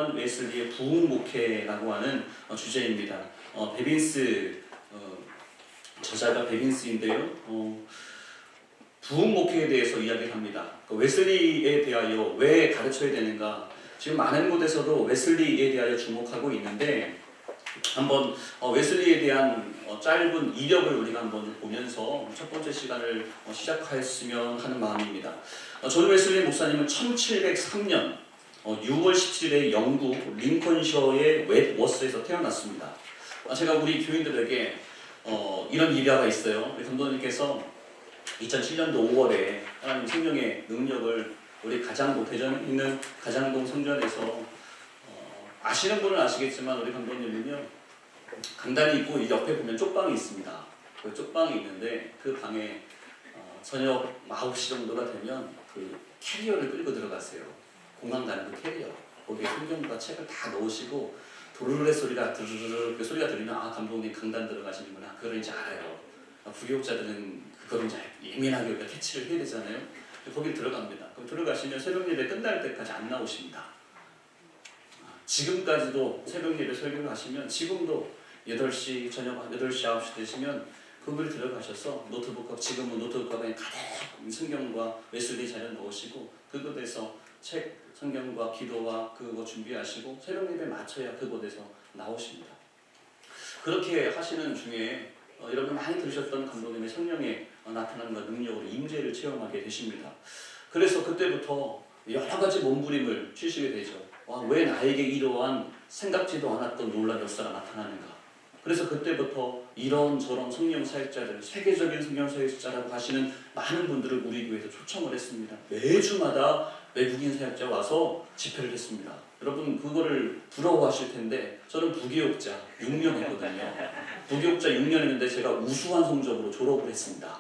이러한 웨슬리의 부흥 목회라고 하는 주제입니다. 베빈스 저자가 베빈스인데요. 부흥 목회에 대해서 이야기를 합니다. 웨슬리에 대하여 왜 가르쳐야 되는가? 지금 많은 곳에서도 웨슬리에 대하여 주목하고 있는데 한번 웨슬리에 대한 짧은 이력을 우리가 한번 보면서 첫 번째 시간을 시작했으면 하는 마음입니다. 존 웨슬리 목사님은 1703년 6월 17일에 영국 링컨셔의 웻워스에서 태어났습니다. 제가 우리 교인들에게 이런 일화가 있어요. 우리 감독님께서 2007년도 5월에 하나님 성령의 능력을 우리 가장동, 대전에 있는 가장동 성전에서 아시는 분은 아시겠지만 우리 감독님은요, 강단이 있고 이 옆에 보면 쪽방이 있습니다. 그 쪽방이 있는데 그 방에 저녁 9시 정도가 되면 그 캐리어를 끌고 들어갔어요. 공항 가는 그 캐리어. 거기에 성경과 책을 다 넣으시고 도르르 소리가 드르르르 그 소리가 들리면 감독님 강단 들어가시는구나. 그걸 이제 알아요. 부교육자들은 그걸 이제 예민하게 우리가 캐치를 해야 되잖아요. 거기 들어갑니다. 그럼 들어가시면 새벽 예배 끝날 때까지 안 나오십니다. 지금까지도 새벽 예배 설교를 하시면 지금도 8시 저녁 8시 9시 되시면 그분이 들어가셔서 노트북과 지금은 노트북과 가득 성경과 웨슬리 자료 넣으시고 그곳에서 책, 성경과 기도와 그거 준비하시고 새벽 예배 마쳐야 그곳에서 나오십니다. 그렇게 하시는 중에 여러분 많이 들으셨던 감독님의 성령의 나타남과 능력으로 임재를 체험하게 되십니다. 그래서 그때부터 여러 가지 몸부림을 치시게 되죠. 왜 나에게 이러한 생각지도 않았던 놀라운 역사가 나타나는가. 그래서 그때부터 이런저런 성령 사역자들, 세계적인 성령 사역자라고 하시는 많은 분들을 우리 교회에서 초청을 했습니다. 매주마다 외국인 사역자 와서 집회를 했습니다. 여러분 그거를 부러워하실 텐데 저는 부교육자 6년 했거든요. 부교육자 6년 했는데 제가 우수한 성적으로 졸업을 했습니다.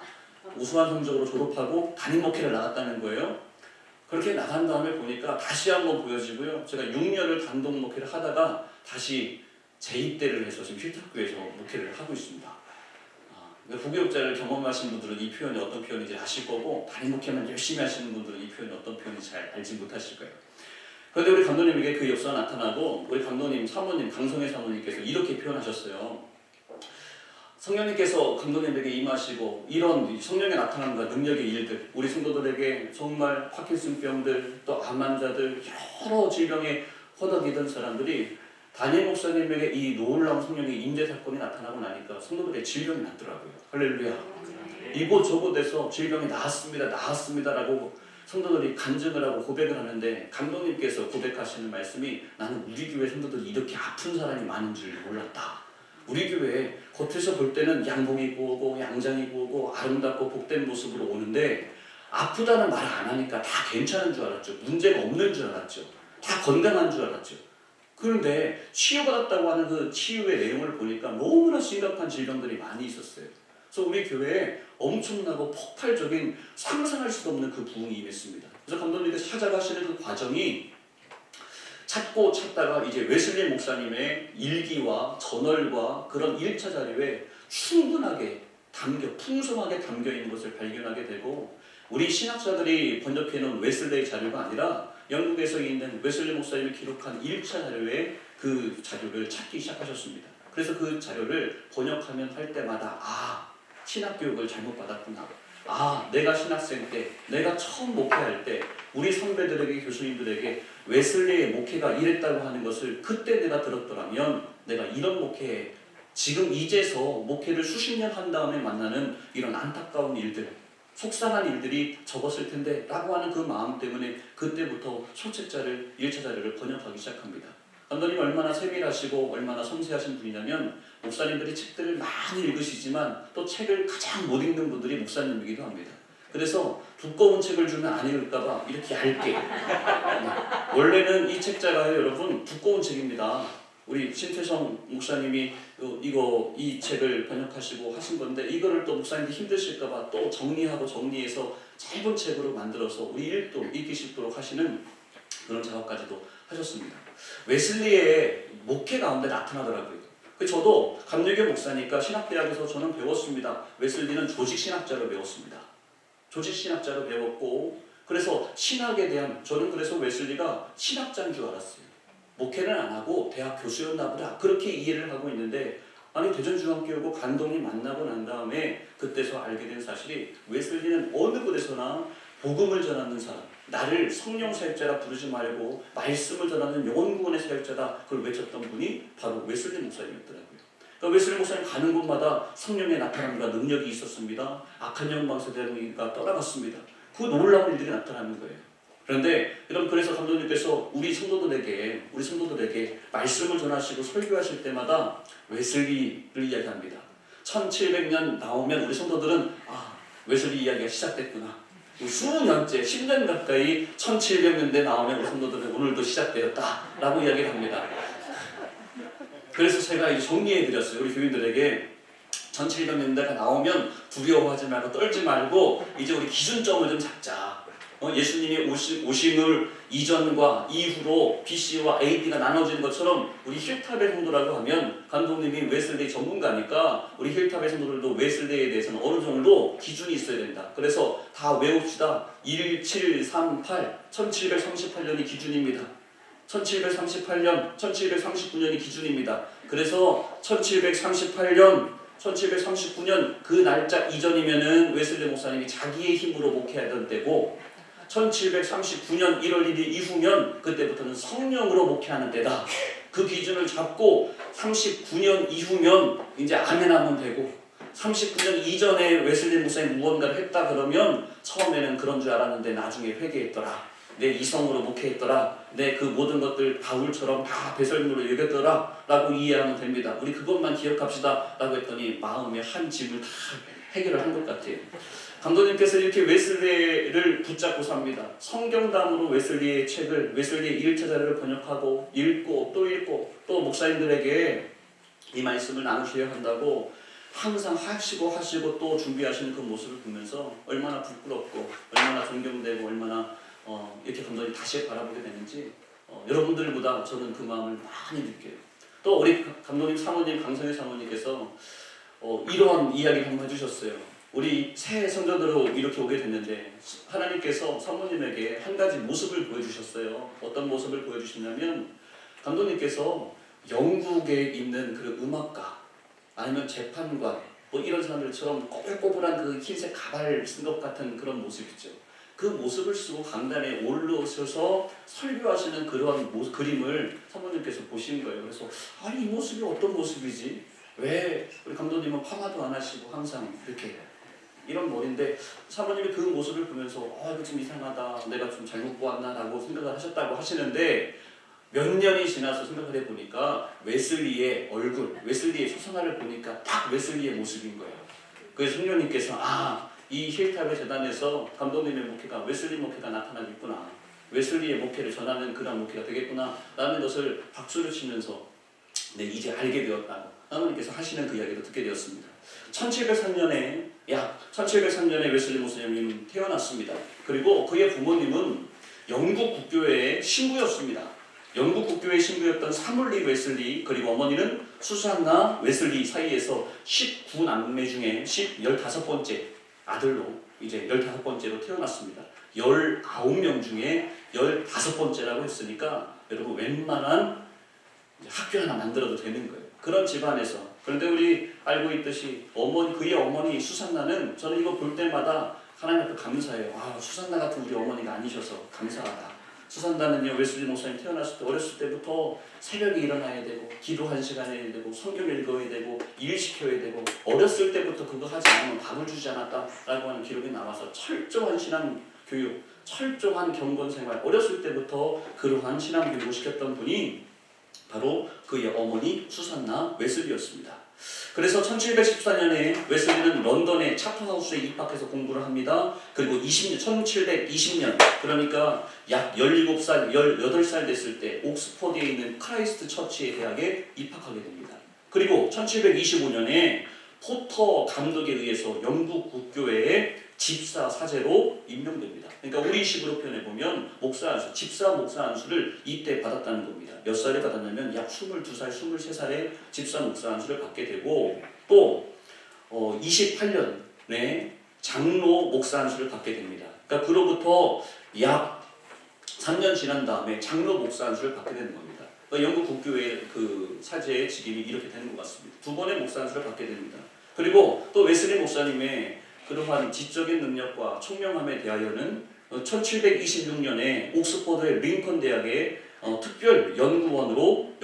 우수한 성적으로 졸업하고 담임 목회를 나갔다는 거예요. 그렇게 나간 다음에 보니까 다시 한번 보여지고요. 제가 6년을 단독 목회를 하다가 다시 재입대를 해서 지금 힐트교회에서 목회를 하고 있습니다. 부교육자를 경험하신 분들은 이 표현이 어떤 표현인지 아실 거고 담임 목회만 열심히 하시는 분들은 이 표현이 어떤 표현인지 잘 알지 못하실 거예요. 그런데 우리 감독님에게 그 역사가 나타나고 우리 감독님 사모님 강성혜 사모님께서 이렇게 표현하셨어요. 성령님께서 감독님에게 임하시고 이런 성령의 나타남과 능력의 일들 우리 성도들에게 정말 파킨슨병들 또 암 환자들 여러 질병에 허덕이던 사람들이 담임 목사님에게 이 놀라운 성령의 임재 사건이 나타나고 나니까 성도들의 질병이 낫더라고요. 할렐루야. 이곳저곳에서 질병이 나았습니다라고 성도들이 간증을 하고 고백을 하는데 감독님께서 고백하시는 말씀이 나는 우리 교회 성도들이 이렇게 아픈 사람이 많은 줄 몰랐다. 우리 교회에 겉에서 볼 때는 양복 입고 오고 양장 입고 오고 아름답고 복된 모습으로 오는데 아프다는 말 안 하니까 다 괜찮은 줄 알았죠. 문제가 없는 줄 알았죠. 다 건강한 줄 알았죠. 그런데 치유받았다고 하는 그 치유의 내용을 보니까 너무나 심각한 질병들이 많이 있었어요. 그래서 우리 교회에 엄청나고 폭발적인 상상할 수도 없는 그 부흥이 임했습니다. 그래서 감독님께서 찾아가시는 그 과정이 찾고 찾다가 이제 웨슬리 목사님의 일기와 저널과 그런 1차 자료에 충분하게 풍성하게 담겨 있는 것을 발견하게 되고 우리 신학자들이 번역해놓은 웨슬리 자료가 아니라 영국에서 있는 웨슬리 목사님이 기록한 1차 자료에 그 자료를 찾기 시작하셨습니다. 그래서 그 자료를 번역하면 할 때마다 신학교육을 잘못 받았구나. 내가 신학생 때, 내가 처음 목회할 때 우리 선배들에게 교수님들에게 웨슬리의 목회가 이랬다고 하는 것을 그때 내가 들었더라면 내가 이런 목회에 지금 이제서 목회를 수십 년 한 다음에 만나는 이런 안타까운 일들, 속상한 일들이 적었을 텐데 라고 하는 그 마음 때문에 그때부터 소책자를 1차 자료를 번역하기 시작합니다. 감독님 얼마나 세밀하시고 얼마나 섬세하신 분이냐면 목사님들이 책들을 많이 읽으시지만 또 책을 가장 못 읽는 분들이 목사님이기도 합니다. 그래서 두꺼운 책을 주면 안 읽을까봐 이렇게 얇게 원래는 이 책자가요 여러분 두꺼운 책입니다. 우리 신태성 목사님이 이 책을 번역하시고 하신 건데 이거를 또 목사님들이 힘드실까봐 또 정리해서 짧은 책으로 만들어서 우리 읽기 쉽도록 하시는 그런 작업까지도 하셨습니다. 웨슬리의 목회 가운데 나타나더라고요. 저도 감리교 목사니까 신학대학에서 저는 배웠습니다. 웨슬리는 조직신학자로 배웠습니다. 조직신학자로 배웠고 그래서 신학에 대한 저는 그래서 웨슬리가 신학자인 줄 알았어요. 목회는 안 하고 대학 교수였나 보다 그렇게 이해를 하고 있는데 아니 대전중앙교회고 감독님 만나고 난 다음에 그때서 알게 된 사실이 웨슬리는 어느 곳에서나 복음을 전하는 사람 나를 성령 사역자라 부르지 말고 말씀을 전하는 영혼구원의 사역자다 그걸 외쳤던 분이 바로 웨슬리 목사님이었더라고요. 그러니까 웨슬리 목사님 가는 곳마다 성령의 나타남과 능력이 있었습니다. 악한 영망세대가 떠나갔습니다. 그 놀라운 일들이 나타나는 거예요. 그런데 여러분 그래서 감독님께서 우리 성도들에게 말씀을 전하시고 설교하실 때마다 웨슬리를 이야기합니다. 1700년 나오면 우리 성도들은 웨슬리 이야기가 시작됐구나. 수년째 10년 가까이 1700년대 나오면 우리 성도들은 오늘도 시작되었다 라고 이야기를 합니다. 그래서 제가 이제 정리해드렸어요. 우리 교인들에게 1700년대가 나오면 두려워하지 말고 떨지 말고 이제 우리 기준점을 좀 잡자. 예수님이 오심을 이전과 이후로 BC와 AD가 나눠진 것처럼 우리 힐탑의 성도라고 하면 감독님이 웨슬리 전문가니까 우리 힐탑의 성도들도 웨슬리에 대해서는 어느 정도 기준이 있어야 된다. 그래서 다 외웁시다. 1738, 1738년이 기준입니다. 1738년, 1739년이 기준입니다. 그래서 1738년 1739년 그 날짜 이전이면은 웨슬리 목사님이 자기의 힘으로 목회하던 때고 1739년 1월 1일 이후면 그때부터는 성령으로 목회하는 때다. 그 기준을 잡고 39년 이후면 이제 아멘하면 되고 39년 이전에 웨슬리 목사님 무언가를 했다 그러면 처음에는 그런 줄 알았는데 나중에 회개했더라. 내 이성으로 목회했더라. 내 그 모든 것들 바울처럼 다 배설물로 여겼더라 라고 이해하면 됩니다. 우리 그것만 기억합시다 라고 했더니 마음의 한 짐을 다 해결을 한 것 같아요. 감독님께서 이렇게 웨슬리를 붙잡고 삽니다. 성경담으로 웨슬리의 책을 웨슬리의 1차 자료를 번역하고 읽고 또 목사님들에게 이 말씀을 나누셔야 한다고 항상 하시고 또 준비하시는 그 모습을 보면서 얼마나 부끄럽고 얼마나 존경되고 얼마나 이렇게 감독님 다시 바라보게 되는지 여러분들보다 저는 그 마음을 많이 느껴요. 또 우리 감독님 사모님 강성희 사모님께서 이러한 이야기를 한번 해주셨어요. 우리 새 성도들로 이렇게 오게 됐는데 하나님께서 사모님에게 한 가지 모습을 보여주셨어요. 어떤 모습을 보여주시냐면 감독님께서 영국에 있는 그 음악가 아니면 재판관 뭐 이런 사람들처럼 꼬불꼬불한 그 흰색 가발 쓴 것 같은 그런 모습이죠. 그 모습을 쓰고 강단에 올라오셔서 설교하시는 그런 그림을 사모님께서 보신 거예요. 그래서 아니 이 모습이 어떤 모습이지? 왜 우리 감독님은 파마도 안 하시고 항상 이렇게 이런 머리인데 사모님이 그 모습을 보면서 이거 좀 이상하다. 내가 좀 잘못 보았나? 라고 생각을 하셨다고 하시는데 몇 년이 지나서 생각을 해보니까 웨슬리의 얼굴, 웨슬리의 초상화를 보니까 딱 웨슬리의 모습인 거예요. 그래서 성령님께서 이 힐탑의 재단에서 감독님의 목회가 웨슬리 목회가 나타나겠구나. 웨슬리의 목회를 전하는 그런 목회가 되겠구나. 라는 것을 박수를 치면서 이제 알게 되었다고 하나님께서 하시는 그 이야기도 듣게 되었습니다. 1703년에 약 1703년에 웨슬리 목사님은 태어났습니다. 그리고 그의 부모님은 영국 국교회의 신부였습니다. 영국 국교회의 신부였던 사물리 웨슬리 그리고 어머니는 수산나 웨슬리 사이에서 19남매 중에 15번째 아들로 이제 15번째로 태어났습니다. 19명 중에 15번째라고 했으니까 여러분 웬만한 학교 하나 만들어도 되는 거예요. 그런 집안에서. 그런데 우리 알고 있듯이 그의 어머니 수산나는 저는 이거 볼 때마다 하나님 앞에 감사해요. 수산나 같은 우리 어머니가 아니셔서 감사하다. 수산나는요 웨슬리 목사님 태어났을 때 어렸을 때부터 새벽에 일어나야 되고 기도 1시간 해야 되고 성경 읽어야 되고 일 시켜야 되고 어렸을 때부터 그거 하지 않으면 밥을 주지 않았다라고 하는 기록이 나와서 철저한 신앙 교육, 철저한 경건 생활 어렸을 때부터 그러한 신앙 교육을 시켰던 분이 바로 그의 어머니 수산나 웨슬리였습니다. 그래서 1714년에 웨슬리는 런던의 차터하우스에 입학해서 공부를 합니다. 그리고 1720년 그러니까 약 17살, 18살 됐을 때 옥스퍼드에 있는 크라이스트 처치의 대학에 입학하게 됩니다. 그리고 1725년에 포터 감독에 의해서 영국 국교회의 집사 사제로 임명됩니다. 그러니까 우리식으로 표현해보면 목사 안수, 집사 목사 안수를 이때 받았다는 겁니다. 몇 살에 받았냐면 약 22살, 23살에 집사 목사 안수를 받게 되고 또 28년에 장로 목사 안수를 받게 됩니다. 그러니까 그로부터 약 3년 지난 다음에 장로 목사 안수를 받게 되는 겁니다. 그러니까 영국 국교의 그 사제의 직임이 이렇게 되는 것 같습니다. 두 번의 목사 안수를 받게 됩니다. 그리고 또 웨슬리 목사님의 그러한 지적인 능력과 총명함에 대하여는 1726년에 옥스퍼드의 링컨 대학의 특별 연구원으로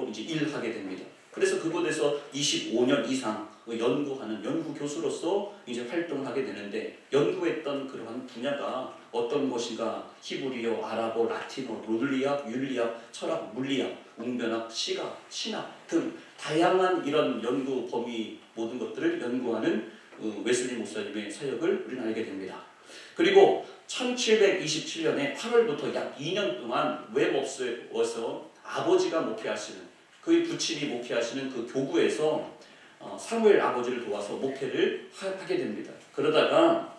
이제 일하게 됩니다. 그래서 그곳에서 25년 이상 연구하는 연구 교수로서 이제 활동하게 되는데, 연구했던 그러한 분야가 어떤 것인가, 히브리어, 아랍어, 라틴어, 논리학, 윤리학, 철학, 물리학, 웅변학, 시각, 신학 등 다양한 이런 연구 범위 모든 것들을 연구하는 웨슬리 목사님의 사역을 우리는 알게 됩니다. 그리고 1727년에 8월부터 약 2년 동안 웹업소에서 아버지가 목회하시는, 그의 부친이 목회하시는 그 교구에서 사무엘 아버지를 도와서 목회를 하게 됩니다. 그러다가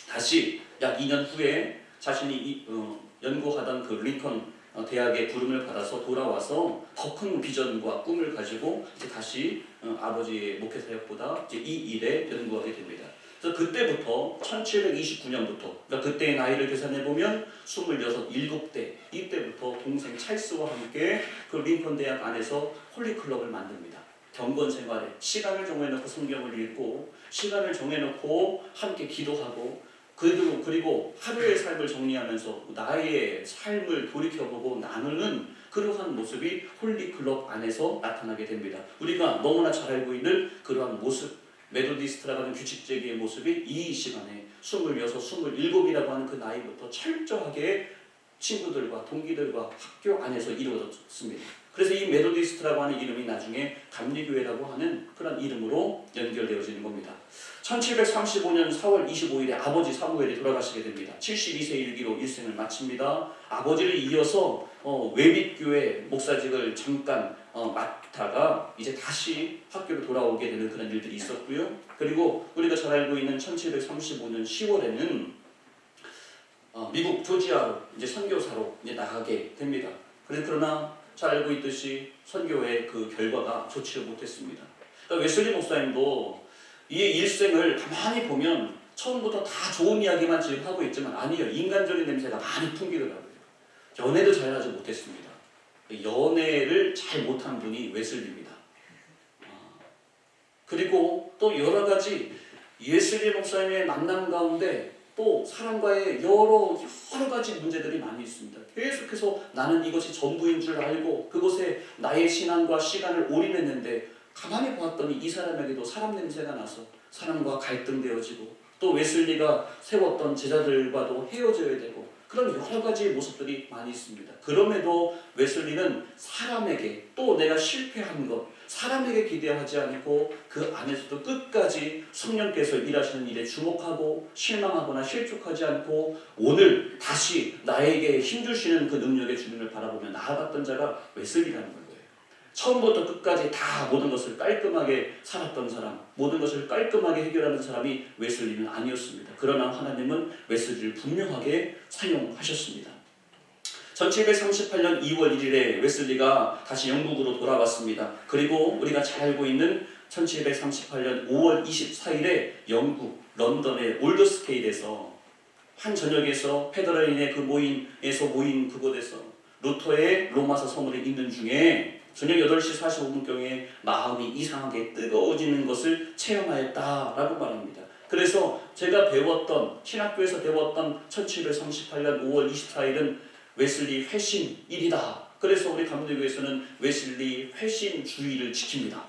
다시 약 2년 후에 자신이 연구하던 그 링컨 대학의 부름을 받아서 돌아와서 더 큰 비전과 꿈을 가지고 이제 다시 아버지의 목회 사역보다 이제 이 일에 연구하게 됩니다. 그래서 그때부터 1729년부터, 그러니까 그때의 나이를 계산해 보면 26, 7대, 이때부터 동생 찰스와 함께 그 링컨 대학 안에서 홀리클럽을 만듭니다. 경건 생활에 시간을 정해놓고 성경을 읽고, 시간을 정해놓고 함께 기도하고, 그리고 하루의 삶을 정리하면서 나의 삶을 돌이켜보고 나누는 그러한 모습이 홀리클럽 안에서 나타나게 됩니다. 우리가 너무나 잘 알고 있는 그러한 모습, 메소디스트라고 하는 규칙제기의 모습이 이 시간에 26, 27이라고 하는 그 나이부터 철저하게 친구들과 동기들과 학교 안에서 이루어졌습니다. 그래서 이 메소디스트라고 하는 이름이 나중에 감리교회라고 하는 그런 이름으로 연결되어지는 겁니다. 1735년 4월 25일에 아버지 사무엘이 돌아가시게 됩니다. 72세 일기로 일생을 마칩니다. 아버지를 이어서 외빛교회 목사직을 잠깐 맡다가 이제 다시 학교로 돌아오게 되는 그런 일들이 있었고요. 그리고 우리가 잘 알고 있는 1735년 10월에는 미국 조지아로 이제 선교사로 이제 나가게 됩니다. 그러나 잘 알고 있듯이 선교의 그 결과가 좋지 못했습니다. 그러니까 웨슬리 목사님도 이 일생을 가만히 보면 처음부터 다 좋은 이야기만 지금 하고 있지만 아니에요. 인간적인 냄새가 많이 풍기더라고요. 연애도 잘하지 못했습니다. 연애를 잘 못한 분이 웨슬리입니다. 그리고 또 여러 가지 웨슬리 목사님의 만남 가운데 또 사람과의 여러 가지 문제들이 많이 있습니다. 계속해서 나는 이것이 전부인 줄 알고 그곳에 나의 신앙과 시간을 올인했는데, 가만히 보았더니 이 사람에게도 사람 냄새가 나서 사람과 갈등되어지고, 또 웨슬리가 세웠던 제자들과도 헤어져야 되고, 그런 여러 가지 모습들이 많이 있습니다. 그럼에도 웨슬리는 사람에게, 또 내가 실패한 것, 사람에게 기대하지 않고 그 안에서도 끝까지 성령께서 일하시는 일에 주목하고 실망하거나 실족하지 않고 오늘 다시 나에게 힘주시는 그 능력의 주님을 바라보며 나아갔던 자가 웨슬리라는 거예요. 처음부터 끝까지 다 모든 것을 깔끔하게 살았던 사람, 모든 것을 깔끔하게 해결하는 사람이 웨슬리는 아니었습니다. 그러나 하나님은 웨슬리를 분명하게 사용하셨습니다. 1738년 2월 1일에 웨슬리가 다시 영국으로 돌아왔습니다. 그리고 우리가 잘 알고 있는 1738년 5월 24일에 영국 런던의 올드스케일에서 한 저녁에서 페더라인의 그 모임에서 모인 그곳에서 루터의 로마서 서문을 읽는 중에 저녁 8시 45분경에 마음이 이상하게 뜨거워지는 것을 체험하였다라고 말합니다. 그래서 제가 배웠던, 신학교에서 배웠던 1738년 5월 24일은 웨슬리 회심일이다. 그래서 우리 감리교에서는 웨슬리 회심주의를 지킵니다.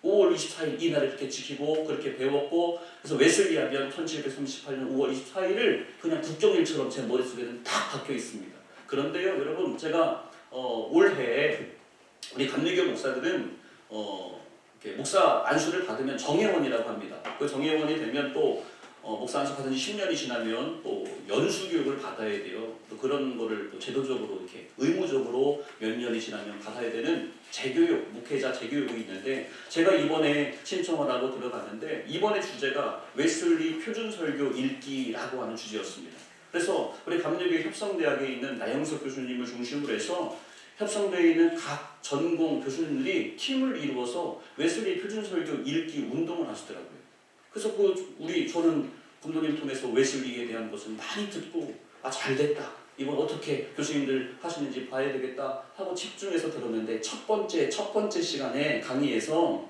5월 24일 이날을 이렇게 지키고 그렇게 배웠고, 그래서 웨슬리 하면 1738년 5월 24일을 그냥 국경일처럼 제 머릿속에는 딱 박혀 있습니다. 그런데요 여러분, 제가 올해 우리 감리교 목사들은 이렇게 목사 안수를 받으면 정회원이라고 합니다. 그 정회원이 되면 또 목사 안수 받은 지 10년이 지나면 또 연수 교육을 받아야 돼요. 또 그런 거를 또 제도적으로 이렇게 의무적으로 몇 년이 지나면 받아야 되는 재교육, 목회자 재교육이 있는데, 제가 이번에 신청을 하고 들어갔는데 이번에 주제가 웨슬리 표준설교 읽기라고 하는 주제였습니다. 그래서 우리 감리교 협성대학에 있는 나영석 교수님을 중심으로 해서 협성대에 있는 각 전공 교수님들이 팀을 이루어서 웨슬리 표준설교 읽기 운동을 하시더라고요. 그래서 저는 감독님 통해서 웨슬리에 대한 것을 많이 듣고 잘됐다. 이번 어떻게 교수님들 하시는지 봐야 되겠다 하고 집중해서 들었는데 첫 번째 시간에 강의에서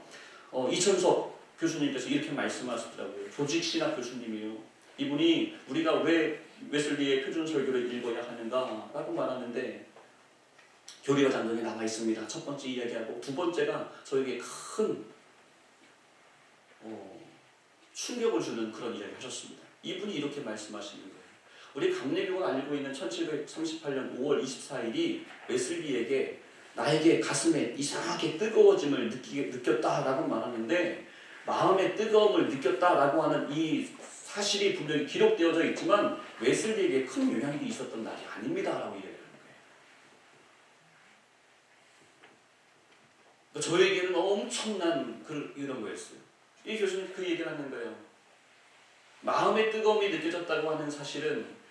이천석 교수님께서 이렇게 말씀하시더라고요. 조직신학 교수님이에요. 이분이 우리가 왜 웨슬리의 표준 설교를 읽어야 하는가라고 말하는데 교리와 장경에 나와 있습니다. 첫 번째 이야기하고 두 번째가 저에게 큰 충격을 주는 그런 이야기를 하셨습니다. 이분이 이렇게 말씀하시는 거예요. 우리 감리교가 알고 있는 1738년 5월 24일이 웨슬리에게 나에게 가슴에 이상하게 뜨거워짐을 느꼈다라고 말하는데 마음의 뜨거움을 느꼈다라고 하는 이 사실이 분명히 기록되어져 있지만 웨슬리에게 큰 영향이 있었던 날이 아닙니다라고 이야기하는 거예요. 저에게는 엄청난 이런 거였어요. 이 교수님 그 얘기를 하는 거예요. 마음의 뜨거움이 느껴졌다고 하는 사실은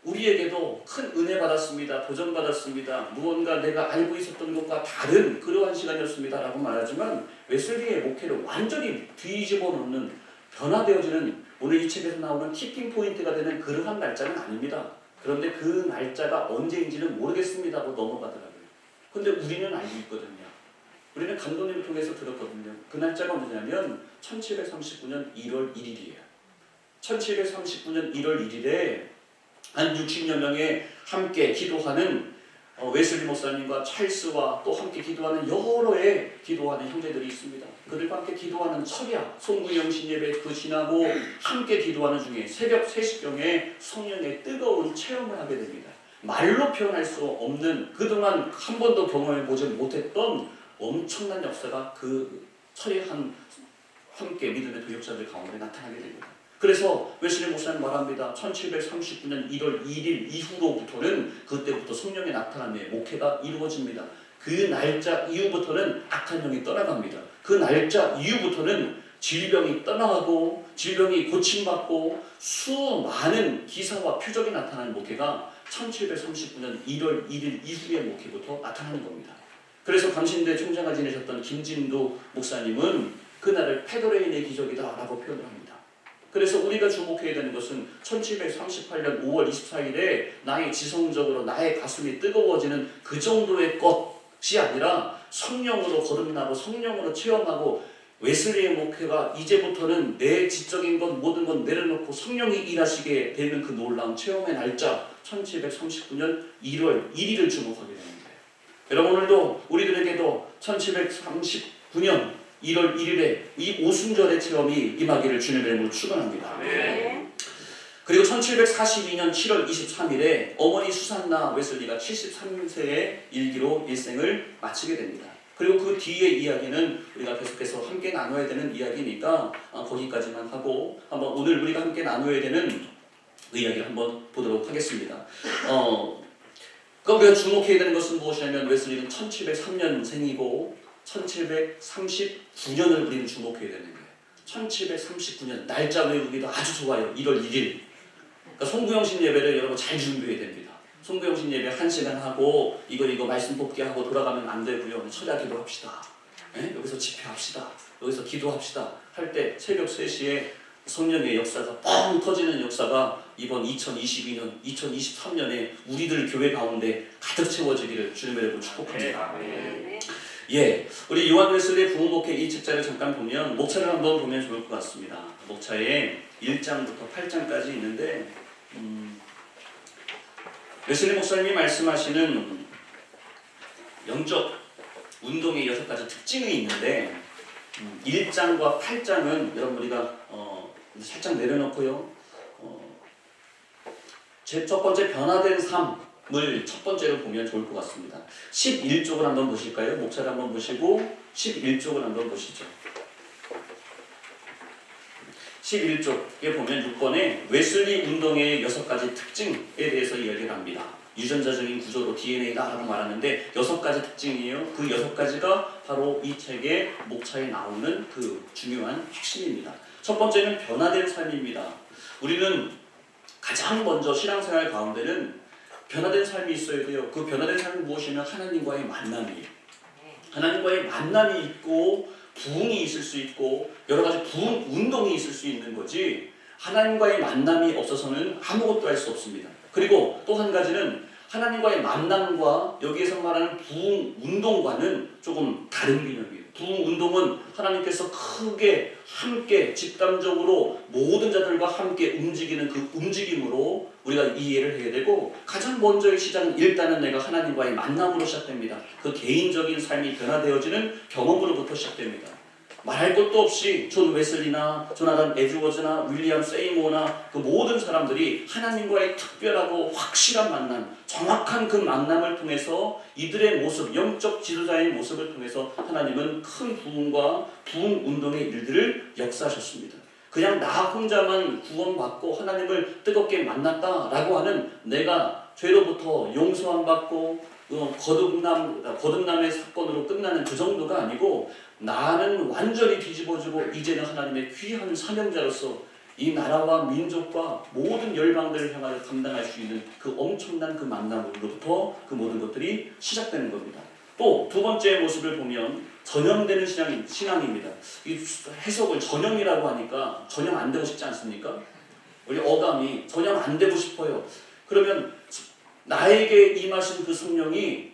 우리에게도 큰 은혜 받았습니다. 도전 받았습니다. 무언가 내가 알고 있었던 것과 다른 그러한 시간이었습니다. 라고 말하지만 웨슬리의 목회를 완전히 뒤집어 놓는 변화되어지는 오늘 이 책에서 나오는 키핑 포인트가 되는 그러한 날짜는 아닙니다. 그런데 그 날짜가 언제인지는 모르겠습니다. 하고 넘어가더라고요. 근데 우리는 알고 있거든요. 우리는 감독님을 통해서 들었거든요. 그 날짜가 언제냐면 1739년 1월 1일이에요. 1739년 1월 1일에 한 60여 명의 함께 기도하는 웨슬리 목사님과 찰스와 또 함께 기도하는 여러의 기도하는 형제들이 있습니다. 그들과 함께 기도하는 철야, 송구영신 예배 그 지나고 함께 기도하는 중에 새벽 3시경에 성령의 뜨거운 체험을 하게 됩니다. 말로 표현할 수 없는 그동안 한 번도 경험해보지 못했던 엄청난 역사가 그 철야 함께 믿음의 도역자들 가운데 나타나게 됩니다. 그래서 웨슬리 목사님 말합니다. 1739년 1월 2일 이후로부터는 그때부터 성령의 나타남의 목회가 이루어집니다. 그 날짜 이후부터는 악한 영이 떠나갑니다. 그 날짜 이후부터는 질병이 떠나가고 질병이 고침받고 수많은 기사와 표적이 나타나는 목회가 1739년 1월 1일 이후의 목회부터 나타나는 겁니다. 그래서 감신대 총장을 지내셨던 김진도 목사님은 그날을 페더레인의 기적이다라고 표현을 합니다. 그래서 우리가 주목해야 되는 것은 1738년 5월 24일에 나의 지성적으로 나의 가슴이 뜨거워지는 그 정도의 것이 아니라 성령으로 거듭나고 성령으로 체험하고 웨슬리의 목회가 이제부터는 내 지적인 것 모든 것 내려놓고 성령이 일하시게 되는 그 놀라운 체험의 날짜 1739년 1월 1일을 주목하게 되는 거예요. 여러분 오늘도 우리들에게도 1739년 1월 1일에 이 오순절의 체험이 임하기를 주님의 이름으로 축원합니다. 네. 그리고 1742년 7월 23일에 어머니 수산나 웨슬리가 73세의 일기로 일생을 마치게 됩니다. 그리고 그 뒤의 이야기는 우리가 계속해서 함께 나눠야 되는 이야기니까 거기까지만 하고 한번 오늘 우리가 함께 나눠야 되는 그 이야기를 한번 보도록 하겠습니다. 그럼 우리가 주목해야 되는 것은 무엇이냐면 웨슬리는 1703년생이고 1739년을 우리는 주목해야 되는 거예요. 1739년 날짜 외우기도 아주 좋아요. 1월 1일. 그러니까 송구영신 예배를 여러분 잘 준비해야 됩니다. 송구영신 예배 1시간 하고 이거 말씀 복귀하고 돌아가면 안 되고요. 철야 기도합시다. 여기서 집회합시다. 여기서 기도합시다. 할 때 새벽 3시에 성령의 역사가 뻥 터지는 역사가 이번 2022년, 2023년에 우리들 교회 가운데 가득 채워지기를 주님의 이름으로 축복합니다. 예, 우리 요한 웨슬리의 부흥 목회 이 책자를 잠깐 보면 목차를 한번 보면 좋을 것 같습니다. 목차에 1장부터 8장까지 있는데 웨슬리 목사님이 말씀하시는 영적 운동의 6가지 특징이 있는데 1장과 8장은 여러분 우리가 살짝 내려놓고요. 제 첫 번째 변화된 삶을 첫 번째로 보면 좋을 것 같습니다. 11쪽을 한번 보실까요? 목차를 한번 보시고 11쪽을 한번 보시죠. 11쪽에 보면 6번에 웨슬리 운동의 6가지 특징에 대해서 이야기를 합니다. 유전자적인 구조로 DNA다라고 말하는데 6가지 특징이에요. 그 6가지가 바로 이 책의 목차에 나오는 그 중요한 핵심입니다. 첫 번째는 변화된 삶입니다. 우리는 가장 먼저 신앙생활 가운데는 변화된 삶이 있어야 돼요. 그 변화된 삶은 무엇이냐면 하나님과의 만남이에요. 하나님과의 만남이 있고 부흥이 있을 수 있고 여러 가지 부흥 운동이 있을 수 있는 거지 하나님과의 만남이 없어서는 아무것도 할 수 없습니다. 그리고 또 한 가지는 하나님과의 만남과 여기에서 말하는 부흥 운동과는 조금 다른 개념이에요. 부흥 운동은 하나님께서 크게 함께 집단적으로 모든 자들과 함께 움직이는 그 움직임으로 우리가 이해를 해야 되고, 가장 먼저의 시작은 일단은 내가 하나님과의 만남으로 시작됩니다. 그 개인적인 삶이 변화되어지는 경험으로부터 시작됩니다. 말할 것도 없이 존 웨슬리나 조나단 에드워즈나 윌리엄 세이모어나 그 모든 사람들이 하나님과의 특별하고 확실한 만남, 정확한 그 만남을 통해서 이들의 모습, 영적 지도자의 모습을 통해서 하나님은 큰 부흥과 부흥 운동의 일들을 역사하셨습니다. 그냥 나 혼자만 구원받고 하나님을 뜨겁게 만났다라고 하는, 내가 죄로부터 용서함 받고 거듭남의 사건으로 끝나는 그 정도가 아니고, 나는 완전히 뒤집어지고 이제는 하나님의 귀한 사명자로서 이 나라와 민족과 모든 열방들을 향하여 감당할 수 있는 그 엄청난 그 만남으로부터 그 모든 것들이 시작되는 겁니다. 또 두 번째 모습을 보면 전염되는 신앙입니다. 이 해석을 전염이라고 하니까 전염 안 되고 싶지 않습니까? 우리 어감이 전염 안 되고 싶어요. 그러면 나에게 임하신 그 성령이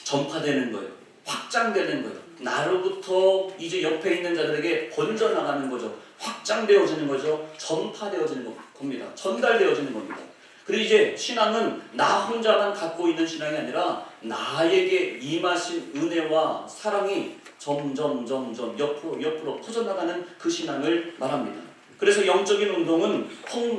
전파되는 거예요. 확장되는 거예요. 나로부터 이제 옆에 있는 자들에게 번져나가는 거죠. 확장되어지는 거죠. 전파되어지는 겁니다. 전달되어지는 겁니다. 그리고 이제 신앙은 나 혼자만 갖고 있는 신앙이 아니라 나에게 임하신 은혜와 사랑이 점점 옆으로 퍼져나가는 그 신앙을 말합니다. 그래서 영적인 운동은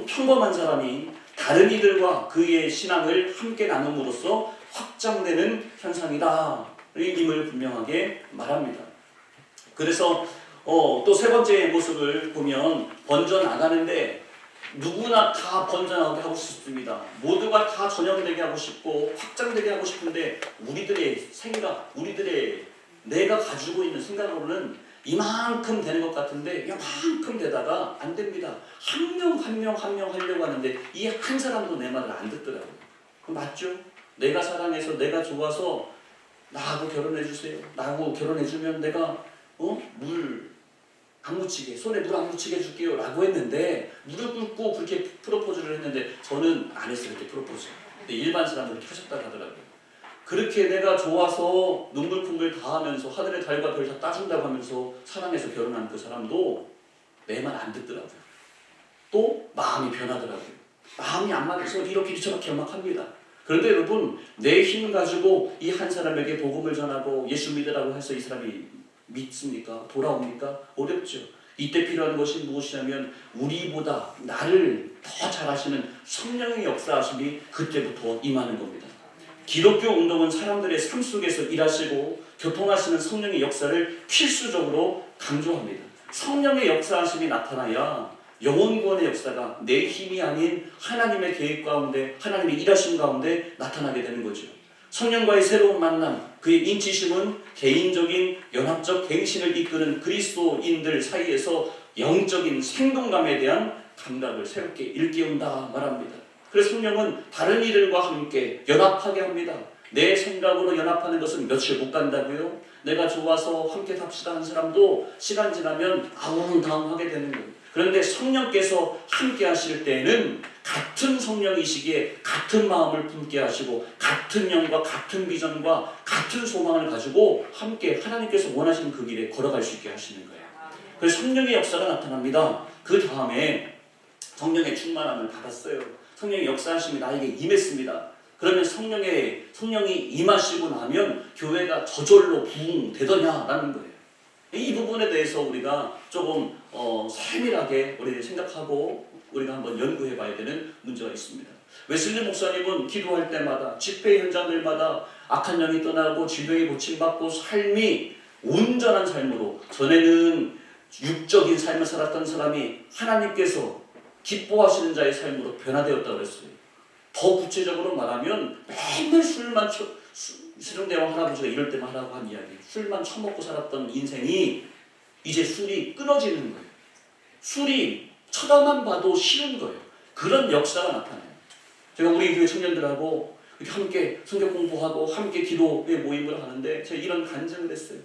평범한 사람이 다른 이들과 그의 신앙을 함께 나눔으로써 확장되는 현상이다 임을 분명하게 말합니다. 그래서 또 세 번째 모습을 보면 번져나가는데, 누구나 다 번져나가게 하고 싶습니다. 모두가 다 전염되게 하고 싶고 확장되게 하고 싶은데, 우리들의 생각, 우리들의 내가 가지고 있는 생각으로는 이만큼 되는 것 같은데 이만큼 되다가 안 됩니다. 한 명 하려고 하는데 이 한 사람도 내 말을 안 듣더라고요. 맞죠? 내가 사랑해서, 내가 좋아서 나하고 결혼해 주세요. 나하고 결혼해 주면 내가 물 안 묻히게, 손에 물 안 묻히게 해줄게요 라고 했는데, 무릎 꿇고 그렇게 프로포즈를 했는데, 저는 안 했어요. 이렇게 프로포즈. 근데 일반 사람들은 이렇게 하셨다고 하더라고요. 그렇게 내가 좋아서 눈물 콧물 다 하면서 하늘의 달과 별 다 따준다고 하면서 사랑해서 결혼한 그 사람도 내 말 안 듣더라고요. 또 마음이 변하더라고요. 마음이 안 맞아서 이렇게 저렇게 막 합니다. 그런데 여러분, 내 힘 가지고 이 한 사람에게 복음을 전하고 예수 믿으라고 해서 이 사람이 믿습니까? 돌아옵니까? 어렵죠. 이때 필요한 것이 무엇이냐면, 우리보다 나를 더 잘하시는 성령의 역사하심이 그때부터 임하는 겁니다. 기독교 운동은 사람들의 삶 속에서 일하시고 교통하시는 성령의 역사를 필수적으로 강조합니다. 성령의 역사하심이 나타나야 영혼구원의 역사가 내 힘이 아닌 하나님의 계획 가운데, 하나님의 일하심 가운데 나타나게 되는 거죠. 성령과의 새로운 만남, 그의 인치심은 개인적인 연합적 갱신을 이끄는 그리스도인들 사이에서 영적인 생동감에 대한 감각을 새롭게 일깨운다 말합니다. 그래서 성령은 다른 이들과 함께 연합하게 합니다. 내 생각으로 연합하는 것은 며칠 못 간다고요? 내가 좋아서 함께 삽시다 한 사람도 시간 지나면 아웅다웅하게 되는 거예요. 그런데 성령께서 함께 하실 때에는 같은 성령이시기에 같은 마음을 품게 하시고, 같은 영과 같은 비전과 같은 소망을 가지고 함께 하나님께서 원하시는 그 길에 걸어갈 수 있게 하시는 거예요. 그래서 성령의 역사가 나타납니다. 그 다음에 성령의 충만함을 받았어요. 성령의 역사하심이 나에게 임했습니다. 그러면 성령이 임하시고 나면 교회가 저절로 부흥되더냐라는 거예요. 이 부분에 대해서 우리가 조금 세밀하게 우리 생각하고 우리가 한번 연구해 봐야 되는 문제가 있습니다. 웨슬리 목사님은 기도할 때마다, 집회 현장들마다 악한 영이 떠나고 질병이 고침받고 삶이 온전한 삶으로, 전에는 육적인 삶을 살았던 사람이 하나님께서 기뻐하시는 자의 삶으로 변화되었다고 그랬어요. 더 구체적으로 말하면 맨날 수령대왕 할아버지가 이럴 때만 하라고 한 이야기, 술만 처먹고 살았던 인생이 이제 술이 끊어지는 거예요. 술이 쳐다만 봐도 싫은 거예요. 그런 역사가 나타나요. 제가 우리 교회 청년들하고 이렇게 함께 성경 공부하고 함께 기도의 모임을 하는데 제가 이런 간증을 했어요.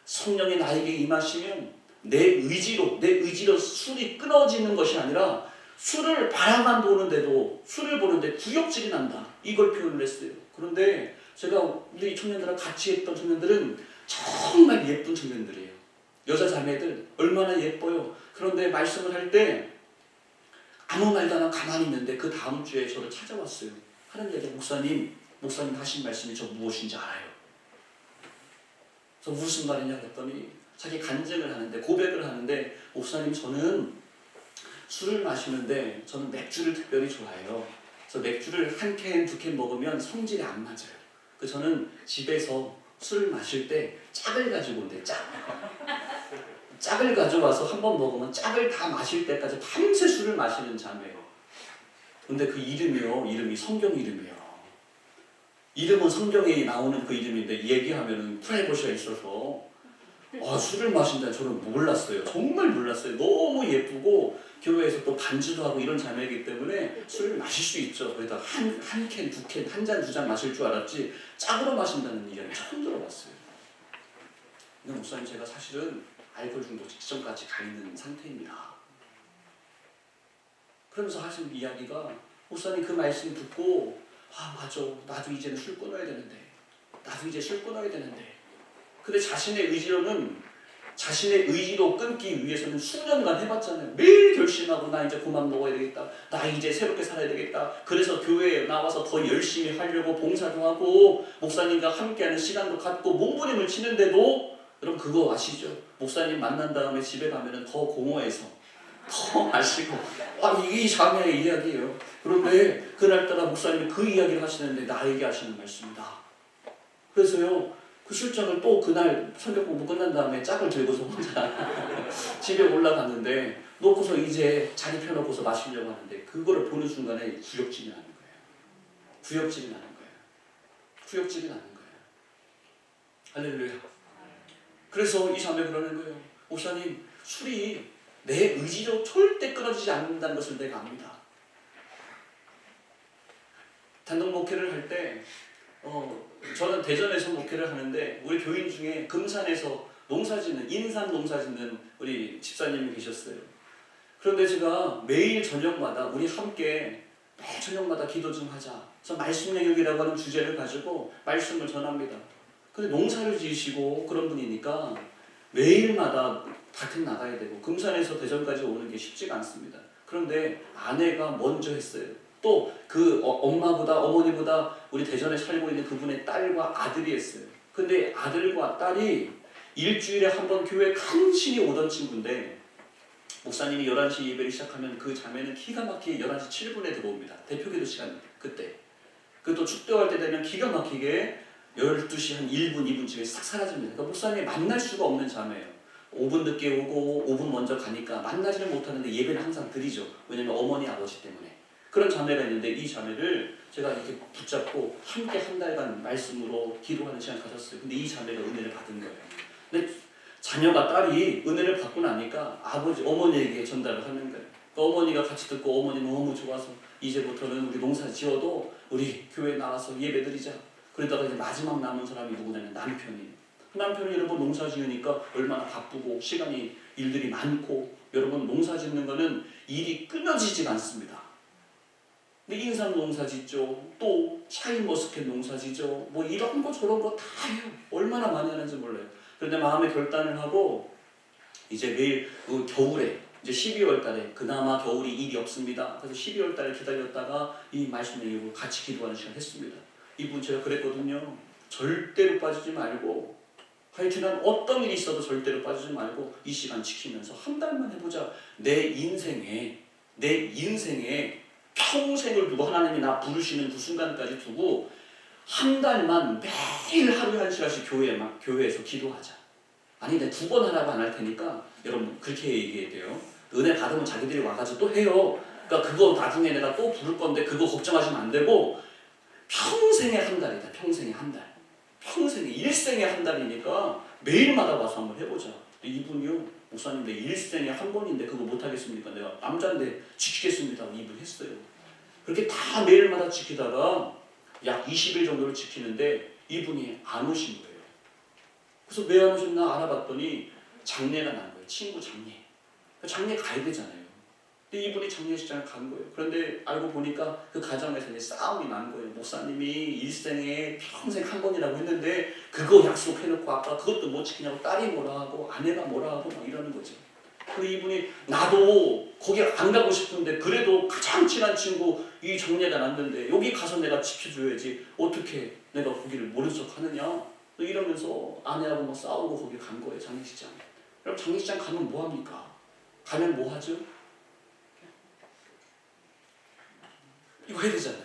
성령이 나에게 임하시면 내 의지로 술이 끊어지는 것이 아니라 술을 바라만 보는데도 술을 보는데 구역질이 난다. 이걸 표현을 했어요. 그런데 제가 우리 청년들하고 같이 했던 청년들은 정말 예쁜 청년들이에요. 여자 자매들 얼마나 예뻐요. 그런데 말씀을 할 때 아무 말도 안 하고 가만히 있는데 그 다음 주에 저를 찾아왔어요. 하는 얘기, 목사님 하신 말씀이 저 무엇인지 알아요. 저 무슨 말이냐 그랬더니 자기 간증을 하는데, 고백을 하는데, 목사님 저는 술을 마시는데 저는 맥주를 특별히 좋아해요. 그래서 맥주를 한 캔, 두 캔 먹으면 성질이 안 맞아요. 그 저는 집에서 술을 마실 때 짝을 가지고 온대. 짝을 가져와서 한 번 먹으면 짝을 다 마실 때까지 밤새 술을 마시는 자매예요. 근데 그 이름이 성경 이름이에요. 이름은 성경에 나오는 그 이름인데 얘기하면은 프라이버시가 있어서 술을 마신다는 저는 몰랐어요. 정말 몰랐어요. 너무 예쁘고 교회에서 또 반주도 하고 이런 자매이기 때문에 술을 마실 수 있죠. 거기다 한 캔, 두 캔, 한 잔, 두 잔 마실 줄 알았지 짝으로 마신다는 이야기 처음 들어봤어요. 근데 목사님 제가 사실은 알코올 중독 직전까지 가 있는 상태입니다. 그러면서 하신 이야기가, 목사님 그 말씀 듣고 맞아, 나도 이제는 술 끊어야 되는데, 나도 이제 술 끊어야 되는데. 근데 자신의 의지로 끊기 위해서는 수년간 해봤잖아요. 매일 결심하고 나 이제 그만 먹어야 되겠다. 나 이제 새롭게 살아야 되겠다. 그래서 교회에 나와서 더 열심히 하려고 봉사도 하고 목사님과 함께하는 시간도 갖고 몸부림을 치는데도, 여러분 그거 아시죠? 목사님 만난 다음에 집에 가면은 더 공허해서 더 마시고 이게 이 자매의 이야기예요. 그런데 그날따라 목사님이 그 이야기를 하시는데 나에게 하시는 말씀이다. 그래서요 그 술장을 또 그날 성경 공부 끝난 다음에 짝을 들고서 혼자 집에 올라갔는데, 놓고서 이제 자리 펴놓고서 마시려고 하는데 그거를 보는 순간에 구역질이 나는 거예요. 구역질이 나는 거예요. 할렐루야. 그래서 이 자매 그러는 거예요. 목사님, 술이 내 의지로 절대 끊어지지 않는다는 것을 내가 압니다. 단독 목회를 할 때 저는 대전에서 목회를 하는데 우리 교인 중에 금산에서 인삼 농사 짓는 우리 집사님이 계셨어요. 그런데 제가 매일 저녁마다 우리 함께 매일 저녁마다 기도 좀 하자. 그래서 말씀 영역이라고 하는 주제를 가지고 말씀을 전합니다. 근데 농사를 지으시고 그런 분이니까 매일마다 밭에 나가야 되고 금산에서 대전까지 오는 게 쉽지가 않습니다. 그런데 아내가 먼저 했어요. 또 그 어머니보다 우리 대전에 살고 있는 그분의 딸과 아들이 했어요. 근데 아들과 딸이 일주일에 한 번 교회 간신히 오던 친구인데, 목사님이 11시 예배를 시작하면 그 자매는 기가 막히게 11시 7분에 들어옵니다. 대표기도 시간 그때. 또 축도할 때 되면 기가 막히게 12시 한 1분, 2분쯤에 싹 사라집니다. 그러니까 목사님이 만날 수가 없는 자매예요. 5분 늦게 오고 5분 먼저 가니까 만나지는 못하는데 예배는 항상 드리죠. 왜냐면 어머니, 아버지 때문에. 그런 자매가 있는데 이 자매를 제가 이렇게 붙잡고 함께 한 달간 말씀으로 기도하는 시간 가졌어요. 근데 이 자매가 은혜를 받은 거예요. 근데 자녀가, 딸이 은혜를 받고 나니까 어머니에게 전달을 하는 거예요. 어머니가 같이 듣고 어머니 너무 좋아서 이제부터는 우리 농사 지어도 우리 교회 나와서 예배 드리자. 그러다가 이제 마지막 남은 사람이 누구냐면 남편이에요. 남편이 여러분 농사 지으니까 얼마나 바쁘고 시간이 일들이 많고, 여러분 농사 짓는 거는 일이 끊어지지가 않습니다. 근데 인삼 농사 짓죠. 또 샤인머스켓 농사 짓죠. 뭐 이런 거 저런 거 다 해요. 얼마나 많이 하는지 몰라요. 그런데 마음에 결단을 하고 이제 매일 그 겨울에 이제 12월 달에 그나마 겨울이 일이 없습니다. 그래서 12월 달에 기다렸다가 이 말씀 내용으로 같이 기도하는 시간 했습니다. 이분 제가 그랬거든요. 절대로 빠지지 말고, 하여튼간 어떤 일이 있어도 절대로 빠지지 말고 이 시간 지키면서 한 달만 해보자. 내 인생에 평생을 두고, 하나님이 나 부르시는 그 순간까지 두고 한 달만 매일 하루에 한 시간씩 교회에서 기도하자. 아니 내가 2번 하라고 안 할 테니까 여러분 그렇게 얘기해야 돼요. 은혜 받으면 자기들이 와가지고 또 해요. 그러니까 그거 나중에 내가 또 부를 건데 그거 걱정하시면 안 되고, 평생에 한 달이다. 평생에 한 달. 평생에 일생에 한 달이니까 매일마다 와서 한번 해보자. 근데 이분이요, 목사님 내 일생에 한 번인데 그거 못하겠습니까? 내가 남자인데 지키겠습니다. 이분 했어요. 그렇게 다 매일마다 지키다가 약 20일 정도를 지키는데 이분이 안 오신 거예요. 그래서 왜 안 오셨나 알아봤더니 장례가 난 거예요. 친구 장례. 장례 가야 되잖아요. 근데 이분이 장례식장을 간 거예요. 그런데 알고 보니까 그 가정에서 이제 싸움이 난 거예요. 목사님이 일생에 평생 한 번이라고 했는데 그거 약속해놓고 아까 그것도 못 지키냐고 딸이 뭐라 하고 아내가 뭐라 하고 막 이러는 거죠. 근데 이분이 나도 거기 안 가고 싶은데 그래도 가장 친한 친구 이 장례가 났는데 여기 가서 내가 지켜줘야지 어떻게 내가 거기를 모른 척 하느냐 이러면서 아내하고 막 싸우고 거기 간 거예요. 장례식장. 그럼 장례식장 가면 뭐합니까? 가면 뭐 하죠? 이거 해야 되잖아요.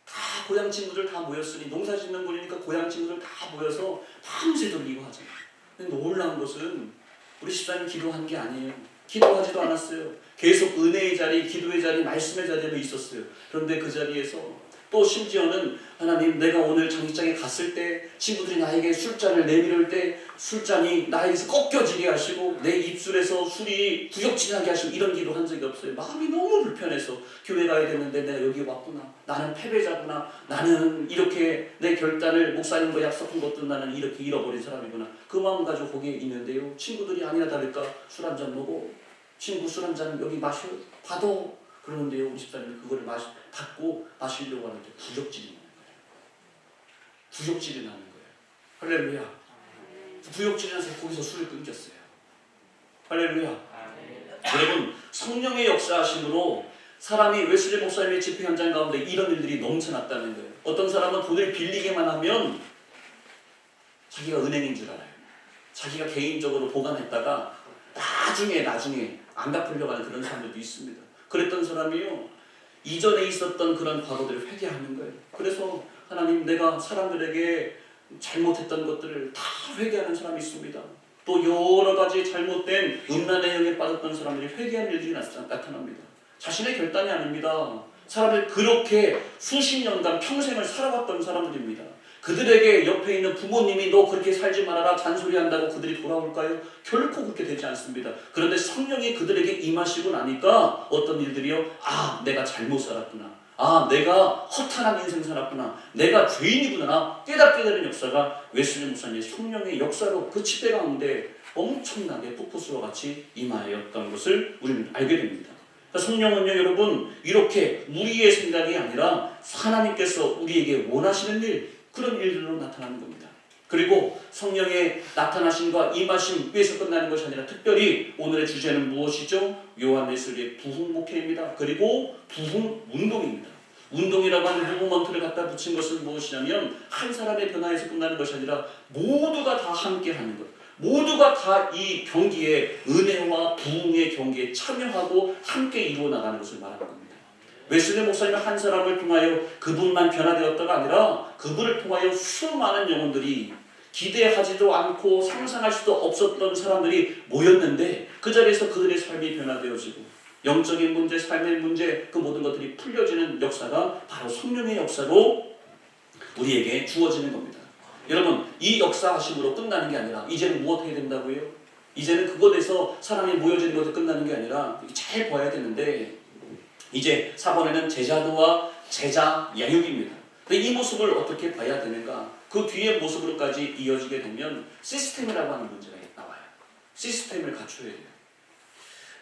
다 고향 친구들 다 모였으니 농사 짓는 분이니까 고향 친구들 다 모여서 밤새도록 이거 하잖아요. 근데 놀라운 것은 우리 집사님 기도한 게 아니에요. 기도하지도 않았어요. 계속 은혜의 자리, 기도의 자리, 말씀의 자리에 있었어요. 그런데 그 자리에서 또 심지어는 하나님 내가 오늘 장례식장에 갔을 때 친구들이 나에게 술잔을 내밀을 때 술잔이 나에게서 꺾여지게 하시고 내 입술에서 술이 구역질하게 하시고 이런 기도 한 적이 없어요. 마음이 너무 불편해서 교회 가야 되는데 내가 여기 왔구나. 나는 패배자구나. 나는 이렇게 내 결단을 목사님과 약속한 것도 나는 이렇게 잃어버린 사람이구나. 그 마음 가지고 거기에 있는데요. 친구들이 아니나 다를까 술 한잔 먹고 친구 술 한잔 여기 마셔 받아. 그러는데요, 우리 집사님이 그거를 받고 마시려고 하는데 구역질이 나는 거예요. 구역질이 나는 거예요. 할렐루야. 구역질이 나서 거기서 술을 끊겼어요. 할렐루야. 여러분, 성령의 역사하심으로 사람이 웨슬리 목사님의 집회 현장 가운데 이런 일들이 넘쳐났다는 거예요. 어떤 사람은 돈을 빌리게만 하면 자기가 은행인 줄 알아요. 자기가 개인적으로 보관했다가 나중에 안 갚으려고 하는 그런 사람들도 있습니다. 그랬던 사람이요. 이전에 있었던 그런 과거들을 회개하는 거예요. 그래서 하나님 내가 사람들에게 잘못했던 것들을 다 회개하는 사람이 있습니다. 또 여러 가지 잘못된 음란의 영에 빠졌던 사람들이 회개하는 일들이 나타납니다. 자신의 결단이 아닙니다. 사람들 그렇게 수십 년간 평생을 살아왔던 사람들입니다. 그들에게 옆에 있는 부모님이 너 그렇게 살지 말아라 잔소리한다고 그들이 돌아올까요? 결코 그렇게 되지 않습니다. 그런데 성령이 그들에게 임하시고 나니까 어떤 일들이요? 아 내가 잘못 살았구나. 아 내가 허탄한 인생 살았구나. 내가 죄인이구나 깨닫게 되는 역사가 웨슬리 목사님의 성령의 역사로 그 집회 가운데 엄청나게 폭포수와 같이 임하였던 것을 우리는 알게 됩니다. 성령은요 여러분 이렇게 우리의 생각이 아니라 하나님께서 우리에게 원하시는 일 그런 일들로 나타나는 겁니다. 그리고 성령의 나타나심과 임하심 위에서 끝나는 것이 아니라 특별히 오늘의 주제는 무엇이죠? 요한 웨슬리의 부흥 목회입니다. 그리고 부흥 운동입니다. 운동이라고 하는 무브먼트를 갖다 붙인 것은 무엇이냐면 한 사람의 변화에서 끝나는 것이 아니라 모두가 다 함께 하는 것. 모두가 다 이 경기에 은혜와 부흥의 경기에 참여하고 함께 이루어 나가는 것을 말하는 겁니다. 웨슬리 목사님은 한 사람을 통하여 그분만 변화되었다가 아니라 그분을 통하여 수많은 영혼들이 기대하지도 않고 상상할 수도 없었던 사람들이 모였는데 그 자리에서 그들의 삶이 변화되어지고 영적인 문제, 삶의 문제 그 모든 것들이 풀려지는 역사가 바로 성령의 역사로 우리에게 주어지는 겁니다. 여러분 이 역사하심으로 끝나는 게 아니라 이제는 무엇 해야 된다고요? 이제는 그것에서 사람이 모여지는 것에 끝나는 게 아니라 잘 봐야 되는데 이제 4번에는 제자도와 제자 양육입니다. 이 모습을 어떻게 봐야 되는가? 그 뒤의 모습으로까지 이어지게 되면 시스템이라고 하는 문제가 나와요. 시스템을 갖춰야 돼요.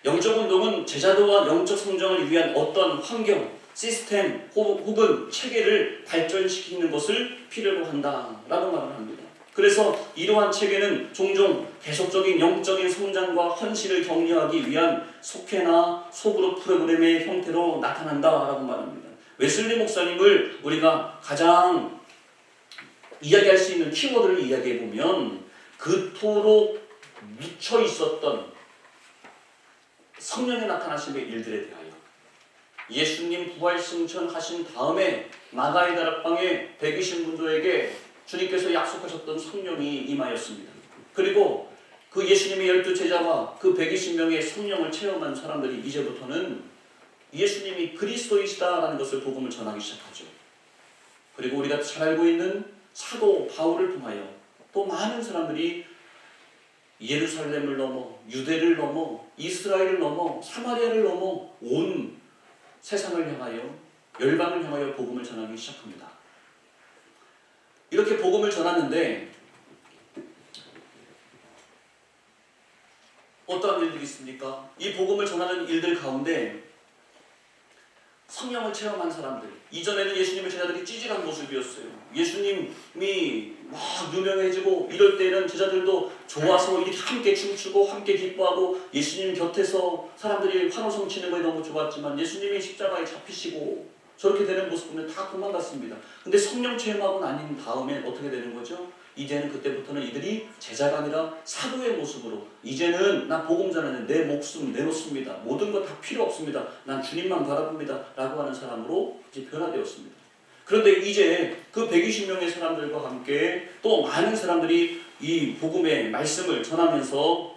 영적 운동은 제자도와 영적 성장을 위한 어떤 환경, 시스템 혹은 체계를 발전시키는 것을 필요로 한다라고 말을 합니다. 그래서 이러한 체계는 종종 계속적인 영적인 성장과 헌신을 격려하기 위한 속회나 소그룹 프로그램의 형태로 나타난다라고 말합니다. 웨슬리 목사님을 우리가 가장 이야기할 수 있는 키워드를 이야기해 보면 그토록 묻혀 있었던 성령의 나타나심의 일들에 대하여 예수님 부활 승천하신 다음에 마가의 다락방에 120문도에게 주님께서 약속하셨던 성령이 임하였습니다. 그리고 그 예수님의 12제자와 그 120명의 성령을 체험한 사람들이 이제부터는 예수님이 그리스도이시다라는 것을 복음을 전하기 시작하죠. 그리고 우리가 잘 알고 있는 사도 바울을 통하여 또 많은 사람들이 예루살렘을 넘어 유대를 넘어 이스라엘을 넘어 사마리아를 넘어 온 세상을 향하여 열방을 향하여 복음을 전하기 시작합니다. 이렇게 복음을 전하는데 어떠한 일들이 있습니까? 이 복음을 전하는 일들 가운데 성령을 체험한 사람들, 이전에는 예수님의 제자들이 찌질한 모습이었어요. 예수님이 막 유명해지고 이럴 때는 제자들도 좋아서 이렇게 함께 춤추고 함께 기뻐하고 예수님 곁에서 사람들이 환호성 치는 거에 너무 좋았지만 예수님이 십자가에 잡히시고 저렇게 되는 모습 보면 다 도망갔습니다. 근데 성령 체험하고 나닌 다음엔 어떻게 되는 거죠? 이제는 그때부터는 이들이 제자가 아니라 사도의 모습으로, 이제는 나 복음 전하는 내 목숨 내놓습니다. 모든 것 다 필요 없습니다. 난 주님만 바라봅니다. 라고 하는 사람으로 이제 변화되었습니다. 그런데 이제 그 120명의 사람들과 함께 또 많은 사람들이 이 복음의 말씀을 전하면서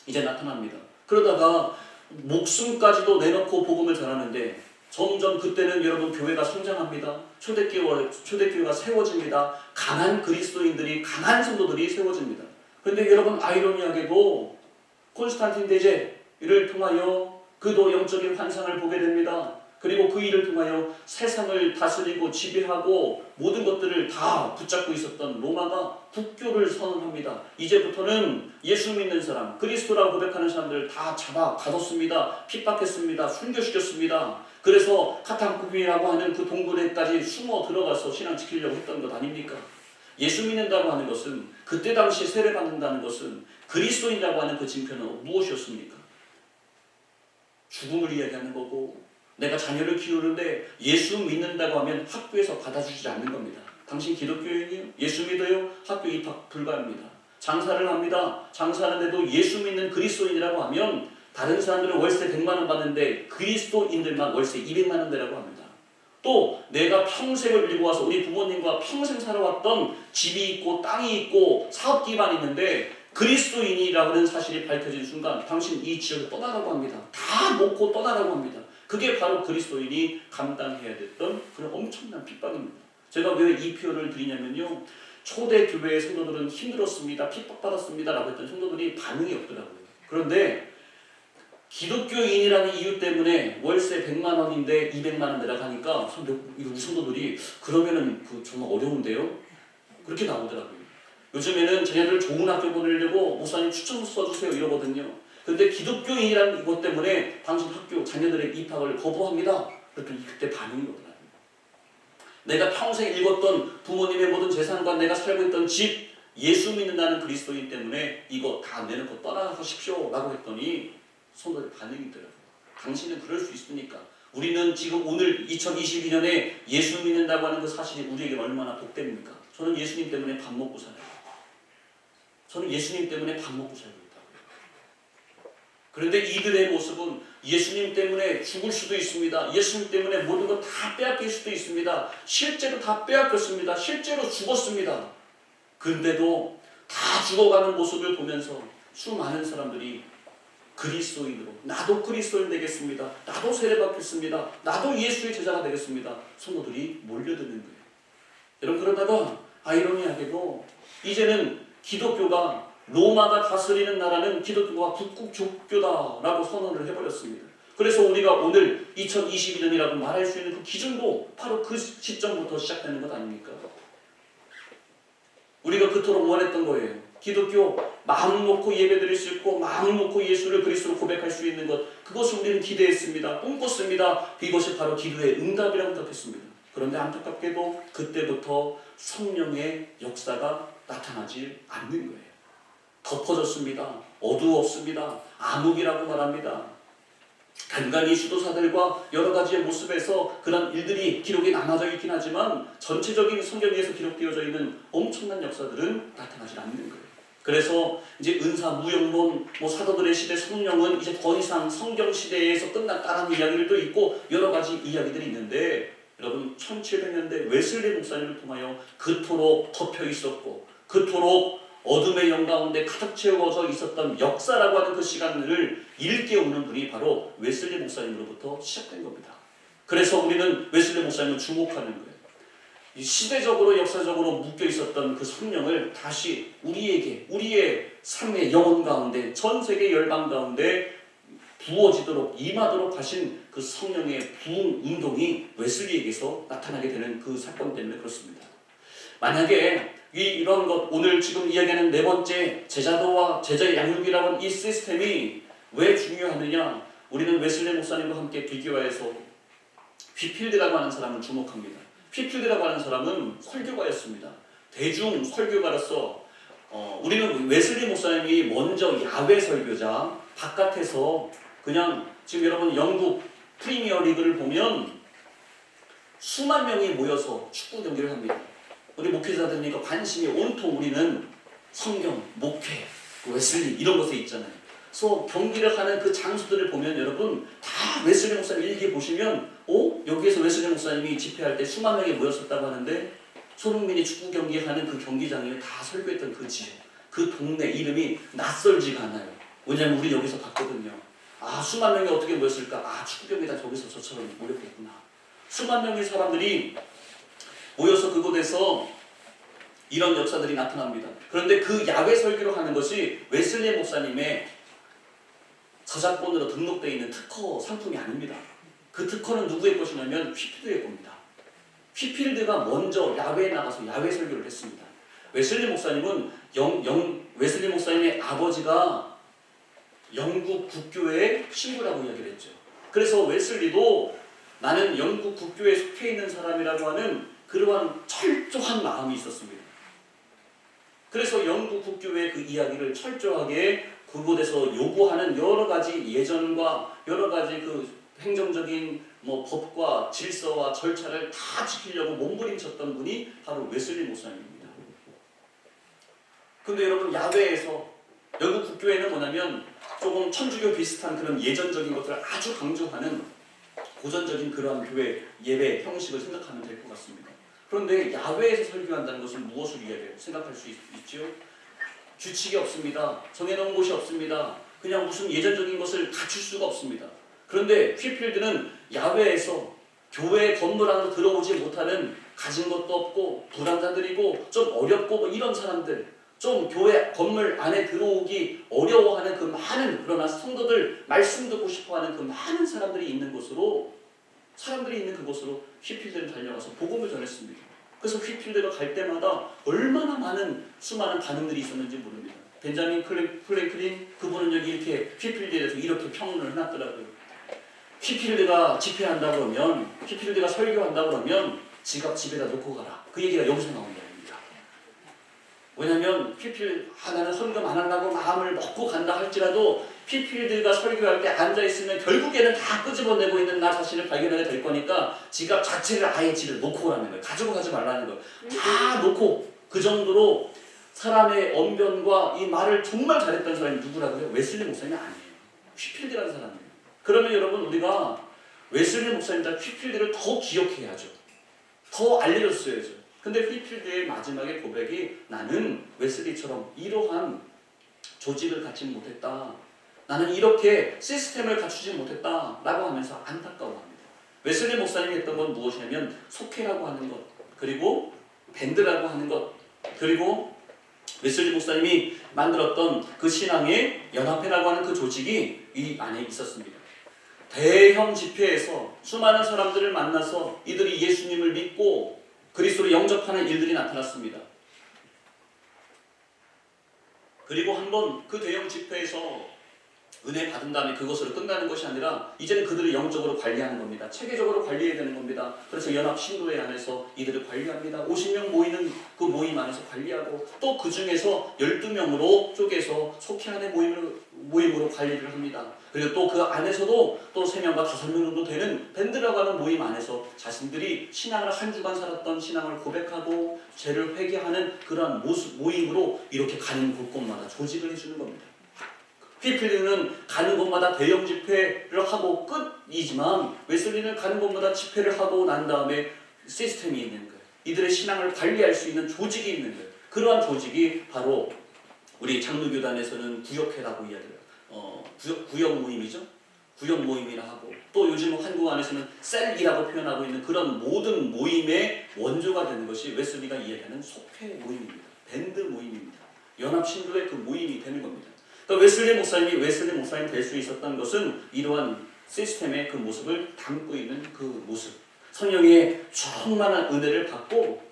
이제 나타납니다. 그러다가 목숨까지도 내놓고 복음을 전하는데 점점 그때는 여러분 교회가 성장합니다. 초대교회가 세워집니다. 강한 그리스도인들이, 강한 성도들이 세워집니다. 그런데 여러분 아이러니하게도 콘스탄틴 대제를 통하여 그도 영적인 환상을 보게 됩니다. 그리고 그 일을 통하여 세상을 다스리고 지배하고 모든 것들을 다 붙잡고 있었던 로마가 국교를 선언합니다. 이제부터는 예수 믿는 사람, 그리스도라고 고백하는 사람들을 다 잡아 가뒀습니다. 핍박했습니다. 순교시켰습니다. 그래서 카탄쿠비라고 하는 그 동굴에까지 숨어 들어가서 신앙 지키려고 했던 것 아닙니까? 예수 믿는다고 하는 것은, 그때 당시 세례받는다는 것은 그리스도인이라고 하는 그 징표는 무엇이었습니까? 죽음을 이야기하는 거고, 내가 자녀를 키우는데 예수 믿는다고 하면 학교에서 받아주지 않는 겁니다. 당신 기독교인이에요? 예수 믿어요? 학교 입학 불가합니다. 장사를 합니다. 장사하는데도 예수 믿는 그리스도인이라고 하면 다른 사람들은 월세 100만 원 받는데 그리스도인들만 월세 200만 원 내라고 합니다. 또 내가 평생을 밀고 와서 우리 부모님과 평생 살아왔던 집이 있고 땅이 있고 사업 기반이 있는데 그리스도인이라고 하는 사실이 밝혀진 순간 당신 이 지역을 떠나라고 합니다. 다 놓고 떠나라고 합니다. 그게 바로 그리스도인이 감당해야 됐던 그런 엄청난 핍박입니다. 제가 왜 이 표현을 드리냐면요, 초대교회의 성도들은 힘들었습니다, 핍박받았습니다 라고 했던 성도들이 반응이 없더라고요. 그런데 기독교인이라는 이유 때문에 월세 100만 원인데 200만 원 내라가니까 우리 성도들이 그러면은 정말 어려운데요? 그렇게 나오더라고요. 요즘에는 자녀들 좋은 학교 보내려고 목사님 추천서 써주세요 이러거든요. 근데 기독교인이라는 것 때문에 당신 학교 자녀들의 입학을 거부합니다. 그랬더니 그때 반응이 오더라고요. 내가 평생 읽었던 부모님의 모든 재산과 내가 살고 있던 집, 예수 믿는다는 그리스도인 때문에 이거 다 내놓고 떠나가십시오 라고 했더니 성도의 반응이 있더라고요. 당신은 그럴 수 있습니까? 우리는 지금 오늘 2022년에 예수 믿는다고 하는 그 사실이 우리에게 얼마나 복됩니까? 저는 예수님 때문에 밥 먹고 살아요. 저는 예수님 때문에 밥 먹고 살고 있다고요. 그런데 이들의 모습은 예수님 때문에 죽을 수도 있습니다. 예수님 때문에 모든 것 다 빼앗길 수도 있습니다. 실제로 다 빼앗겼습니다. 실제로 죽었습니다. 그런데도 다 죽어가는 모습을 보면서 수많은 사람들이 그리스도인으로, 나도 그리스도인 되겠습니다. 나도 세례받겠습니다. 나도 예수의 제자가 되겠습니다. 성도들이 몰려드는 거예요. 여러분, 그러다가 아이러니하게도 이제는 기독교가, 로마가 다스리는 나라는 기독교가 북국종교다라고 선언을 해버렸습니다. 그래서 우리가 오늘 2022년이라고 말할 수 있는 그 기준도 바로 그 시점부터 시작되는 것 아닙니까? 우리가 그토록 원했던 거예요. 기독교 마음 놓고 예배드릴 수 있고 마음 놓고 예수를 그리스도로 고백할 수 있는 것, 그것을 우리는 기대했습니다. 꿈꿨습니다. 이것이 바로 기도의 응답이라고 생각했습니다. 그런데 안타깝게도 그때부터 성령의 역사가 나타나지 않는 거예요. 덮어졌습니다. 어두웠습니다. 암흑이라고 말합니다. 간간히 수도사들과 여러 가지의 모습에서 그런 일들이 기록이 남아져 있긴 하지만 전체적인 성경에서 기록되어져 있는 엄청난 역사들은 나타나지 않는 거예요. 그래서 이제 은사, 무용론, 사도들의 시대 성령은 이제 더 이상 성경 시대에서 끝났다라는 이야기들도 있고 여러 가지 이야기들이 있는데, 여러분 1700년대 웨슬리 목사님을 통하여 그토록 덮여 있었고 그토록 어둠의 영 가운데 가득 채워져 있었던 역사라고 하는 그 시간을 일깨우는 분이 바로 웨슬리 목사님으로부터 시작된 겁니다. 그래서 우리는 웨슬리 목사님을 주목하는 거예요. 시대적으로 역사적으로 묶여 있었던 그 성령을 다시 우리에게, 우리의 삶의 영혼 가운데, 전 세계 열방 가운데 부어지도록, 임하도록 하신 그 성령의 부흥 운동이 웨슬리에게서 나타나게 되는 그 사건 때문에 그렇습니다. 만약에 이런 것, 오늘 지금 이야기하는 네 번째 제자도와 제자의 양육이라고 하는 이 시스템이 왜 중요하느냐? 우리는 웨슬리 목사님과 함께 비교해서 휘필드라고 하는 사람을 주목합니다. 휘필드라고 하는 사람은 설교가였습니다. 대중 설교가로서 우리는 웨슬리 목사님이 먼저 야외 설교자, 바깥에서 그냥 지금 여러분 영국 프리미어 리그를 보면 수만 명이 모여서 축구 경기를 합니다. 우리 목회자들이니까 관심이 온통 우리는 성경, 목회, 웨슬리 이런 것에 있잖아요. 그래서 경기를 하는 그 장소들을 보면 여러분 다 웨슬리 목사님 일기 보시면 여기에서 웨슬리 목사님이 집회할 때 수만 명이 모였었다고 하는데 손흥민이 축구 경기하는 그 경기장에 다 설교했던 그 지역, 그 동네 이름이 낯설지가 않아요. 왜냐하면 우리 여기서 봤거든요. 수만 명이 어떻게 모였을까? 축구 경기장 저기서 저처럼 모였겠구나. 수만 명의 사람들이 모여서 그곳에서 이런 역사들이 나타납니다. 그런데 그 야외 설교를 하는 것이 웨슬리 목사님의 저작권으로 등록되어 있는 특허 상품이 아닙니다. 그 특허는 누구의 것이냐면 휘필드의 겁니다. 휘필드가 먼저 야외에 나가서 야외 설교를 했습니다. 웨슬리 목사님은 웨슬리 목사님의 아버지가 영국 국교회의 신부라고 이야기를 했죠. 그래서 웨슬리도 나는 영국 국교회에 속해 있는 사람이라고 하는 그러한 철저한 마음이 있었습니다. 그래서 영국 국교회의 그 이야기를 철저하게 그곳에서 요구하는 여러 가지 예전과 여러 가지 그 행정적인 법과 질서와 절차를 다 지키려고 몸부림쳤던 분이 바로 웨슬리 목사님입니다. 근데 여러분 야외에서 영국 국교회는 뭐냐면 조금 천주교 비슷한 그런 예전적인 것들을 아주 강조하는 고전적인 그러한 교회 예배 형식을 생각하면 될 것 같습니다. 그런데 야외에서 설교한다는 것은 무엇을 이야기해요? 생각할 수 있죠? 규칙이 없습니다. 정해놓은 곳이 없습니다. 그냥 무슨 예전적인 것을 갖출 수가 없습니다. 그런데 휘필드는 야외에서 교회 건물 안으로 들어오지 못하는 가진 것도 없고 불안자들이고 좀 어렵고 이런 사람들, 좀 교회 건물 안에 들어오기 어려워하는 그 많은, 그러나 성도들 말씀 듣고 싶어하는 그 많은 사람들이 있는 그곳으로 휘필드는 달려가서 복음을 전했습니다. 그래서 휘필드가 갈 때마다 얼마나 많은 수많은 반응들이 있었는지 모릅니다. 벤자민 플랭클린 그분은 여기 이렇게 휘필드에 대해서 이렇게 평론을 해놨더라고요. 휘필드가 집회한다 그러면, 휘필드가 설교한다 그러면 지갑 집에다 놓고 가라. 그 얘기가 여기서 나온 겁니다. 왜냐하면 나는 헌금 안 하려고 마음을 먹고 간다 할지라도 휘필드가 설교할 때 앉아있으면 결국에는 다 끄집어내고 있는 나 자신을 발견하게 될 거니까 지갑 자체를 아예 집에 놓고 오라는 거예요. 가지고 가지 말라는 거예요. 다 놓고, 그 정도로 사람의 언변과 이 말을 정말 잘했던 사람이 누구라고요? 웨슬리 목사님이 아니에요. 휘필드라는 사람이에요. 그러면 여러분 우리가 웨슬리 목사님보다 휘필드를 더 기억해야죠. 더 알려줬어야죠. 근데 휘필드의 마지막에 고백이 나는 웨슬리처럼 이러한 조직을 갖지 못했다. 나는 이렇게 시스템을 갖추지 못했다. 라고 하면서 안타까워합니다. 웨슬리 목사님이 했던 건 무엇이냐면 속회라고 하는 것, 그리고 밴드라고 하는 것, 그리고 웨슬리 목사님이 만들었던 그 신앙의 연합회라고 하는 그 조직이 이 안에 있었습니다. 대형 집회에서 수많은 사람들을 만나서 이들이 예수님을 믿고 그리스도를 영접하는 일들이 나타났습니다. 그리고 한번 그 대형 집회에서 은혜 받은 다음에 그것으로 끝나는 것이 아니라 이제는 그들을 영적으로 관리하는 겁니다. 체계적으로 관리해야 되는 겁니다. 그래서 연합 신도회 안에서 이들을 관리합니다. 50명 모이는 그 모임 안에서 관리하고 또 그 중에서 12명으로 쪼개서 속회안의 모임으로 관리를 합니다. 그리고 또 그 안에서도 또 3명과 5명 정도 되는 밴드라고 하는 모임 안에서 자신들이 신앙을 한 주간 살았던 신앙을 고백하고 죄를 회개하는 그러한 모임으로 이렇게 가는 곳곳마다 조직을 해주는 겁니다. 휘필드는 가는 곳마다 대형 집회를 하고 끝이지만 웨슬리는 가는 곳마다 집회를 하고 난 다음에 시스템이 있는 거예요. 이들의 신앙을 관리할 수 있는 조직이 있는 거예요. 그러한 조직이 바로 우리 장로교단에서는 구역회라고 이야기해요. 구역 모임이죠. 구역 모임이라 하고 또 요즘 한국 안에서는 셀이라고 표현하고 있는 그런 모든 모임의 원조가 되는 것이 웨슬리가 이야기하는 속회 모임입니다. 밴드 모임입니다. 연합 신도의 그 모임이 되는 겁니다. 그러니까 웨슬리 목사님이 될 수 있었던 것은 이러한 시스템의 그 모습을 담고 있는 그 모습, 성령의 충만한 은혜를 받고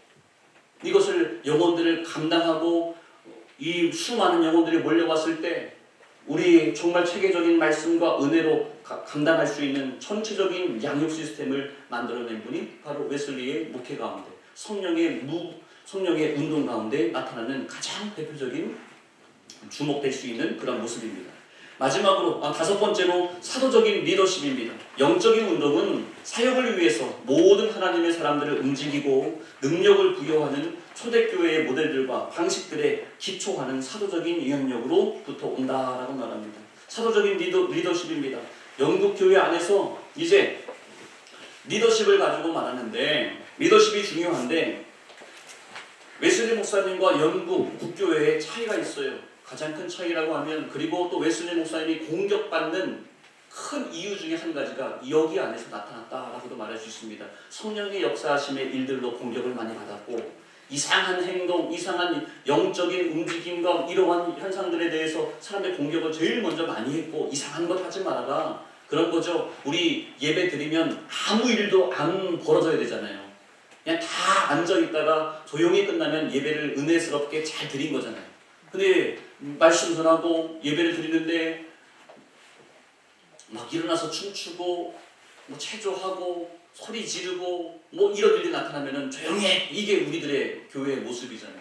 이것을 영혼들을 감당하고 이 수많은 영혼들이 몰려왔을 때 우리 정말 체계적인 말씀과 은혜로 감당할 수 있는 전체적인 양육 시스템을 만들어낸 분이 바로 웨슬리의 목회 가운데 성령의 운동 가운데 나타나는 가장 대표적인 주목될 수 있는 그런 모습입니다. 마지막으로 다섯 번째로 사도적인 리더십입니다. 영적인 운동은 사역을 위해서 모든 하나님의 사람들을 움직이고 능력을 부여하는 초대교회의 모델들과 방식들에 기초하는 사도적인 영향력으로부터 온다라고 말합니다. 사도적인 리더십입니다. 영국 교회 안에서 이제 리더십을 가지고 말하는데 리더십이 중요한데 웨슬리 목사님과 영국 국교회의 차이가 있어요. 가장 큰 차이라고 하면 그리고 또 웨슬리 목사님이 공격받는 큰 이유 중에 한 가지가 여기 안에서 나타났다라고도 말할 수 있습니다. 성령의 역사하심의 일들로 공격을 많이 받았고 이상한 행동, 이상한 영적인 움직임과 이러한 현상들에 대해서 사람의 공격을 제일 먼저 많이 했고 이상한 것 하지 말아라. 그런 거죠. 우리 예배 드리면 아무 일도 안 벌어져야 되잖아요. 그냥 다 앉아있다가 조용히 끝나면 예배를 은혜스럽게 잘 드린 거잖아요. 근데 말씀 전하고 예배를 드리는데 막 일어나서 춤추고 뭐 체조하고 소리 지르고 뭐 이런 일이 나타나면은 조용히 해. 이게 우리들의 교회의 모습이잖아요.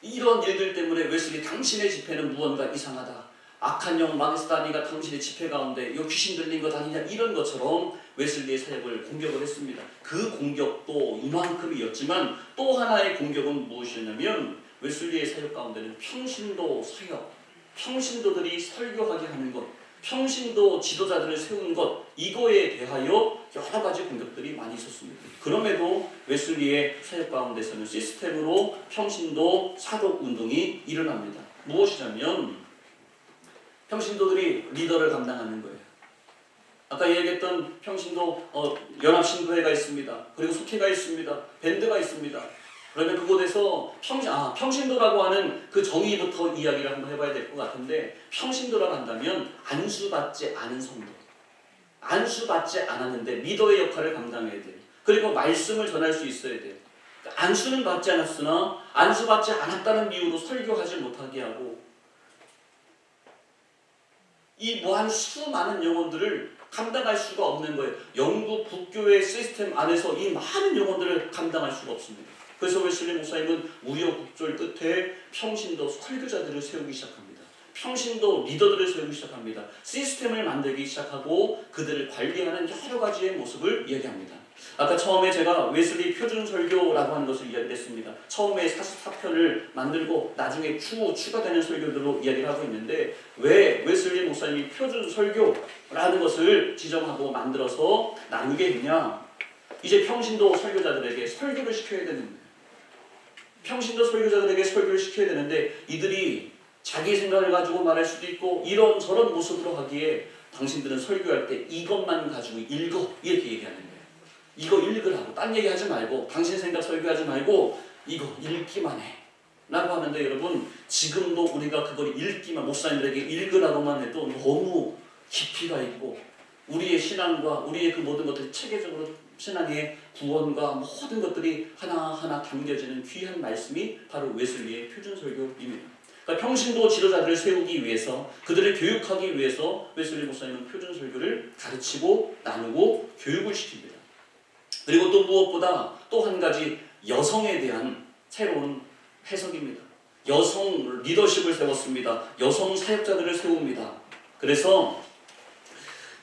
이런 일들 때문에 웨슬리 당신의 집회는 무언가 이상하다. 악한 영 마게스타니가 당신의 집회 가운데 이 귀신 들린 것 아니냐 이런 것처럼 웨슬리의 사역을 공격을 했습니다. 그 공격도 이만큼이었지만 또 하나의 공격은 무엇이었냐면 웨슬리의 사역 가운데는 평신도 사역, 평신도들이 설교하게 하는 것, 평신도 지도자들을 세우는 것 이거에 대하여 여러 가지 공격들이 많이 있었습니다. 그럼에도 웨슬리의 사역 가운데서는 시스템으로 평신도 사독 운동이 일어납니다. 무엇이냐면 평신도들이 리더를 감당하는 거예요. 아까 얘기했던 평신도 연합신도회가 있습니다. 그리고 속회가 있습니다. 밴드가 있습니다. 그러면 그곳에서 평신도라고 하는 그 정의부터 이야기를 한번 해봐야 될 것 같은데 평신도라고 한다면 안수받지 않은 성도. 안수받지 않았는데 리더의 역할을 감당해야 돼요. 그리고 말씀을 전할 수 있어야 돼요. 안수는 받지 않았으나 안수받지 않았다는 이유로 설교하지 못하게 하고 이 무한 수많은 영혼들을 감당할 수가 없는 거예요. 영국 국교회 시스템 안에서 이 많은 영혼들을 감당할 수가 없습니다. 그래서 웨슬리 목사님은 우여곡절 끝에 평신도 설교자들을 세우기 시작합니다. 평신도 리더들을 세우기 시작합니다. 시스템을 만들기 시작하고 그들을 관리하는 여러 가지의 모습을 이야기합니다. 아까 처음에 제가 웨슬리 표준 설교라고 하는 것을 이야기했습니다. 처음에 44편을 만들고 나중에 추가되는 설교들로 이야기를 하고 있는데 왜 웨슬리 목사님이 표준 설교라는 것을 지정하고 만들어서 나누게 했냐? 이제 평신도 설교자들에게 설교를 시켜야 되는 거예요. 평신도 설교자들에게 설교를 시켜야 되는데 이들이 자기 생각을 가지고 말할 수도 있고 이런저런 모습으로 하기에 당신들은 설교할 때 이것만 가지고 읽어 이렇게 얘기하는 거예요. 이거 읽으라고 딴 얘기하지 말고 당신 생각 설교하지 말고 이거 읽기만 해 라고 하는데 여러분 지금도 우리가 그걸 읽기만 목사님들에게 읽으라고만 해도 너무 깊이가 있고 우리의 신앙과 우리의 그 모든 것들이 체계적으로 신앙의 구원과 모든 것들이 하나하나 담겨지는 귀한 말씀이 바로 웨슬리의 표준설교입니다. 그러니까 평신도 지도자들을 세우기 위해서 그들을 교육하기 위해서 웨슬리 목사님은 표준설교를 가르치고 나누고 교육을 시킵니다. 그리고 또 무엇보다 또 한 가지 여성에 대한 새로운 해석입니다. 여성 리더십을 세웠습니다. 여성 사역자들을 세웁니다. 그래서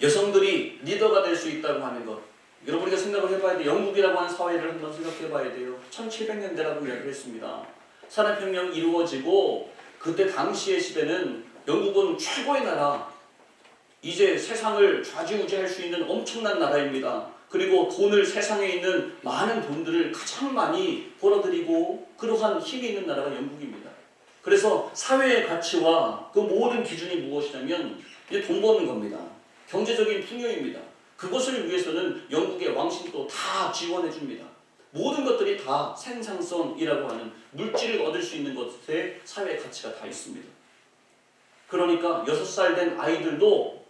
여성들이 리더가 될 수 있다고 하는 것 여러분 우리가 생각을 해봐야 돼요. 영국이라고 하는 사회를 한번 생각해봐야 돼요. 1700년대라고 이야기를 했습니다. 산업혁명이 이루어지고 그때 당시의 시대는 영국은 최고의 나라 이제 세상을 좌지우지할 수 있는 엄청난 나라입니다. 그리고 돈을 세상에 있는 많은 돈들을 가장 많이 벌어들이고 그러한 힘이 있는 나라가 영국입니다. 그래서 사회의 가치와 그 모든 기준이 무엇이냐면 이제 돈 버는 겁니다. 경제적인 풍요입니다. 그것을 위해서는 영국의 왕실도 다 지원해 줍니다. 모든 것들이 다 생산성이라고 하는 물질을 얻을 수 있는 것에 사회의 가치가 다 있습니다. 그러니까 6살 된 아이들도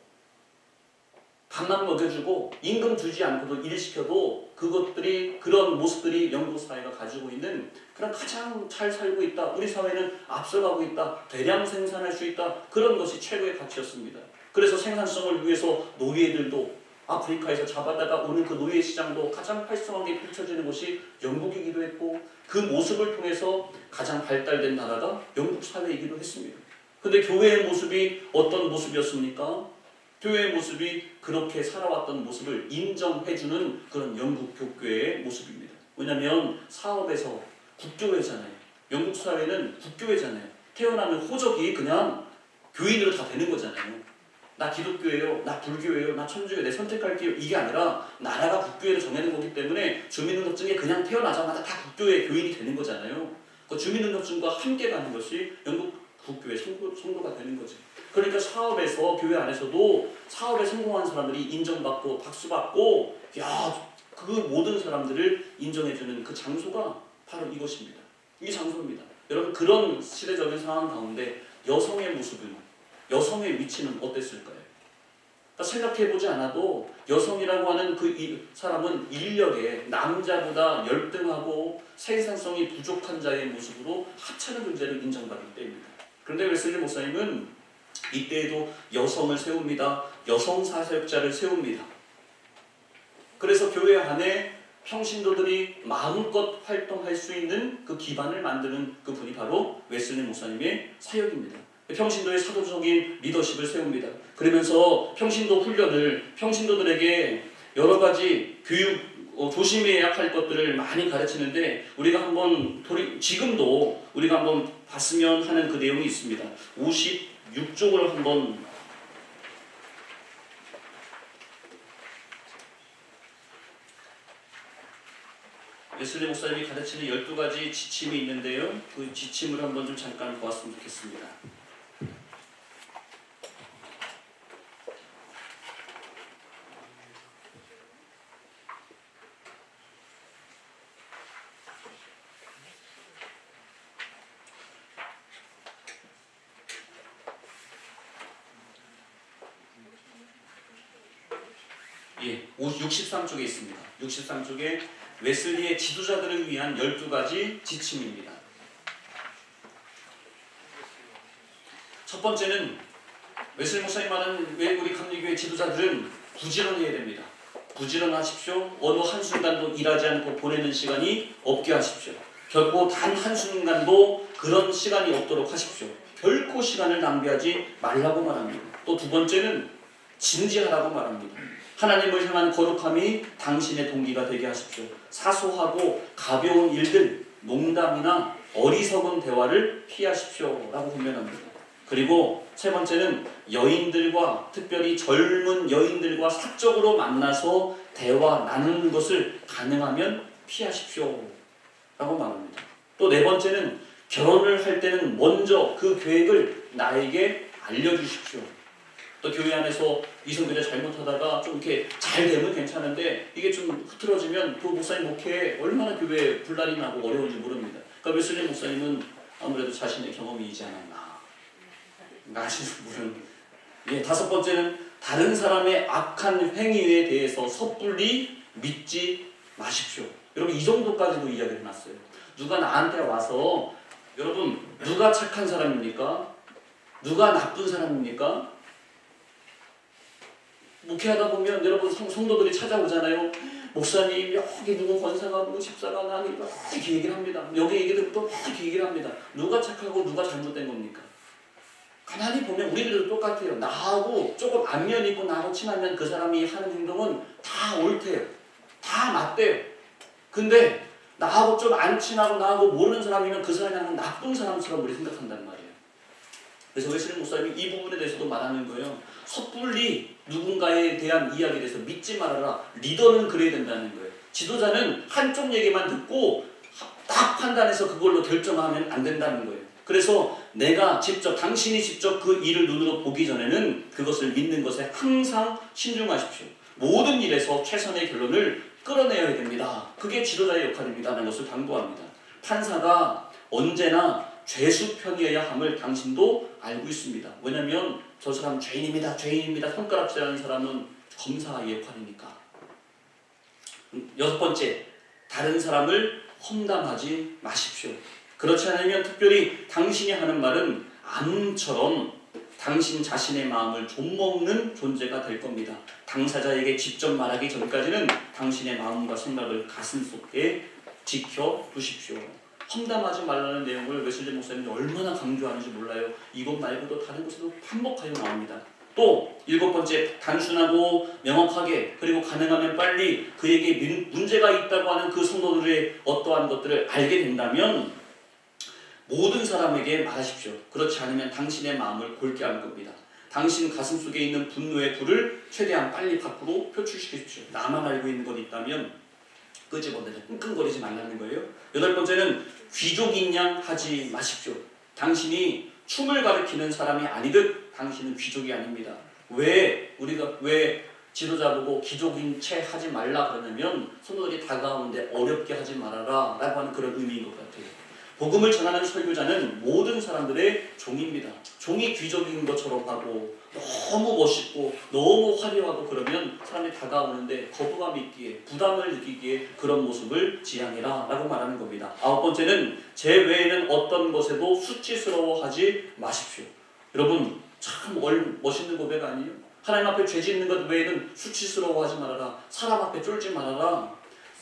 밥만 먹여주고 임금 주지 않고도 일시켜도 그런 모습들이 영국 사회가 가지고 있는 그런 가장 잘 살고 있다. 우리 사회는 앞서가고 있다. 대량 생산할 수 있다. 그런 것이 최고의 가치였습니다. 그래서 생산성을 위해서 노예들도 아프리카에서 잡아다가 오는 그 노예 시장도 가장 활성하게 펼쳐지는 곳이 영국이기도 했고 그 모습을 통해서 가장 발달된 나라가 영국 사회이기도 했습니다. 근데 교회의 모습이 어떤 모습이었습니까? 교회의 모습이 그렇게 살아왔던 모습을 인정해주는 그런 영국 교회의 모습입니다. 왜냐하면 사업에서 국교회잖아요. 영국 사회는 국교회잖아요. 태어나면 호적이 그냥 교인으로 다 되는 거잖아요. 나 기독교예요, 나 불교예요, 나 천주교, 내 선택할게요. 이게 아니라 나라가 국교회를 정해는 거기 때문에 주민등록증에 그냥 태어나자마자 다 국교회 교인이 되는 거잖아요. 그 주민등록증과 함께 가는 것이 영국 국교회 성도가 되는 거죠. 그러니까 사업에서 교회 안에서도 사업에 성공한 사람들이 인정받고 박수받고 그 모든 사람들을 인정해주는 그 장소가 바로 이것입니다. 이 장소입니다. 여러분 그런 시대적인 상황 가운데 여성의 모습은 여성의 위치는 어땠을까요? 그러니까 생각해보지 않아도 여성이라고 하는 그 사람은 인력에 남자보다 열등하고 생산성이 부족한 자의 모습으로 하찮은 존재를 인정받기 때문입니다. 그런데 웨슬리 목사님은 이때에도 여성을 세웁니다. 여성 사역자를 세웁니다. 그래서 교회 안에 평신도들이 마음껏 활동할 수 있는 그 기반을 만드는 그 분이 바로 웨슬리 목사님의 사역입니다. 평신도의 사도적인 리더십을 세웁니다. 그러면서 평신도 훈련을 평신도들에게 여러 가지 교육 조심해야 할 것들을 많이 가르치는데 우리가 한번 지금도 우리가 한번 봤으면 하는 그 내용이 있습니다. 56쪽을 한번 웨슬리 목사님이 가르치는 12가지 지침이 있는데요. 그 지침을 한번 좀 잠깐 보았으면 좋겠습니다. 예, 63쪽에 있습니다. 63쪽에 웨슬리의 지도자들을 위한 12가지 지침입니다. 첫 번째는 웨슬리 목사님 말은 왜 우리 감리교회 지도자들은 부지런해야 됩니다. 부지런하십시오. 어느 한순간도 일하지 않고 보내는 시간이 없게 하십시오. 결코 단 한순간도 그런 시간이 없도록 하십시오. 결코 시간을 낭비하지 말라고 말합니다. 또 두 번째는 진지하라고 말합니다. 하나님을 향한 거룩함이 당신의 동기가 되게 하십시오. 사소하고 가벼운 일들, 농담이나 어리석은 대화를 피하십시오 라고 권면합니다. 그리고 세 번째는 여인들과 특별히 젊은 여인들과 사적으로 만나서 대화 나누는 것을 가능하면 피하십시오 라고 말합니다. 또 네 번째는 결혼을 할 때는 먼저 그 계획을 나에게 알려주십시오. 또 교회 안에서 이성교제 잘못하다가 좀 이렇게 잘 되면 괜찮은데 이게 좀 흐트러지면 그 목사님 목회에 얼마나 교회에 분란이 나고 어려운지 모릅니다. 그러니까 웨슬리 목사님은 아무래도 자신의 경험이지 않았나 아시는 분은 다섯 번째는 다른 사람의 악한 행위에 대해서 섣불리 믿지 마십시오. 여러분 이 정도까지도 이야기를 해놨어요. 누가 나한테 와서 여러분 누가 착한 사람입니까? 누가 나쁜 사람입니까? 목회하다 보면 여러분 성도들이 찾아오잖아요. 목사님 여기 누구 권사가 누구 집사가 나니 이렇게 얘기를 합니다. 여기 얘기들 또 이렇게 얘기를 합니다. 누가 착하고 누가 잘못된 겁니까? 가만히 보면 우리들도 똑같아요. 나하고 조금 안면 있고 나하고 친하면 그 사람이 하는 행동은 다 옳대요. 다 맞대요. 근데 나하고 좀 안 친하고 나하고 모르는 사람이면 그 사람이 하는 나쁜 사람처럼 우리 생각한단 말이에요. 그래서 웨슬리 목사님이 이 부분에 대해서도 말하는 거예요. 섣불리 누군가에 대한 이야기에 대해서 믿지 말아라. 리더는 그래야 된다는 거예요. 지도자는 한쪽 얘기만 듣고 딱 판단해서 그걸로 결정하면 안 된다는 거예요. 그래서 당신이 직접 그 일을 눈으로 보기 전에는 그것을 믿는 것에 항상 신중하십시오. 모든 일에서 최선의 결론을 끌어내야 됩니다. 그게 지도자의 역할입니다. 라는 것을 당부합니다. 판사가 언제나 죄수 편이어야 함을 당신도 알고 있습니다. 왜냐하면 저 사람 죄인입니다. 손가락질하는 사람은 검사의 역할이니까. 여섯 번째, 다른 사람을 험담하지 마십시오. 그렇지 않으면 특별히 당신이 하는 말은 암처럼 당신 자신의 마음을 좀먹는 존재가 될 겁니다. 당사자에게 직접 말하기 전까지는 당신의 마음과 생각을 가슴속에 지켜두십시오. 험담하지 말라는 내용을 웨슬리 목사님이 얼마나 강조하는지 몰라요. 이것 말고도 다른 곳에도 반복하여 나옵니다. 또 일곱 번째, 단순하고 명확하게 그리고 가능하면 빨리 그에게 문제가 있다고 하는 그 성도들의 어떠한 것들을 알게 된다면 모든 사람에게 말하십시오. 그렇지 않으면 당신의 마음을 골게 할 겁니다. 당신 가슴속에 있는 분노의 불을 최대한 빨리 밖으로 표출시키십시오. 나만 알고 있는 것 있다면 끄집어내서 끙끙거리지 말라는 거예요. 여덟 번째는 귀족인 양 하지 마십시오. 당신이 춤을 가리키는 사람이 아니듯 당신은 귀족이 아닙니다. 우리가 왜 지도자 보고 귀족인 채 하지 말라 그러냐면 성도들이 다가오는데 어렵게 하지 말아라 라고 하는 그런 의미인 것 같아요. 복음을 전하는 설교자는 모든 사람들의 종입니다. 종이 귀족인 것처럼 하고 너무 멋있고 너무 화려하고 그러면 사람들이 다가오는데 거부감이 있기에 부담을 느끼기에 그런 모습을 지향해라 라고 말하는 겁니다. 아홉 번째는 제 외에는 어떤 것에도 수치스러워하지 마십시오. 여러분 참 멋있는 고백 아니에요? 하나님 앞에 죄 짓는 것 외에는 수치스러워하지 말아라. 사람 앞에 쫄지 말아라.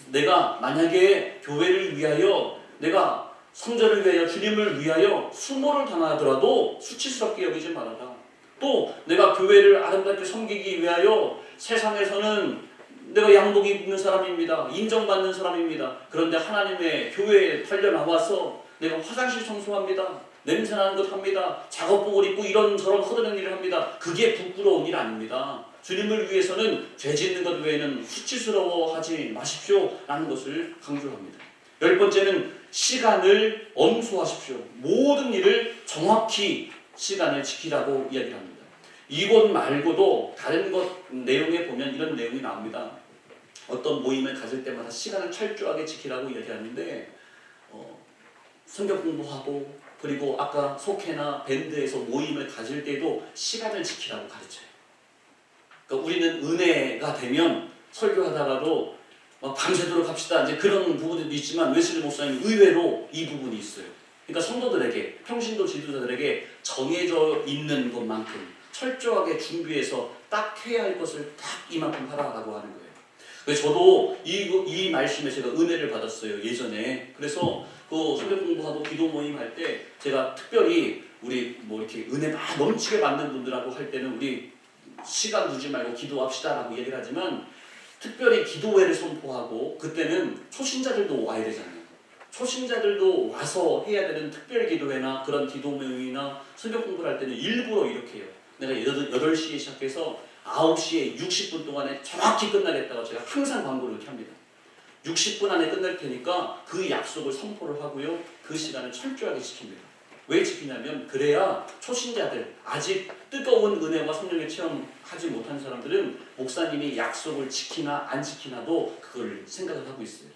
내가 만약에 교회를 위하여 내가 성전을 위하여 주님을 위하여 수모를 당하더라도 수치스럽게 여기지 말아라. 또 내가 교회를 아름답게 섬기기 위하여 세상에서는 내가 양복 입는 사람입니다. 인정받는 사람입니다. 그런데 하나님의 교회에 달려나와서 내가 화장실 청소합니다. 냄새나는 것 합니다. 작업복을 입고 이런저런 허드렛 일을 합니다. 그게 부끄러운 일 아닙니다. 주님을 위해서는 죄 짓는 것 외에는 수치스러워하지 마십시오 라는 것을 강조합니다. 열 번째는 시간을 엄수하십시오. 모든 일을 정확히 시간을 지키라고 이야기를 합니다. 이것 말고도 다른 것 내용에 보면 이런 내용이 나옵니다. 어떤 모임을 가질 때마다 시간을 철저하게 지키라고 이야기하는데 성경 공부하고 그리고 아까 속회나 밴드에서 모임을 가질 때도 시간을 지키라고 가르쳐요. 그러니까 우리는 은혜가 되면 설교하다가도 밤새도록 합시다. 이제 그런 부분도 있지만 웨슬리 목사님 의외로 이 부분이 있어요. 그러니까 성도들에게 평신도 지도자들에게 정해져 있는 것만큼 철저하게 준비해서 딱 해야 할 것을 딱 이만큼 하라고 하는 거예요. 그래서 저도 이 말씀에 제가 은혜를 받았어요. 예전에. 그래서 그 성경 공부하고 기도 모임 할 때 제가 특별히 우리 이렇게 은혜 막 넘치게 받는 분들하고 할 때는 우리 시간 두지 말고 기도합시다라고 얘기를 하지만 특별히 기도회를 선포하고 그때는 초신자들도 와야 되잖아요. 초신자들도 와서 해야 되는 특별 기도회나 그런 기도 모임이나 성경 공부를 할 때는 일부러 이렇게 해요. 내가 8시에 시작해서 9시에 60분 동안에 정확히 끝나겠다고 제가 항상 광고를 이렇게 합니다. 60분 안에 끝날 테니까 그 약속을 선포를 하고요. 그 시간을 철저하게 지킵니다. 왜 지키냐면 그래야 초신자들 아직 뜨거운 은혜와 성령의 체험하지 못한 사람들은 목사님이 약속을 지키나 안 지키나도 그걸 생각을 하고 있어요.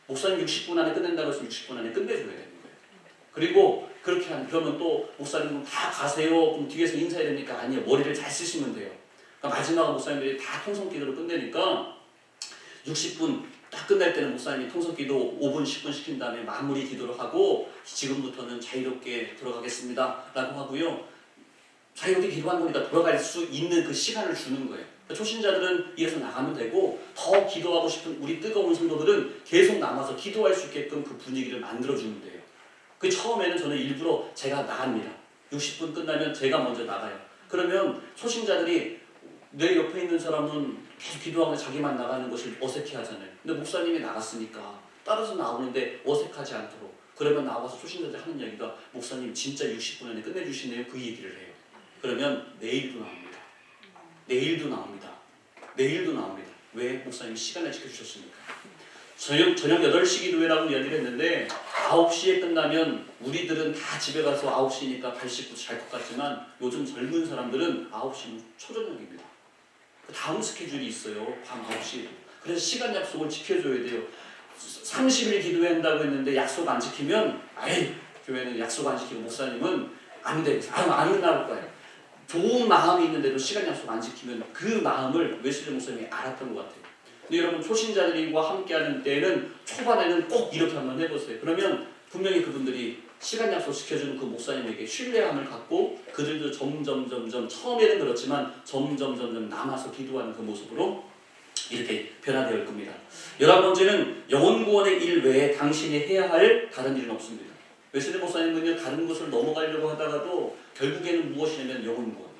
목사님 60분 안에 끝낸다고 해서 60분 안에 끝내줘야 되는 거예요. 그리고 그렇게 그러면 또 목사님은 다 가세요. 그럼 뒤에서 인사해야 됩니까? 아니요. 머리를 잘 쓰시면 돼요. 그러니까 마지막에 목사님들이 다 통성기도를 끝내니까 60분 딱 끝날 때는 목사님이 통성기도 5분 10분 시킨 다음에 마무리 기도를 하고 지금부터는 자유롭게 들어가겠습니다 라고 하고요. 자유롭게 기도한 거니까 돌아갈 수 있는 그 시간을 주는 거예요. 초신자들은 이래서 나가면 되고 더 기도하고 싶은 우리 뜨거운 성도들은 계속 남아서 기도할 수 있게끔 그 분위기를 만들어주면 돼요. 그 처음에는 저는 일부러 제가 나갑니다. 60분 끝나면 제가 먼저 나가요. 그러면 초신자들이 내 옆에 있는 사람은 계속 기도하고 자기만 나가는 것을 어색해하잖아요. 근데 목사님이 나갔으니까 따라서 나오는데 어색하지 않도록 그러면 나와서 초신자들 하는 이야기가 목사님 진짜 60분 안에 끝내주시네요. 그 얘기를 해요. 그러면 내일도 나옵니다. 내일도 나옵니다. 내일도 나옵니다. 왜? 목사님이 시간을 지켜주셨으니까. 저녁 8시 기도회라고 이야기를 했는데 9시에 끝나면 우리들은 다 집에 가서 9시니까 발 씻고 잘 것 같지만 요즘 젊은 사람들은 9시는 초저녁입니다. 그 다음 스케줄이 있어요. 밤 9시. 그래서 시간 약속을 지켜줘야 돼요. 30일 기도한다고 했는데 약속 안 지키면 교회는 약속 안 지키고 목사님은 안 돼. 안 끝나올 거예요. 좋은 마음이 있는데도 시간 약속 안 지키면 그 마음을 웨슬리 목사님이 알았던 것 같아요. 근데 여러분 초신자들과 함께하는 때는 초반에는 꼭 이렇게 한번 해보세요. 그러면 분명히 그분들이 시간 약속 지켜주는 그 목사님에게 신뢰함을 갖고 그들도 점점 처음에는 그렇지만 점점 남아서 기도하는 그 모습으로 이렇게 변화되어 겁니다. 11번째는 영혼구원의 일 외에 당신이 해야 할 다른 일은 없습니다. 웨슬리 목사님은요, 다른 것을 넘어가려고 하다가도 결국에는 무엇이냐면 영혼구원이에요.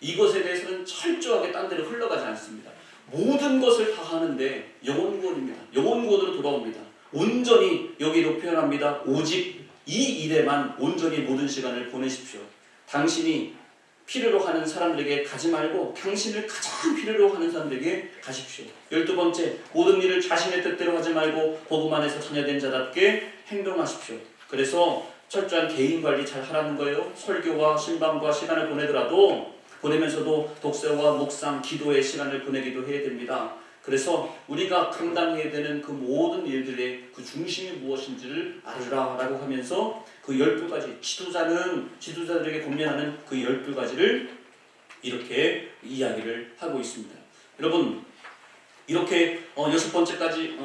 이것에 대해서는 철저하게 딴 데로 흘러가지 않습니다. 모든 것을 다 하는데 영혼구원입니다. 영혼구원으로 돌아옵니다. 온전히 여기로 표현합니다. 오직 이 일에만 온전히 모든 시간을 보내십시오. 당신이 필요로 하는 사람들에게 가지 말고 당신을 가장 필요로 하는 사람들에게 가십시오. 12번째, 모든 일을 자신의 뜻대로 하지 말고 복음 안에서 자녀된 자답게 행동하십시오. 그래서 철저한 개인 관리 잘 하라는 거예요. 설교와 신방과 시간을 보내면서도 독서와 묵상, 기도의 시간을 보내기도 해야 됩니다. 그래서 우리가 감당해야 되는 그 모든 일들의 그 중심이 무엇인지를 알으라라고 하면서 그 12가지, 지도자들에게 권면하는 그 12가지를 이렇게 이야기를 하고 있습니다. 여러분, 이렇게 6번째까지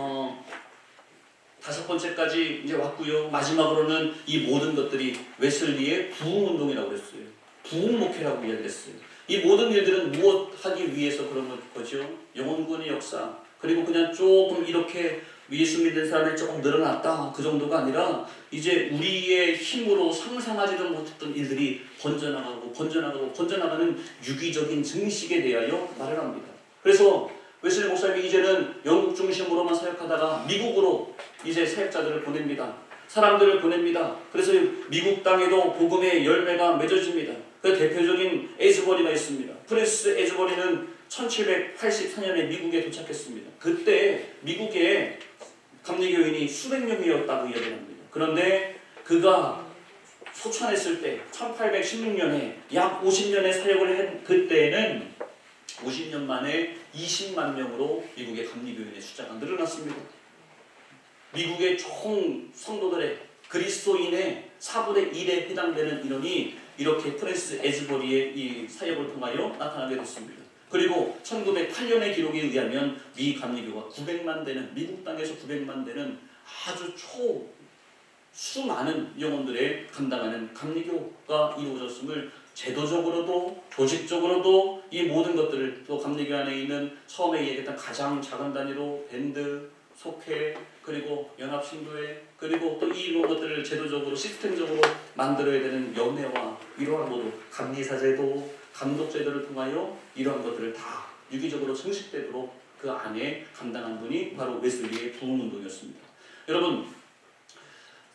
5번째까지 이제 왔고요. 마지막으로는 이 모든 것들이 웨슬리의 부흥운동이라고 그랬어요. 부흥목회라고 이야기했어요. 이 모든 일들은 무엇 하기 위해서 그런 거죠? 영혼구원의 역사. 그리고 그냥 조금 이렇게 예수 믿는 사람이 조금 늘어났다. 그 정도가 아니라 이제 우리의 힘으로 상상하지도 못했던 일들이 번져나가는 유기적인 증식에 대하여 말을 합니다. 그래서 웨슬리 목사님이 이제는 영국 중심으로만 사역하다가 미국으로 이제 사역자들을 보냅니다. 사람들을 보냅니다. 그래서 미국 땅에도 복음의 열매가 맺어집니다. 그 대표적인 에즈버리가 있습니다. 프랜시스 에즈버리는 1784년에 미국에 도착했습니다. 그때 미국에 감리교인이 수백 명이었다고 이야기합니다. 그런데 그가 소천했을 때 1816년에 약 50년의 사역을 한 그때에는 50년 만에 20만 명으로 미국의 감리교인의 숫자가 늘어났습니다. 미국의 총 성도들의 그리스도인의 4분의 1에 해당되는 인원이 이렇게 프랜시스 에즈버리의 이 사역을 통하여 나타나게 됐습니다. 그리고 1908년의 기록에 의하면 미 감리교가 900만 되는, 미국 땅에서 900만 되는 아주 수많은 영혼들의 감당하는 감리교가 이루어졌음을 제도적으로도 조직적으로도 이 모든 것들을 또 감리교 안에 있는 처음에 얘기했던 가장 작은 단위로 밴드, 속회, 그리고 연합신도회, 그리고 또 이런 것들을 제도적으로 시스템적으로 만들어야 되는 연회와 이러한 모두 감리사제도, 감독제도를 통하여 이러한 것들을 다 유기적으로 증식되도록 그 안에 감당한 분이 바로 웨슬리의 부흥운동이었습니다. 여러분,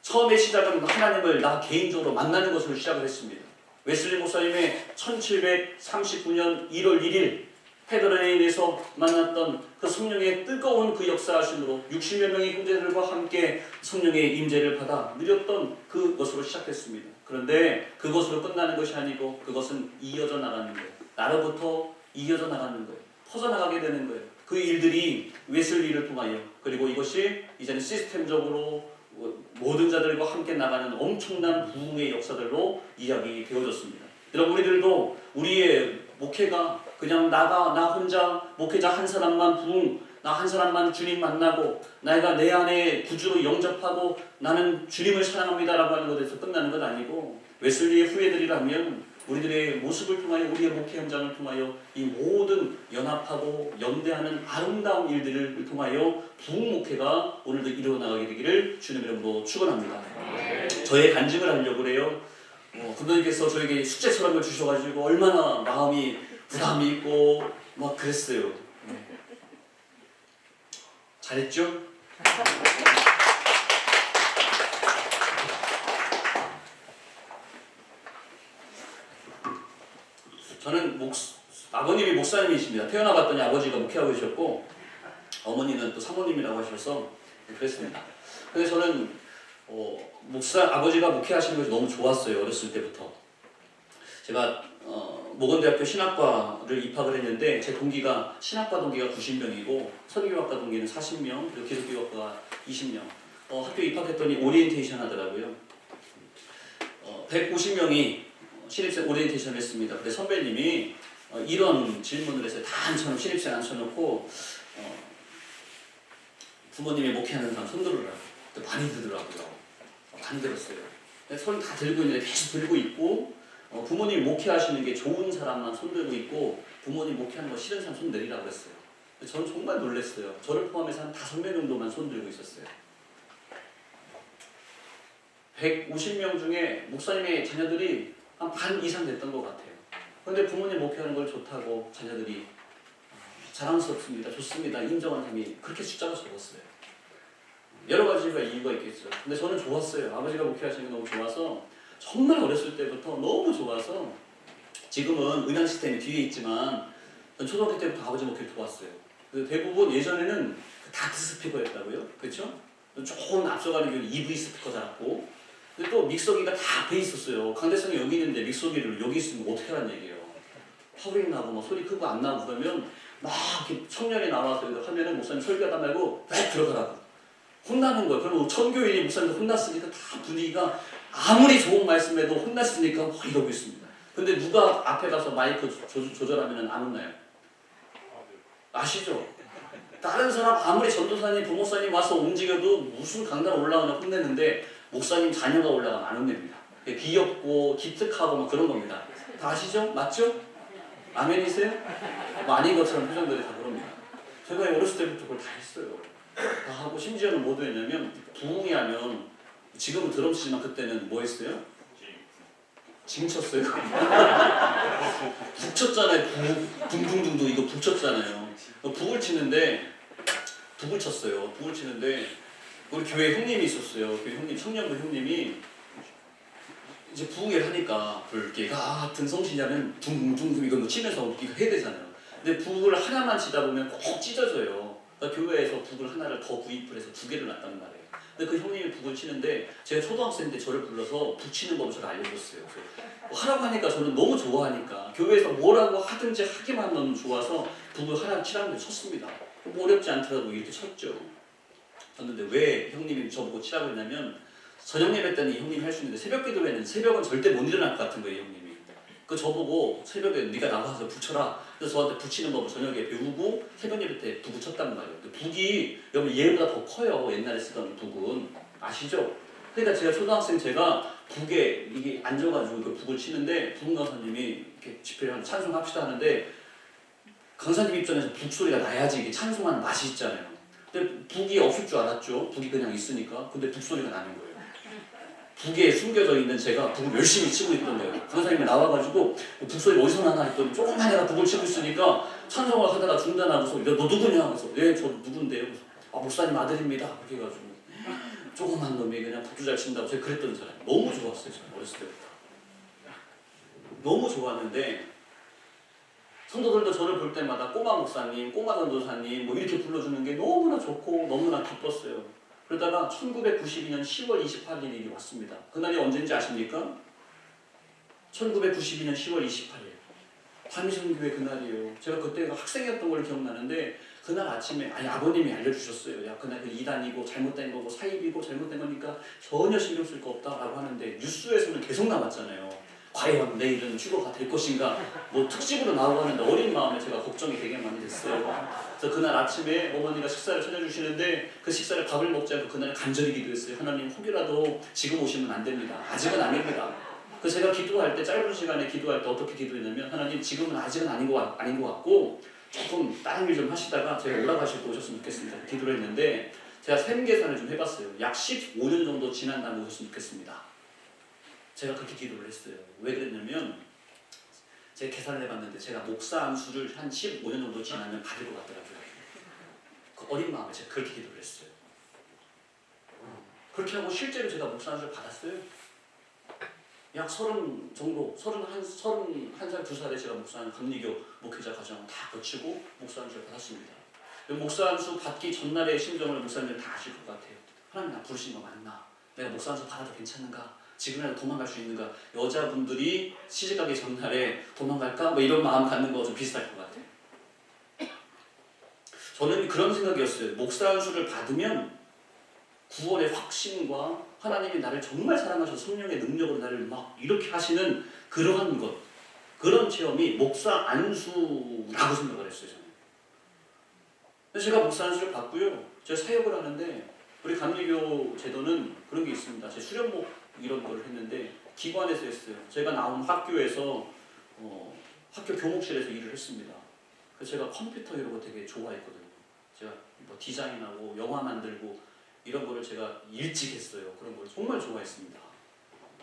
처음에 시작은 하나님을 나 개인적으로 만나는 것으로 시작을 했습니다. 웨슬리 목사님의 1739년 1월 1일 페더레인에서 만났던 그 성령의 뜨거운 그 역사하심으로 60여 명의 형제들과 함께 성령의 임재를 받아 누렸던 그것으로 시작했습니다. 그런데 그것으로 끝나는 것이 아니고 그것은 이어져 나가는 거예요. 나로부터 이어져 나가는 거예요. 퍼져나가게 되는 거예요. 그 일들이 웨슬리를 통하여, 그리고 이것이 이제는 시스템적으로 모든 자들과 함께 나가는 엄청난 부흥의 역사들로 이야기되어졌습니다. 여러분, 우리들도 우리의 목회가 그냥 나 혼자 목회자 한 사람만 부흥, 나 한 사람만 주님 만나고 내가 내 안에 구주로 영접하고 나는 주님을 사랑합니다라고 하는 것에서 끝나는 것 아니고, 웨슬리의 후예들이라면 우리들의 모습을 통하여, 우리의 목회 현장을 통하여 이 모든 연합하고 연대하는 아름다운 일들을 통하여 부흥 목회가 오늘도 이루어나가게 되기를 주님 이름으로 축원합니다. 저의 간증을 하려고 그래요. 그분께서 저에게 숙제처럼 걸 주셔가지고 얼마나 마음이 부담이 있고 막 그랬어요. 잘했죠? 저는 아버님이 목사님이십니다. 태어나 봤더니 아버지가 목회하고 계셨고 어머니는 또 사모님이라고 하셔서 그랬습니다. 근데 저는 아버지가 목회하시는 것이 너무 좋았어요. 어렸을 때부터. 제가 모건대학교 신학과를 입학을 했는데 제 동기가 신학과 동기가 90명이고 선교학과 동기는 40명, 그리고 기독교학과가 20명. 학교에 입학했더니 오리엔테이션 하더라고요. 150명이 신입생 오리엔테이션을 했습니다. 근데 선배님이 이런 질문을 해서 다 앉혀놓고 신입생 앉혀놓고 부모님이 목회하는 사람 손 들으라고. 많이 들더라고요. 많이 들었어요. 손 다 들고 있는데 계속 들고 있고 부모님이 목회하시는 게 좋은 사람만 손 들고 있고 부모님 목회하는 거 싫은 사람 손 내리라고 했어요. 저는 정말 놀랐어요. 저를 포함해서 한 5명 정도만 손 들고 있었어요. 150명 중에 목사님의 자녀들이 한 반 이상 됐던 것 같아요. 그런데 부모님 목회하는 걸 좋다고 자녀들이 자랑스럽습니다. 좋습니다. 인정하는 사람이 그렇게 숫자가 적었어요. 여러 가지가 이유가 있겠죠. 근데 저는 좋았어요. 아버지가 목회하시는 게 너무 좋아서 정말 어렸을 때부터 너무 좋아서 지금은 은양 시스템이 뒤에 있지만 전 초등학교 때부터 아버지 목회를 도왔어요. 대부분 예전에는 다트 스피커였다고요. 그렇죠? 조금 앞서가는 경우는 EV 스피커 달았고 근데 또 믹서기가 다 앞에 있었어요. 강대성이 여기 있는데 믹서기를 여기 있으면 어떻게 하란 얘기예요. 파브링 나고 막 소리 크고 안 나고 그러면 막 이렇게 청년이 나와서 하면은 목사님 설교하다 말고 왜 들어가라고 혼나는 거예요. 그러면 천교인이 목사님도 혼났으니까 다 분위기가 아무리 좋은 말씀해도 혼났으니까 막 이러고 있습니다. 근데 누가 앞에 가서 마이크 조절하면 안 혼나요? 아시죠? 다른 사람 아무리 전도사님, 부목사님 와서 움직여도 무슨 강단 올라가나 혼내는데 목사님 자녀가 올라가면 안 혼냅니다. 귀엽고 기특하고 막 그런 겁니다. 다 아시죠? 맞죠? 아멘이세요? 뭐 아닌 것처럼 표정들이 다 그럽니다. 제가 어렸을 때부터 그걸 다 했어요. 다 하고 심지어는 뭐도 했냐면 부흥이 하면 지금은 드럼 치지만 그때는 뭐 했어요? 징 쳤어요. 북 쳤잖아요. 둥둥둥둥 이거 북 쳤잖아요. 북을 치는데 북을 쳤어요. 북을 치는데 우리 교회 형님이 있었어요. 교회 형님, 청년부 형님이 이제 부흥회를 하니까 이렇게 같은 성신이라면 둥둥둥 이거 뭐 치면서 이거 해야 되잖아요. 근데 북을 하나만 치다 보면 꼭 찢어져요. 그러니까 교회에서 북을 하나를 더 구입을 해서 2개를 놨단 말이에요. 근데 그 형님이 북을 치는데 제가 초등학생 때 저를 불러서 북 치는 법을 저를 알려줬어요. 뭐 하라고 하니까 저는 너무 좋아하니까 교회에서 뭐라고 하든지 하기만 하면 좋아서 북을 하나 치라는데 쳤습니다. 뭐 어렵지 않더라도 이렇게 쳤죠. 쳤는데 왜 형님이 저보고 치라고 했냐면 저녁 예배 때는 이 형님이 할 수 있는데 새벽 기도회는 새벽은 절대 못 일어날 것 같은 거예요. 형님이. 그 저보고 새벽에 네가 나가서 북 쳐라. 그래서 저한테 북 치는 법을 저녁에 배우고 새벽 예배 때 북을 쳤단 말이에요. 북이 여러분 얘보다 더 커요. 옛날에 쓰던 북은. 아시죠? 그러니까 제가 초등학생 제가 북에 이게 앉아가지고 그 북을 치는데 부흥 강사님이 이렇게 집회를 찬송합시다 하는데 강사님 입장에서 북 소리가 나야지 이게 찬송하는 맛이 있잖아요. 근데 북이 없을 줄 알았죠. 북이 그냥 있으니까. 근데 북 소리가 나는 거예요. 북에 숨겨져 있는 제가 북을 열심히 치고 있던 거예요. 강사님이 나와가지고 북소리 어디서 나나 했더니 조금만 내가 북을 치고 있으니까 찬송을 하다가 중단하고서 너 누구냐? 그래서 네, 저 누군데요? 그래서 목사님 아들입니다. 그렇게 해가지고 조그만 놈이 그냥 북도 잘 친다고 제가 그랬던 사람. 너무 좋았어요. 저는 어렸을 때부터. 너무 좋았는데 성도들도 저를 볼 때마다 꼬마 목사님, 꼬마 전도사님 뭐 이렇게 불러주는 게 너무나 좋고 너무나 기뻤어요. 그러다가 1992년 10월 28일이 왔습니다. 그날이 언제인지 아십니까? 1992년 10월 28일. 다미성교회 그날이에요. 제가 그때 학생이었던 걸 기억나는데 그날 아침에 아버님이 알려주셨어요. 야 그날 그 이단이고 잘못된 거고 사입이고 잘못된 거니까 전혀 신경 쓸 거 없다라고 하는데 뉴스에서는 계속 나왔잖아요. 과연 내일은 휴거가 될 것인가 뭐 특집으로 나오고 하는데 어린 마음에 제가 걱정이 되게 많이 됐어요. 그래서 그날 아침에 어머니가 식사를 차려주시는데 그 식사를 밥을 먹지 않고 그날 간절히 기도했어요. 하나님 혹여라도 지금 오시면 안 됩니다. 아직은 아닙니다. 그래서 제가 기도할 때 짧은 시간에 기도할 때 어떻게 기도했냐면 하나님 지금은 아직은 아닌 것 같고 조금 다른 일 좀 하시다가 제가 올라가실 때 오셨으면 좋겠습니다. 기도를 했는데 제가 셈 계산을 좀 해봤어요. 약 15년 정도 지난 다음에 오셨으면 좋겠습니다. 제가 그렇게 기도를 했어요. 왜 그랬냐면 제가 계산을 해봤는데 제가 목사 안수를 한 15년 정도 지나면 받을 것 같더라고요. 그 어린 마음에 제가 그렇게 기도를 했어요. 그렇게 하고 실제로 제가 목사 안수를 받았어요. 약 30 정도, 31살, 2살에 제가 목사 안수 감리교 목회자 과정 다 거치고 목사 안수를 받았습니다. 목사 안수 받기 전날의 심정을 목사님들 다 아실 것 같아요. 하나님 나 부르신 거 맞나? 내가 목사 안수 받아도 괜찮은가? 지금이라도 도망갈 수 있는가? 여자분들이 시집가기 전날에 도망갈까? 뭐 이런 마음 갖는 거 좀 비슷할 것 같아요. 저는 그런 생각이었어요. 목사 안수를 받으면 구원의 확신과 하나님이 나를 정말 사랑하셔서 성령의 능력으로 나를 막 이렇게 하시는 그러한 것, 그런 체험이 목사 안수라고 생각을 했어요. 저는. 그래서 제가 목사 안수를 받고요. 제가 사역을 하는데 우리 감리교 제도는 그런 게 있습니다. 제 수련목 이런 걸 했는데 기관에서 했어요. 제가 나온 학교에서 학교 교목실에서 일을 했습니다. 그래서 제가 컴퓨터 이런 거 되게 좋아했거든요. 제가 뭐 디자인하고 영화 만들고 이런 거를 제가 일찍 했어요. 그런 걸 정말 좋아했습니다.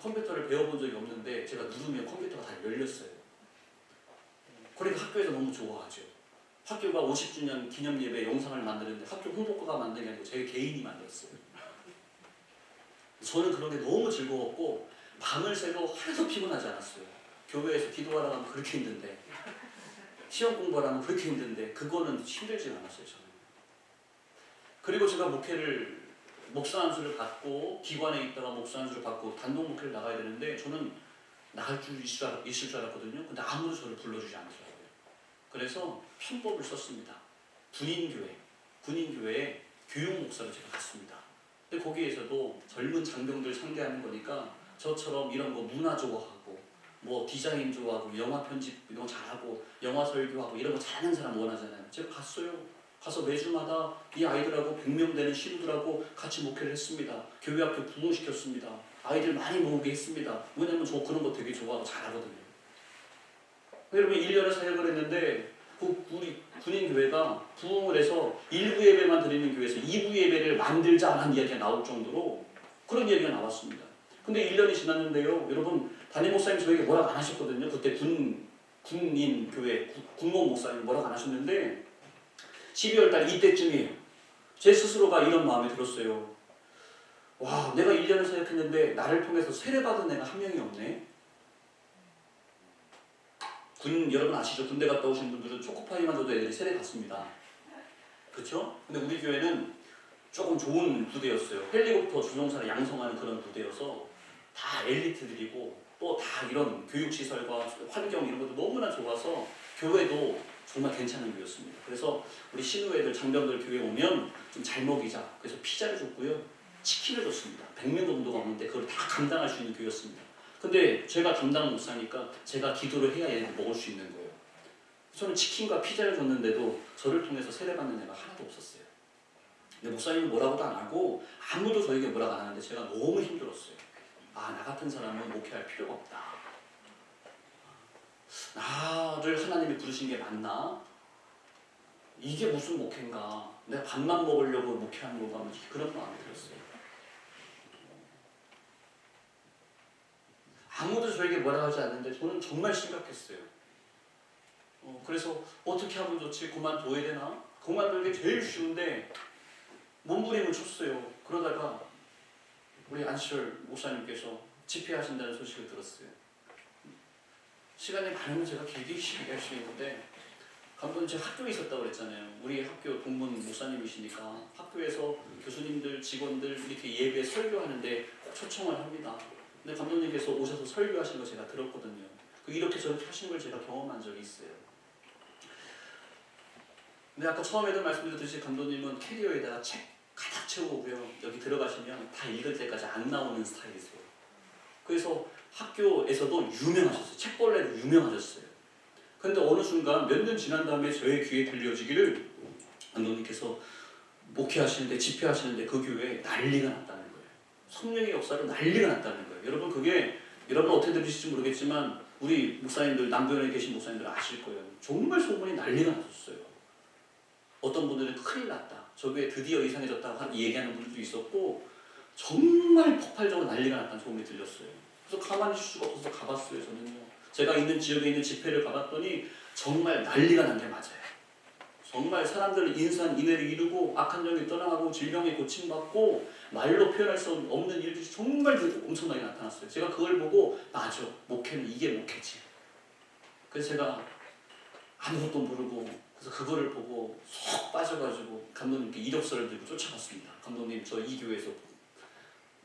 컴퓨터를 배워본 적이 없는데 제가 누르면 컴퓨터가 다 열렸어요. 그러니까 학교에서 너무 좋아하죠. 학교가 50주년 기념 예배 영상을 만드는데 학교 홍보과가 만든 게 아니고 제 개인이 만들었어요. 저는 그런 게 너무 즐거웠고 밤을 새도 하나도 피곤하지 않았어요. 교회에서 기도하러 가면 그렇게 힘든데 시험 공부하러 가면 그렇게 힘든데 그거는 힘들지 않았어요. 저는. 그리고 제가 목사 안수를 받고 기관에 있다가 목사 안수를 받고 단독 목회를 나가야 되는데 저는 나갈 줄 있을 줄 알았거든요. 근데 아무도 저를 불러주지 않더라고요. 그래서 편법을 썼습니다. 군인교회에 교육 목사로 제가 갔습니다. 근데 거기에서도 젊은 장병들 상대하는 거니까 저처럼 이런 거 문화 좋아하고 뭐 디자인 좋아하고 영화 편집 이런 거 잘하고 영화 설교하고 이런 거 잘하는 사람 원하잖아요. 제가 갔어요. 가서 매주마다 이 아이들하고 100명 되는 신부들하고 같이 목회를 했습니다. 교회 학교 부흥시켰습니다. 아이들 많이 모으게 했습니다. 왜냐면 저 그런 거 되게 좋아하고 잘하거든요. 여러분 1년을 사역을 했는데 우리 군인교회가 부흥을 해서 1부 예배만 드리는 교회에서 2부 예배를 만들자 하는 이야기가 나올 정도로 그런 이야기가 나왔습니다. 근데 1년이 지났는데요. 여러분 담임 목사님 저에게 뭐라고 안 하셨거든요. 그때 군인교회 군모 목사님 뭐라고 안 하셨는데 12월달 이때쯤이에요. 제 스스로가 이런 마음이 들었어요. 와, 내가 1년을 사역했는데 나를 통해서 세례받은 애가 한 명이 없네. 여러분 아시죠? 군대 갔다 오신 분들은 초코파이만 줘도 애들이 세례 받습니다. 그렇죠? 근데 우리 교회는 조금 좋은 부대였어요. 헬리콥터 조종사를 양성하는 그런 부대여서 다 엘리트들이고 또 다 이런 교육시설과 환경 이런 것도 너무나 좋아서 교회도 정말 괜찮은 교회였습니다. 그래서 우리 신우애들 장병들 교회 오면 좀 잘 먹이자. 그래서 피자를 줬고요. 치킨을 줬습니다. 100명 정도가 오는데 그걸 다 감당할 수 있는 교회였습니다. 근데 제가 담당 목사니까 제가 기도를 해야 얘네들 먹을 수 있는 거예요. 저는 치킨과 피자를 줬는데도 저를 통해서 세례받는 애가 하나도 없었어요. 근데 목사님은 뭐라고도 안 하고 아무도 저에게 뭐라고 안 하는데 제가 너무 힘들었어요. 아, 나 같은 사람은 목회할 필요가 없다. 나를 하나님이 부르신 게 맞나? 이게 무슨 목회인가? 내가 밥만 먹으려고 목회하는 건가? 그런 마음이 들었어요. 아무도 저에게 뭐라 하지 않는데 저는 정말 심각했어요. 그래서 어떻게 하면 좋지? 그만둬야 되나? 그만두는 게 제일 쉬운데 몸부림을 쳤어요. 그러다가 우리 안시열 목사님께서 집회하신다는 소식을 들었어요. 시간이 많으면 제가 길게 이야기할 수 있는데 감독님 제가 학교에 있었다고 그랬잖아요. 우리 학교 동문 목사님이시니까 학교에서 교수님들, 직원들 이렇게 예배 설교하는데 꼭 초청을 합니다. 근데 감독님께서 오셔서 설교하신 거 제가 들었거든요. 이렇게 저렇게 하신 걸 제가 경험한 적이 있어요. 근데 아까 처음에도 말씀드렸듯이 감독님은 캐리어에다가 책 가득 채우고요. 여기 들어가시면 다 읽을 때까지 안 나오는 스타일이세요. 그래서 학교에서도 유명하셨어요. 책벌레로 유명하셨어요. 근데 어느 순간 몇 년 지난 다음에 저의 귀에 들려지기를 감독님께서 목회하시는데 집회하시는데 그 교회에 난리가 났다는 거예요. 성령의 역사로 난리가 났다는 거예요. 여러분 그게 여러분 어떻게 들으실지 모르겠지만 우리 목사님들 남변에 계신 목사님들 아실 거예요. 정말 소문이 난리가 났었어요. 어떤 분들은 큰일 났다. 저 교회 드디어 이상해졌다고 얘기하는 분들도 있었고 정말 폭발적으로 난리가 났다는 소문이 들렸어요. 그래서 가만히 있을 수가 없어서 가봤어요. 저는요. 제가 있는 지역에 있는 집회를 가봤더니 정말 난리가 난 게 맞아요. 정말 사람들 인산인해를 이루고 악한 영이 떠나가고 질병에 고침받고 말로 표현할 수 없는 일들이 정말 엄청나게 나타났어요. 제가 그걸 보고 맞아. 목회는 이게 목회지. 그래서 제가 아무것도 모르고 그래서 그거를 보고 쏙 빠져가지고 감독님께 이력서를 들고 쫓아갔습니다. 감독님 저 이 교회에서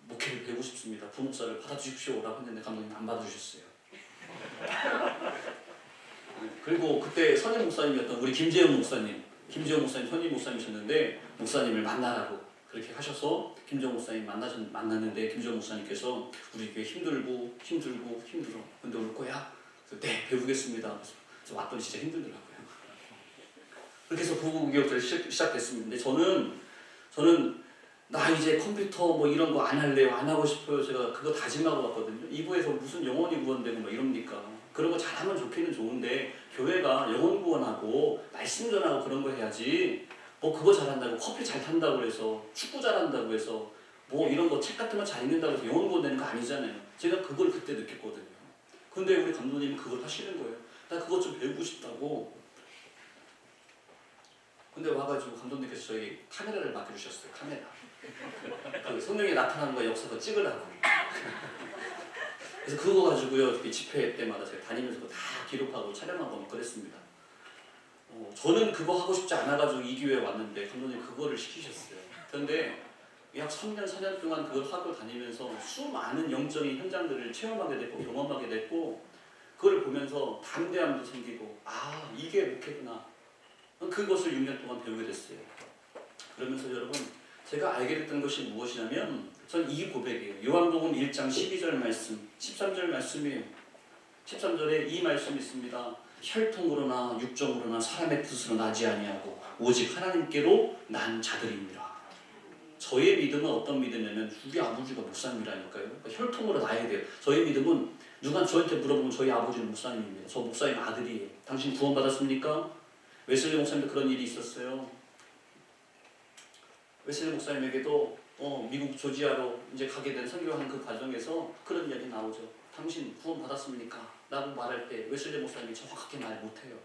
목회를 배우고 싶습니다. 부목사를 받아주십시오라고 했는데 감독님 안 받아주셨어요. 그리고 그때 선임 목사님이었던 우리 김재영 목사님 선임 목사님이셨는데 목사님을 만나라고 그렇게 하셔서 김정 목사님 만났는데 김정 목사님께서 우리 교회 힘들고 힘들어. 근데 올 거야? 그래서 네, 배우겠습니다. 그래서 왔더니 진짜 힘들더라고요. 그렇게 해서 부부교육을 시작됐습니다. 근데 저는 나 이제 컴퓨터 뭐 이런 거 안 할래요. 안 하고 싶어요. 제가 그거 다짐하고 왔거든요. 이부에서 무슨 영혼이 구원되고 뭐 이럽니까? 그런 거 잘하면 좋기는 좋은데 교회가 영혼 구원하고 말씀 전하고 그런 거 해야지 뭐 그거 잘한다고 커피 잘 탄다고 해서 축구 잘한다고 해서 뭐 이런 거 책 같은 거 잘 읽는다고 해서 영혼 구원 되는 거 아니잖아요. 제가 그걸 그때 느꼈거든요. 근데 우리 감독님이 그걸 하시는 거예요. 나 그것 좀 배우고 싶다고. 근데 와가지고 감독님께서 저희 카메라를 맡겨주셨어요. 카메라. 그 성령이 나타나는 거 역사도 찍으라고. 그래서 그거 가지고요 집회 때마다 제가 다니면서 다 기록하고 촬영하고 막 그랬습니다. 저는 그거 하고 싶지 않아가지고 이 교회에 왔는데 감독님 그거를 시키셨어요. 그런데 약 3년, 4년 동안 그걸 하고 다니면서 수많은 영적인 현장들을 체험하게 됐고 경험하게 됐고 그걸 보면서 담대함도 생기고 아 이게 목회구나. 그것을 6년 동안 배우게 됐어요. 그러면서 여러분 제가 알게 됐던 것이 무엇이냐면 전 이 고백이에요. 요한복음 1장 12절 말씀 13절 말씀이에요. 13절에 이 말씀이 있습니다. 혈통으로나 육정으로나 사람의 뜻으로 나지 아니하고 오직 하나님께로 난 자들입니다. 저의 믿음은 어떤 믿음이냐면 우리 아버지가 목사님이라니까요. 그러니까 혈통으로 나야 돼요. 저의 믿음은 누가 저한테 물어보면 저희 아버지는 목사님입니다. 저 목사님 아들이에요. 당신 구원받았습니까? 웨슬리 목사님도 그런 일이 있었어요. 웨슬리 목사님에게도 미국 조지아로 이제 가게 된 선교하는 그 과정에서 그런 이야기 나오죠. 당신 구원받았습니까? 라고 말할 때 웨슬리 목사님이 정확하게 말 못해요.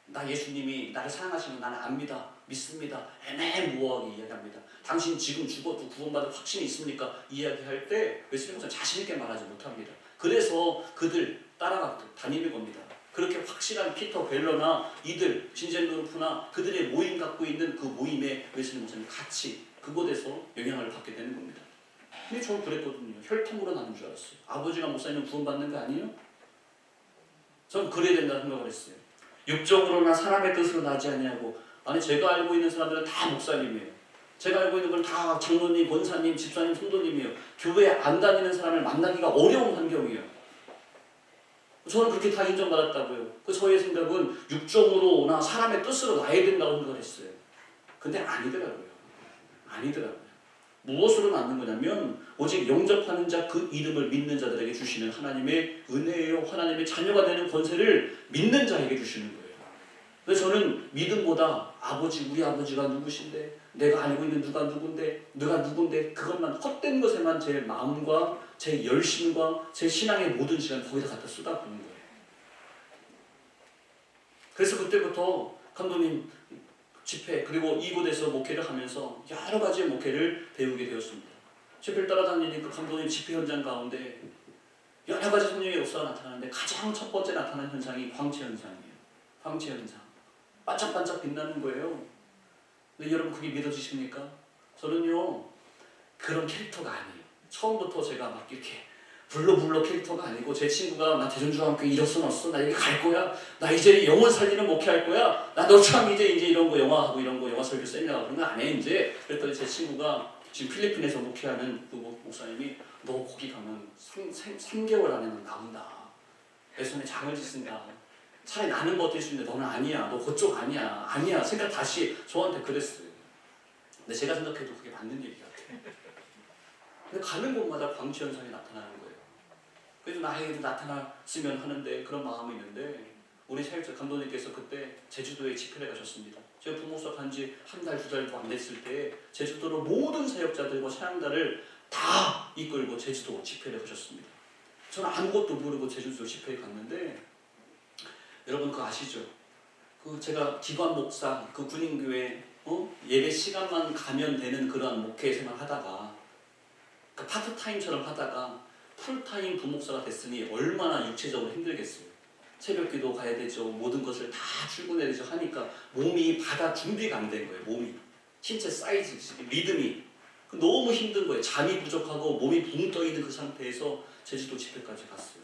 나 예수님이 나를 사랑하시면 나는 압니다. 믿습니다. 애매모호하게 이야기합니다. 당신 지금 죽어도 구원받을 확신이 있습니까? 이야기할 때 웨슬리 목사님 자신있게 말하지 못합니다. 그래서 그들 따라가 다니는 겁니다. 그렇게 확실한 피터 벨러나 이들 진젠도르프나 그들의 모임 갖고 있는 그 모임에 웨슬리 목사님 같이 그곳에서 영향을 받게 되는 겁니다. 근데 저는 그랬거든요. 혈통으로 나는 줄 알았어요. 아버지가 목사님 구원받는 거 아니에요? 전 그래야 된다는 생각을 했어요. 육적으로나 사람의 뜻으로 나지 아니하고 아니 제가 알고 있는 사람들은 다 목사님이에요. 제가 알고 있는 건 다 장로님, 권사님, 집사님, 성도님이에요. 교회에 안 다니는 사람을 만나기가 어려운 환경이에요. 저는 그렇게 다 인정받았다고요. 그 저의 생각은 육적으로나 사람의 뜻으로 나야 된다고 생각을 했어요. 근데 아니더라고요. 무엇으로 낳는 거냐면 오직 영접하는 자 그 이름을 믿는 자들에게 주시는 하나님의 은혜예요. 하나님의 자녀가 되는 권세를 믿는 자에게 주시는 거예요. 그래서 저는 믿음보다 우리 아버지가 누구신데 내가 알고 있는 누가 누군데 그것만 헛된 것에만 제 마음과 제 열심과 제 신앙의 모든 시간을 거기다 갖다 쏟아붓는 거예요. 그래서 그때부터 감독님 집회 그리고 이곳에서 목회를 하면서 여러 가지의 목회를 배우게 되었습니다. 집회를 따라다니니까 감독님 집회 현장 가운데 여러 가지 성령의 역사가 나타나는데 가장 첫 번째 나타나는 현상이 광채 현상이에요. 광채 현상. 반짝반짝 빛나는 거예요. 근데 여러분 그게 믿어지십니까? 저는요 그런 캐릭터가 아니에요. 처음부터 제가 막 이렇게 불러 캐릭터가 아니고 제 친구가 나 대전중앙교회 이력서 넣었어. 나 여기 갈 거야. 나 이제 영혼 살리는 목회할 거야. 나 너처럼 이제 이런 거 영화하고 이런 거 영화 설교 세미나 그런 거 안 해 이제. 그랬더니 제 친구가 지금 필리핀에서 목회하는 그 목사님이 너 거기 가면 3개월 안에는 나온다. 내 손에 장을 짓는다. 차라리 나는 버틸 수 있는데 너는 아니야. 너 그쪽 아니야. 생각 다시 저한테 그랬어요. 근데 제가 생각해도 그게 맞는 얘기 같아요. 근데 가는 곳마다 광채 현상이 나타나는 거예요. 그래서 나에게도 나타났으면 하는데 그런 마음이 있는데 우리 사역자 감독님께서 그때 제주도에 집회를 가셨습니다. 제가 부목사 간지 한 달, 2달도 안 됐을 때 제주도로 모든 사역자들과 사역자를 다 이끌고 제주도 집회를 가셨습니다. 저는 아무것도 모르고 제주도 집회에 갔는데 여러분 그거 아시죠? 그 제가 기관 목사 그 군인교회 예배 시간만 가면 되는 그러한 목회 생활 하다가 그 파트타임처럼 하다가 풀타임 부목사가 됐으니 얼마나 육체적으로 힘들겠어요. 새벽기도 가야 되죠. 모든 것을 다 출근해야 되죠. 하니까 몸이 받아 준비가 안 된 거예요. 몸이 신체 사이즈, 리듬이 너무 힘든 거예요. 잠이 부족하고 몸이 붕 떠있는 그 상태에서 제주도 집회까지 갔어요.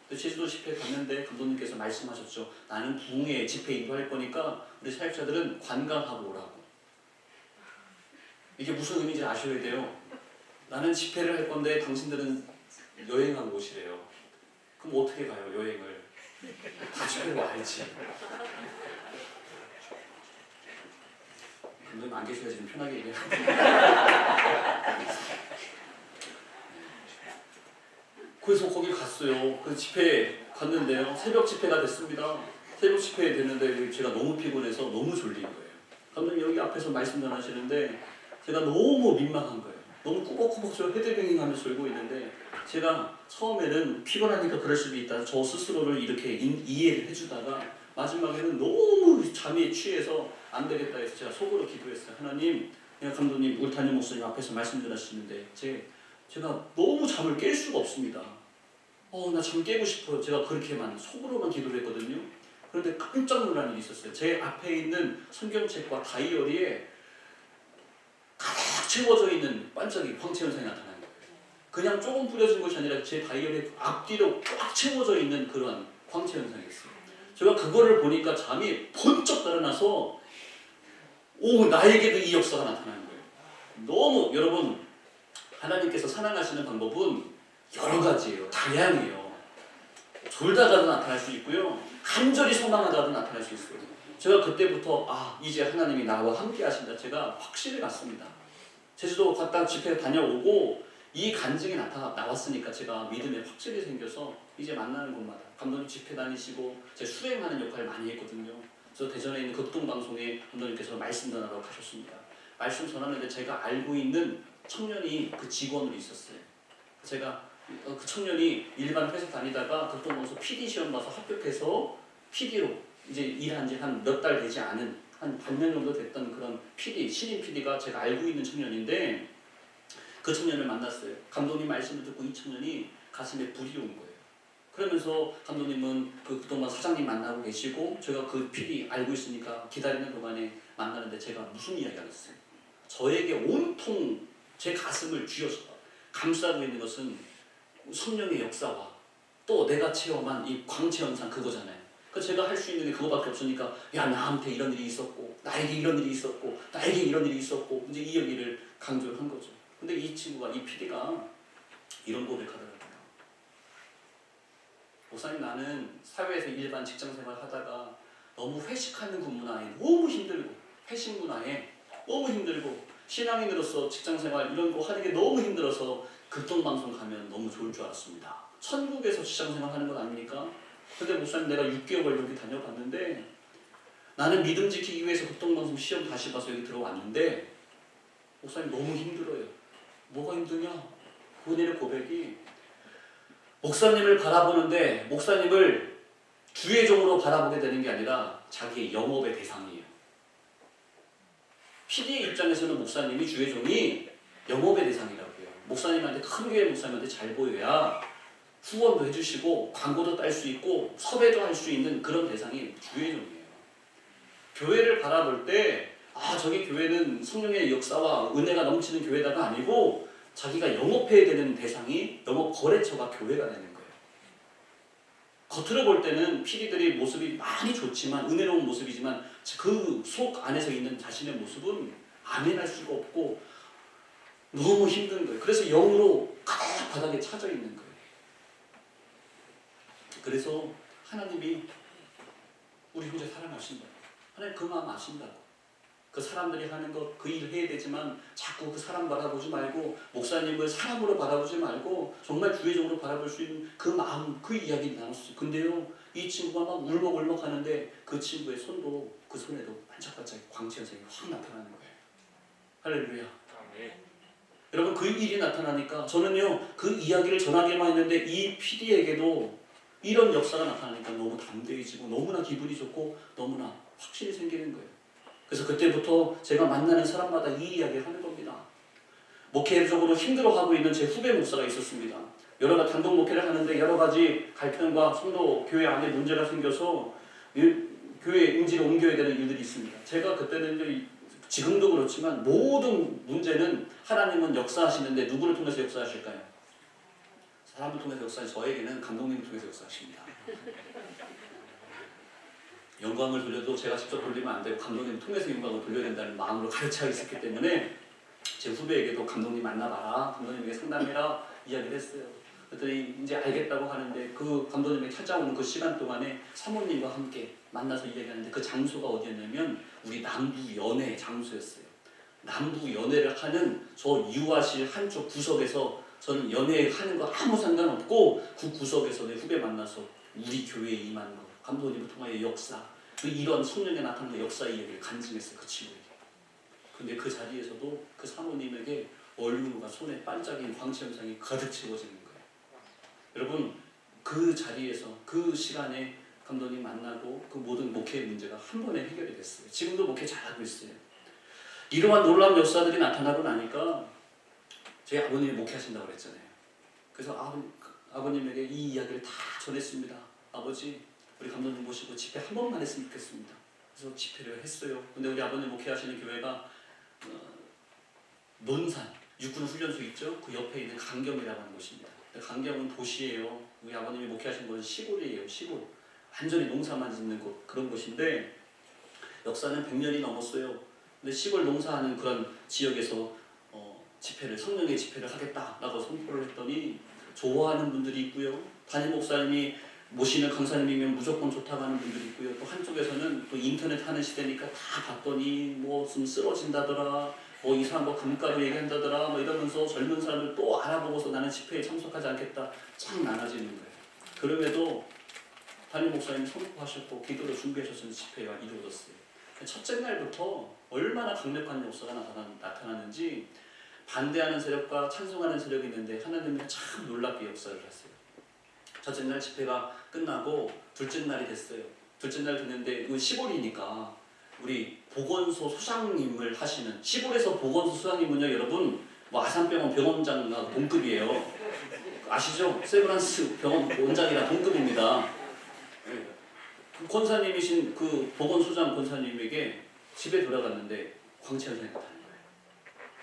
제주도 집회 갔는데 감독님께서 말씀하셨죠. 나는 부흥회 집회 인도할 거니까 우리 사역자들은 관광하고 오라고. 이게 무슨 의미인지 아셔야 돼요. 나는 집회를 할 건데 당신들은 여행하고 오시래요. 그럼 어떻게 가요, 여행을? 다 집회를 와야지. 감독님 안 계셔야 지금 편하게 얘기해요. 그래서 거기 갔어요. 그 집회에 갔는데요. 새벽 집회가 됐습니다. 새벽 집회에 됐는데 제가 너무 피곤해서 너무 졸린 거예요. 감독님 여기 앞에서 말씀 전하시는데 제가 너무 민망한 거예요. 너무 꾸벅꾸벅 저 헤드뱅잉 하면서 졸고 있는데 제가 처음에는 피곤하니까 그럴 수도 있다. 저 스스로를 이렇게 이해를 해주다가 마지막에는 너무 잠이 취해서 안 되겠다 해서 제가 속으로 기도했어요. 하나님, 감독님, 우리 담임 목사님 앞에서 말씀 전하시는데 제가 너무 잠을 깰 수가 없습니다. 나 잠 깨고 싶어요. 제가 그렇게만 속으로만 기도를 했거든요. 그런데 깜짝 놀란 일이 있었어요. 제 앞에 있는 성경책과 다이어리에 가득 채워져 있는 반짝이 광채 현상이 나타나는 거예요. 그냥 조금 뿌려진 것이 아니라 제 다이어리 앞뒤로 꽉 채워져 있는 그런 광채 현상이었어요. 제가 그거를 보니까 잠이 번쩍 달아나서 나에게도 이 역사가 나타나는 거예요. 너무 여러분 하나님께서 사랑하시는 방법은 여러 가지예요. 다양해요. 졸다가도 나타날 수 있고요. 간절히 소망하다도 나타날 수 있어요. 제가 그때부터 이제 하나님이 나와 함께 하신다. 제가 확신을 갖습니다. 제주도 갔다 집회 다녀오고 이 간증이 나왔으니까 제가 믿음에 확실히 생겨서 이제 만나는 곳마다 감독님 집회 다니시고 제 수행하는 역할을 많이 했거든요. 그래서 대전에 있는 극동방송에 감독님께서 말씀 전하러 가셨습니다. 말씀 전하는데 제가 알고 있는 청년이 그 직원으로 있었어요. 제가 그 청년이 일반 회사 다니다가 극동방송 PD 시험 봐서 합격해서 PD로 이제 일한 지 한 몇 달 되지 않은 한 반년 정도 됐던 그런 PD, 신인 PD가 제가 알고 있는 청년인데 그 청년을 만났어요. 감독님 말씀을 듣고 이 청년이 가슴에 불이 온 거예요. 그러면서 감독님은 그 그동안 사장님 만나고 계시고 제가 그 PD 알고 있으니까 기다리는 동안에 만나는데 제가 무슨 이야기가 있어요. 저에게 온통 제 가슴을 쥐어서 감싸고 있는 것은 성령의 역사와 또 내가 체험한 이 광채 현상 그거잖아요. 그 제가 할 수 있는 게 그거밖에 없으니까 나한테 이런 일이 있었고 나에게 이런 일이 있었고 나에게 이런 일이 있었고 이제 이 얘기를 강조를 한 거죠. 근데 이 친구가 이 PD가 이런 고백하더라고요. 목사님 나는 사회에서 일반 직장생활 하다가 너무 회식하는 그 문화에 너무 힘들고 회식 문화에 너무 힘들고 신앙인으로서 직장생활 이런 거 하는 게 너무 힘들어서 극동방송 가면 너무 좋을 줄 알았습니다. 천국에서 직장생활 하는 건 아닙니까? 근데 목사님 내가 6개월 여기 다녀봤는데 나는 믿음 지키기 위해서 극동방송 시험 다시 봐서 여기 들어왔는데 목사님 너무 힘들어요. 뭐가 힘드냐? 본인의 고백이 목사님을 바라보는데 목사님을 주의종으로 바라보게 되는 게 아니라 자기의 영업의 대상이에요. PD의 입장에서는 목사님이 주의종이 영업의 대상이라고요. 목사님한테 큰 교회 목사님한테 잘 보여야 후원도 해주시고 광고도 딸 수 있고 섭외도 할 수 있는 그런 대상이 주의종이에요. 교회를 바라볼 때 저기 교회는 성령의 역사와 은혜가 넘치는 교회다가 아니고 자기가 영업해야 되는 대상이 영업 거래처가 교회가 되는 거예요. 겉으로 볼 때는 PD들이 모습이 많이 좋지만 은혜로운 모습이지만 그 속 안에서 있는 자신의 모습은 아멘할 수가 없고 너무 힘든 거예요. 그래서 영으로 가득 바닥에 차져 있는 거예요. 그래서 하나님이 우리 형제 사랑하신다. 하나님 그 마음 아신다고. 그 사람들이 하는 것, 그 일 해야 되지만 자꾸 그 사람 바라보지 말고 목사님을 사람으로 바라보지 말고 정말 주의적으로 바라볼 수 있는 그 마음, 그 이야기를 나눴어요. 근데요, 이 친구가 막 울먹울먹 하는데 그 친구의 손도 그 손에도 반짝반짝 광채 현상이 확 나타나는 거예요. 할렐루야. 여러분 그 일이 나타나니까 저는요 그 이야기를 전하기만 했는데 이 PD에게도 이런 역사가 나타나니까 너무 담대해지고 너무나 기분이 좋고 너무나 확신이 생기는 거예요. 그래서 그때부터 제가 만나는 사람마다 이 이야기를 하는 겁니다. 목회적으로 힘들어하고 있는 제 후배 목사가 있었습니다. 여러 가지 단독 목회를 하는데 여러 가지 갈등과 성도 교회 안에 문제가 생겨서 교회 임지로 옮겨야 되는 일들이 있습니다. 제가 그때는 지금도 그렇지만 모든 문제는 하나님은 역사하시는데 누구를 통해서 역사하실까요? 사람을 통해서 역사하시 저에게는 감독님을 통해서 역사하십니다. 영광을 돌려도 제가 직접 돌리면 안 되고 감독님을 통해서 영광을 돌려야 된다는 마음으로 가르쳐 있었기 때문에 제 후배에게도 감독님 만나봐라, 감독님에게 상담해라 이야기를 했어요. 그랬더니 이제 알겠다고 하는데 그 감독님이 찾아오는 그 시간 동안에 사모님과 함께 만나서 이야기하는데 그 장소가 어디였냐면 우리 남부 연회 장소였어요. 남부 연회를 하는 저 유아실 한쪽 구석에서 저는 연회하는 거 아무 상관없고 그 구석에서 내 후배 만나서 우리 교회에 임하는 거, 감독님을 통하여 역사, 이런 성령에 나타나는 역사 이야기를 간증했어요. 그 친구에게. 근데 그 자리에서도 그 사모님에게 얼굴과 손에 반짝이는 광채 현상이 가득 채워지는 거예요. 여러분, 그 자리에서 그 시간에 감독님 만나고 그 모든 목회의 문제가 한 번에 해결이 됐어요. 지금도 목회 잘하고 있어요. 이러한 놀라운 역사들이 나타나고 나니까 저희 아버님이 목회하신다고 그랬잖아요. 그래서 아버님에게 이 이야기를 다 전했습니다. 아버지, 우리 감독님 모시고 집회 한 번만 했으면 좋겠습니다. 그래서 집회를 했어요. 근데 우리 아버님 목회하시는 교회가 논산 육군 훈련소 있죠? 그 옆에 있는 강경이라고 하는 곳입니다. 강경은 도시예요. 우리 아버님이 목회하신 곳은 시골이에요. 시골. 완전히 농사만 짓는 곳, 그런 곳인데 역사는 100년이 넘었어요. 근데 시골 농사하는 그런 지역에서 집회를, 성령의 집회를 하겠다라고 선포를 했더니 좋아하는 분들이 있고요. 담임 목사님이 모시는 강사님이면 무조건 좋다고 하는 분들이 있고요. 또 한쪽에서는 또 인터넷 하는 시대니까 다 봤더니 뭐 좀 쓰러진다더라, 뭐 이상한 거 금가루 얘기한다더라, 뭐 이러면서 젊은 사람을 또 알아보고서 나는 집회에 참석하지 않겠다 쫙 나눠지는 거예요. 그럼에도 담임 목사님이 선포하셨고 기도를 준비하셨으면 집회가 이루어졌어요. 첫째 날부터 얼마나 강력한 역사가 나타났는지 반대하는 세력과 찬송하는 세력이 있는데 하나님은 참 놀랍게 역사를 했어요. 첫째 날 집회가 끝나고 둘째 날이 됐어요. 둘째 날 됐는데 이거 시골이니까 우리 보건소 소장님을 하시는, 시골에서 보건소 소장님은요 여러분 뭐 아산병원 병원장과 동급이에요. 아시죠? 세브란스 병원 원장이랑 동급입니다. 그 권사님이신 그 보건소장 권사님에게 집에 돌아갔는데 광채현상이 나타나는 거예요.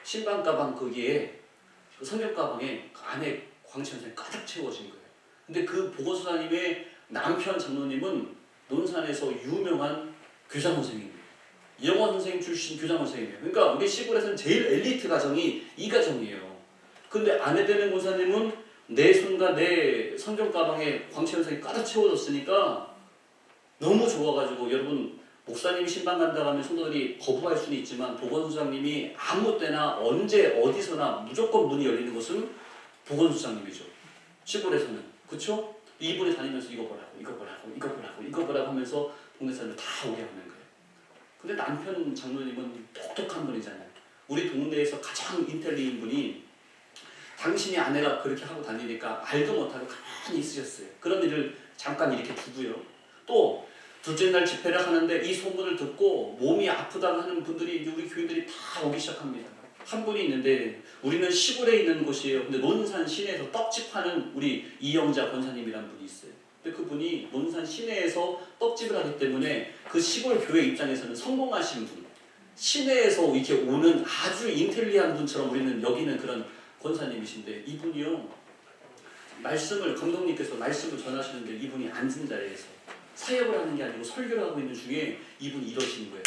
신방 가방 거기에 그 성경 가방에 안에 광채현상이 가득 채워진 거예요. 근데 그 보건소장님의 남편 장로님은 논산에서 유명한 교장 선생님이에요. 영어 선생님 출신 교장 선생님이에요. 그러니까 우리 시골에서는 제일 엘리트 가정이 이 가정이에요. 근데 아내 되는 권사님은 내 손과 내 성경 가방에 광채 현상이 가득 채워졌으니까 너무 좋아가지고, 여러분 목사님이 신방 간다고 하면 성도들이 거부할 수는 있지만 보건소장님이 아무 때나 언제 어디서나 무조건 문이 열리는 것은 보건소장님이죠. 시골에서는. 그렇죠? 이분이 다니면서 이거 보라고 이거 보라고 이거 보라고 이거 보라고 하면서 동네 사람들 다 오게 하는 거예요. 근데 남편 장로님은 똑똑한 분이잖아요. 우리 동네에서 가장 인텔리인 분이 당신이 아내가 그렇게 하고 다니니까 알도 못하고 가만히 있으셨어요. 그런 일을 잠깐 이렇게 두고요. 또 둘째 날 집회를 하는데 이 소문을 듣고 몸이 아프다고 하는 분들이 이제 우리 교인들이 다 오기 시작합니다. 한 분이 있는데 우리는 시골에 있는 곳이에요. 근데 논산 시내에서 떡집 하는 우리 이영자 권사님이라는 분이 있어요. 근데 그분이 논산 시내에서 떡집을 하기 때문에 그 시골 교회 입장에서는 성공하신 분, 시내에서 이렇게 오는 아주 인텔리한 분처럼 우리는 여기는 그런 권사님이신데, 이분이요 말씀을, 감독님께서 말씀을 전하시는데 이분이 앉은 자리에서 사역을 하는 게 아니고 설교를 하고 있는 중에 이분이 이러시는 거예요.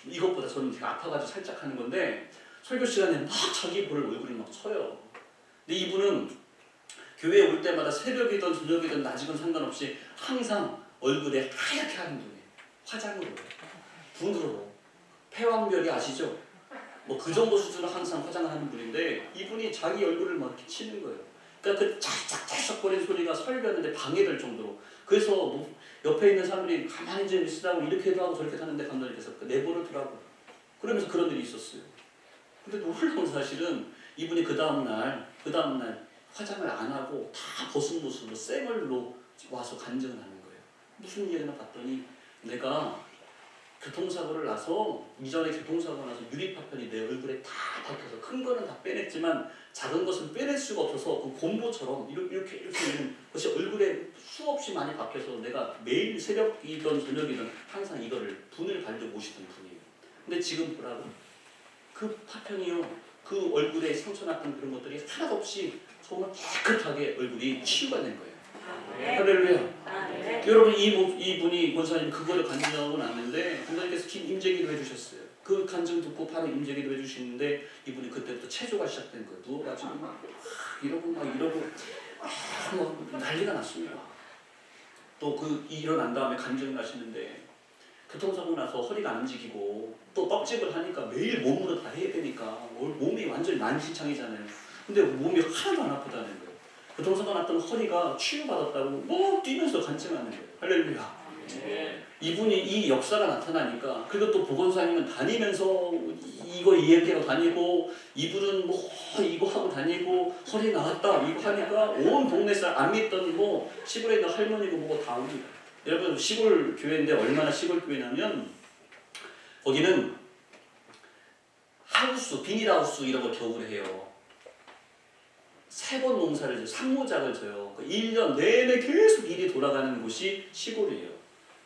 이것보다 저는 제가 아파가지고 살짝 하는 건데, 설교 시간에 막 자기 볼을 얼굴에 막 쳐요. 근데 이분은 교회에 올 때마다 새벽이든 저녁이든 낮이든 상관없이 항상 얼굴에 하얗게 하는 분이에요. 화장으로, 분으로, 패왕별이 아시죠? 뭐 그 정도 수준으로 항상 화장을 하는 분인데 이분이 자기 얼굴을 막 이렇게 치는 거예요. 그러니까 그 짤짝짤짝거리는 소리가 설교하는데 방해될 정도로. 그래서 뭐 옆에 있는 사람들이 가만히 좀 있으라고 이렇게도 하고 저렇게도 하는데 감독님께서 내버려두라고 그러면서 그런 일이 있었어요. 근데 놀라운 사실은 이분이 그 다음날 화장을 안 하고 다 벗은 모습으로 쌩얼로 와서 간증을 하는 거예요. 무슨 얘기나 봤더니 내가 교통사고를 나서, 이전에 교통사고가 나서 유리파편이 내 얼굴에 다 박혀서 큰 거는 다 빼냈지만 작은 것은 빼낼 수가 없어서 그 곰보처럼 이렇게 있는 것이 얼굴에 수없이 많이 박혀서 내가 매일 새벽이든 저녁이든 항상 이거를 분을 발리고 오시던 분이에요. 근데 지금 보라고 그 파편이요, 그 얼굴에 상처 났던 그런 것들이 하나도 없이 정말 깨끗하게 얼굴이 치유가 된 거예요. 할렐루야. 여러분 이분이 권사님 그거를 간증하고 났는데 권사님께서 긴 임재기도 해주셨어요. 그 간증 듣고 바로 임재기도 해주시는데 이분이 그때부터 체조가 시작된 거예요. 누워가지고 막 이러고 막 난리가 났습니다. 또 그 일어난 다음에 간증을 하시는데 교통사고 나서 허리가 안 움직이고 또 떡집을 하니까 매일 몸으로 다 해야 되니까 몸이 완전히 만신창이잖아요. 근데 몸이 하나도 안 아프다는 거예요. 교통사고 났던 허리가 치유받았다고 뭐 뛰면서 간증하는 거예요. 할렐루야. 이분이 이 역사가 나타나니까 그리고 또 보건사님은 다니면서 이거 이야기하고 다니고 이분은 뭐 이거 하고 다니고 허리 나왔다 이거 하니까 온 동네 사람 안 믿던 뭐 시골에 있는 할머니고 뭐고 다 옵니다. 여러분 시골 교회인데 얼마나 시골 교회냐면 거기는 하우스 비닐하우스 이런 거 겨울에 해요. 3번 농사를 져요. 상무작을 져요. 1년 내내 계속 일이 돌아가는 곳이 시골이에요.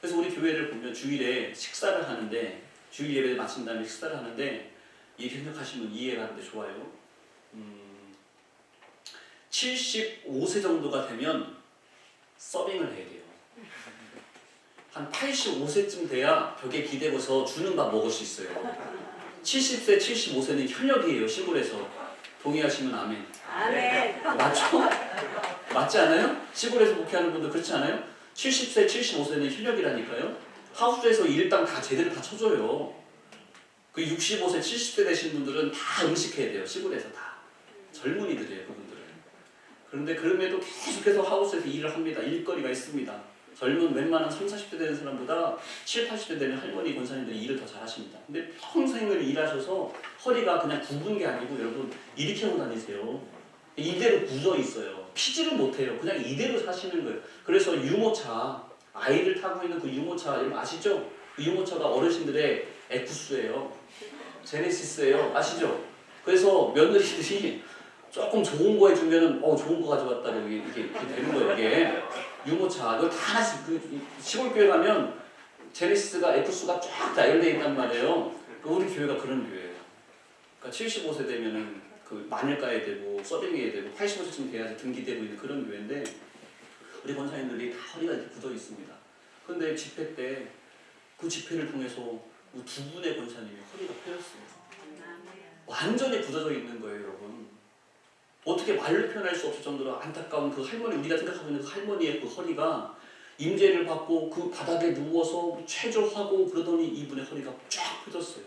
그래서 우리 교회를 보면 주일에 식사를 하는데 주일 예배를 마친 다음에 식사를 하는데 이 생각하시면 이해가 하는데 좋아요. 75세 정도가 되면 서빙을 해야 돼요. 한 85세쯤 돼야 벽에 기대고서 주는 밥 먹을 수 있어요. 70세, 75세는 현역이에요. 시골에서. 동의하시면 아멘. 아멘. 맞죠? 맞지 않아요? 시골에서 목회하는 분들 그렇지 않아요? 70세, 75세는 현역이라니까요. 하우스에서 일당 다 제대로 다 쳐줘요. 그 65세, 70세 되신 분들은 다 음식해야 돼요. 시골에서 다. 젊은이들이에요, 그분들은. 그런데 그럼에도 계속해서 하우스에서 일을 합니다. 일거리가 있습니다. 젊은 웬만한 30, 40대 되는 사람보다 70, 80대 되는 할머니 권사님들이 일을 더 잘하십니다. 근데 평생을 일하셔서 허리가 그냥 굽은 게 아니고 여러분 이렇게 하고 다니세요. 이대로 굳어 있어요. 피지를 못해요. 그냥 이대로 사시는 거예요. 그래서 유모차, 아이를 타고 있는 그 유모차 여러분 아시죠? 그 유모차가 어르신들의 에쿠스예요. 제네시스예요. 아시죠? 그래서 며느리들이 조금 좋은 거 해주면은 좋은 거 가져왔다고 이렇게 되는 거예요. 이게 유모차 이거 다 하나씩 그 시골 교회 가면 제네시스가 에쿠스가 쫙 나열되어 있단 말이에요. 우리 교회가 그런 교회예요. 그러니까 75세 되면은 그 마늘 까야 되고 서빙해야 되고 85세쯤 돼야지 등기되고 있는 그런 교회인데 우리 권사님들이 다 허리가 이렇게 굳어 있습니다. 그런데 집회 때 그 집회를 통해서 두 분의 권사님이 허리가 펴졌어요. 완전히 굳어져 있는 거예요, 여러분. 어떻게 말로 표현할 수 없을 정도로 안타까운 그 할머니, 우리가 생각하고 있는 그 할머니의 그 허리가 임재를 받고 그 바닥에 누워서 체조하고 그러더니 이분의 허리가 쫙 펴졌어요.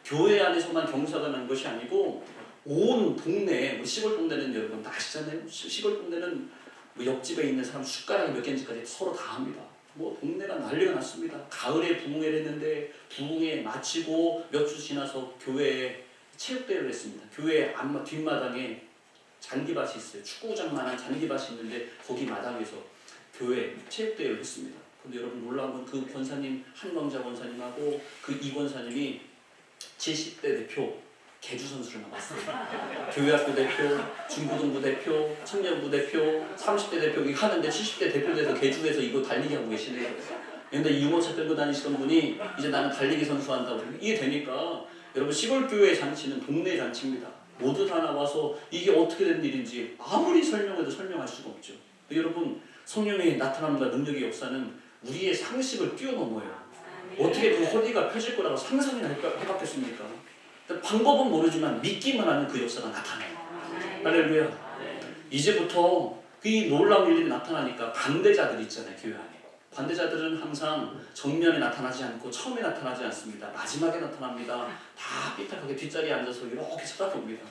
교회 안에서만 경사가 난 것이 아니고 온 동네, 우리 시골 동네는 여러분 다 아시잖아요. 시골 동네는 뭐 옆집에 있는 사람 숟가락이 몇 개인지까지 서로 다 합니다. 뭐 동네가 난리가 났습니다. 가을에 부흥회를 했는데 부흥회 마치고 몇 주 지나서 교회에 체육대회를 했습니다. 교회 뒷마당에 잔디밭이 있어요. 축구장만한 잔디밭이 있는데 거기 마당에서 교회 체육대회를 했습니다. 근데 여러분 놀라운 건 그 권사님 한광자 권사님하고 그 이 권사님이 70대 대표 개주 선수를 나갔어요. 교회학교 대표, 중고등부 대표, 청년부 대표, 30대 대표 이거 하는데 70대 대표돼서 개주에서 이거 달리기 하고 계시네요. 근데 유모차 끌고 다니시던 분이 이제 나는 달리기 선수 한다고 이게 되니까 여러분 시골 교회 잔치는 동네 잔치입니다. 모두 다 나와서 이게 어떻게 된 일인지 아무리 설명해도 설명할 수가 없죠. 여러분 성령의 나타남과 능력의 역사는 우리의 상식을 뛰어넘어요. 어떻게 그 허리가 펴질 거라고 상상이나 해봤겠습니까? 방법은 모르지만 믿기만 하면 그 역사가 나타나요. 할렐루야. 이제부터 이 놀라운 일이 나타나니까 반대자들 있잖아요. 교회 안에. 반대자들은 항상 정면에 나타나지 않고 처음에 나타나지 않습니다. 마지막에 나타납니다. 다 삐딱하게 뒷자리에 앉아서 이렇게 쳐다봅니다.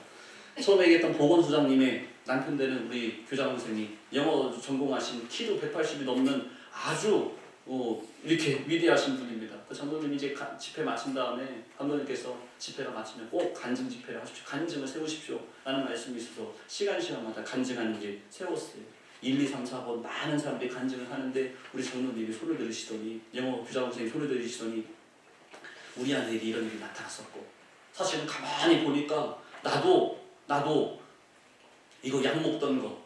처음에 얘기했던 보건소장님의 남편 되는 우리 교장 선생님, 영어 전공하신 키도 180이 넘는 아주 이렇게 위대하신 분입니다. 그 장로님 이제 집회 마친 다음에 감독님께서 집회가 마치면 꼭 간증 집회를 하십시오. 간증을 세우십시오. 라는 말씀이 있어서 시간마다 간증하는 게 세웠어요. 1, 2, 3, 4번 많은 사람들이 간증을 하는데 우리 장로님이 소리를 들으시더니 영어 교장 선생님이 소리를 들으시더니 우리 안에 이런 일이 나타났었고 사실은 가만히 보니까 나도 이거 약 먹던 거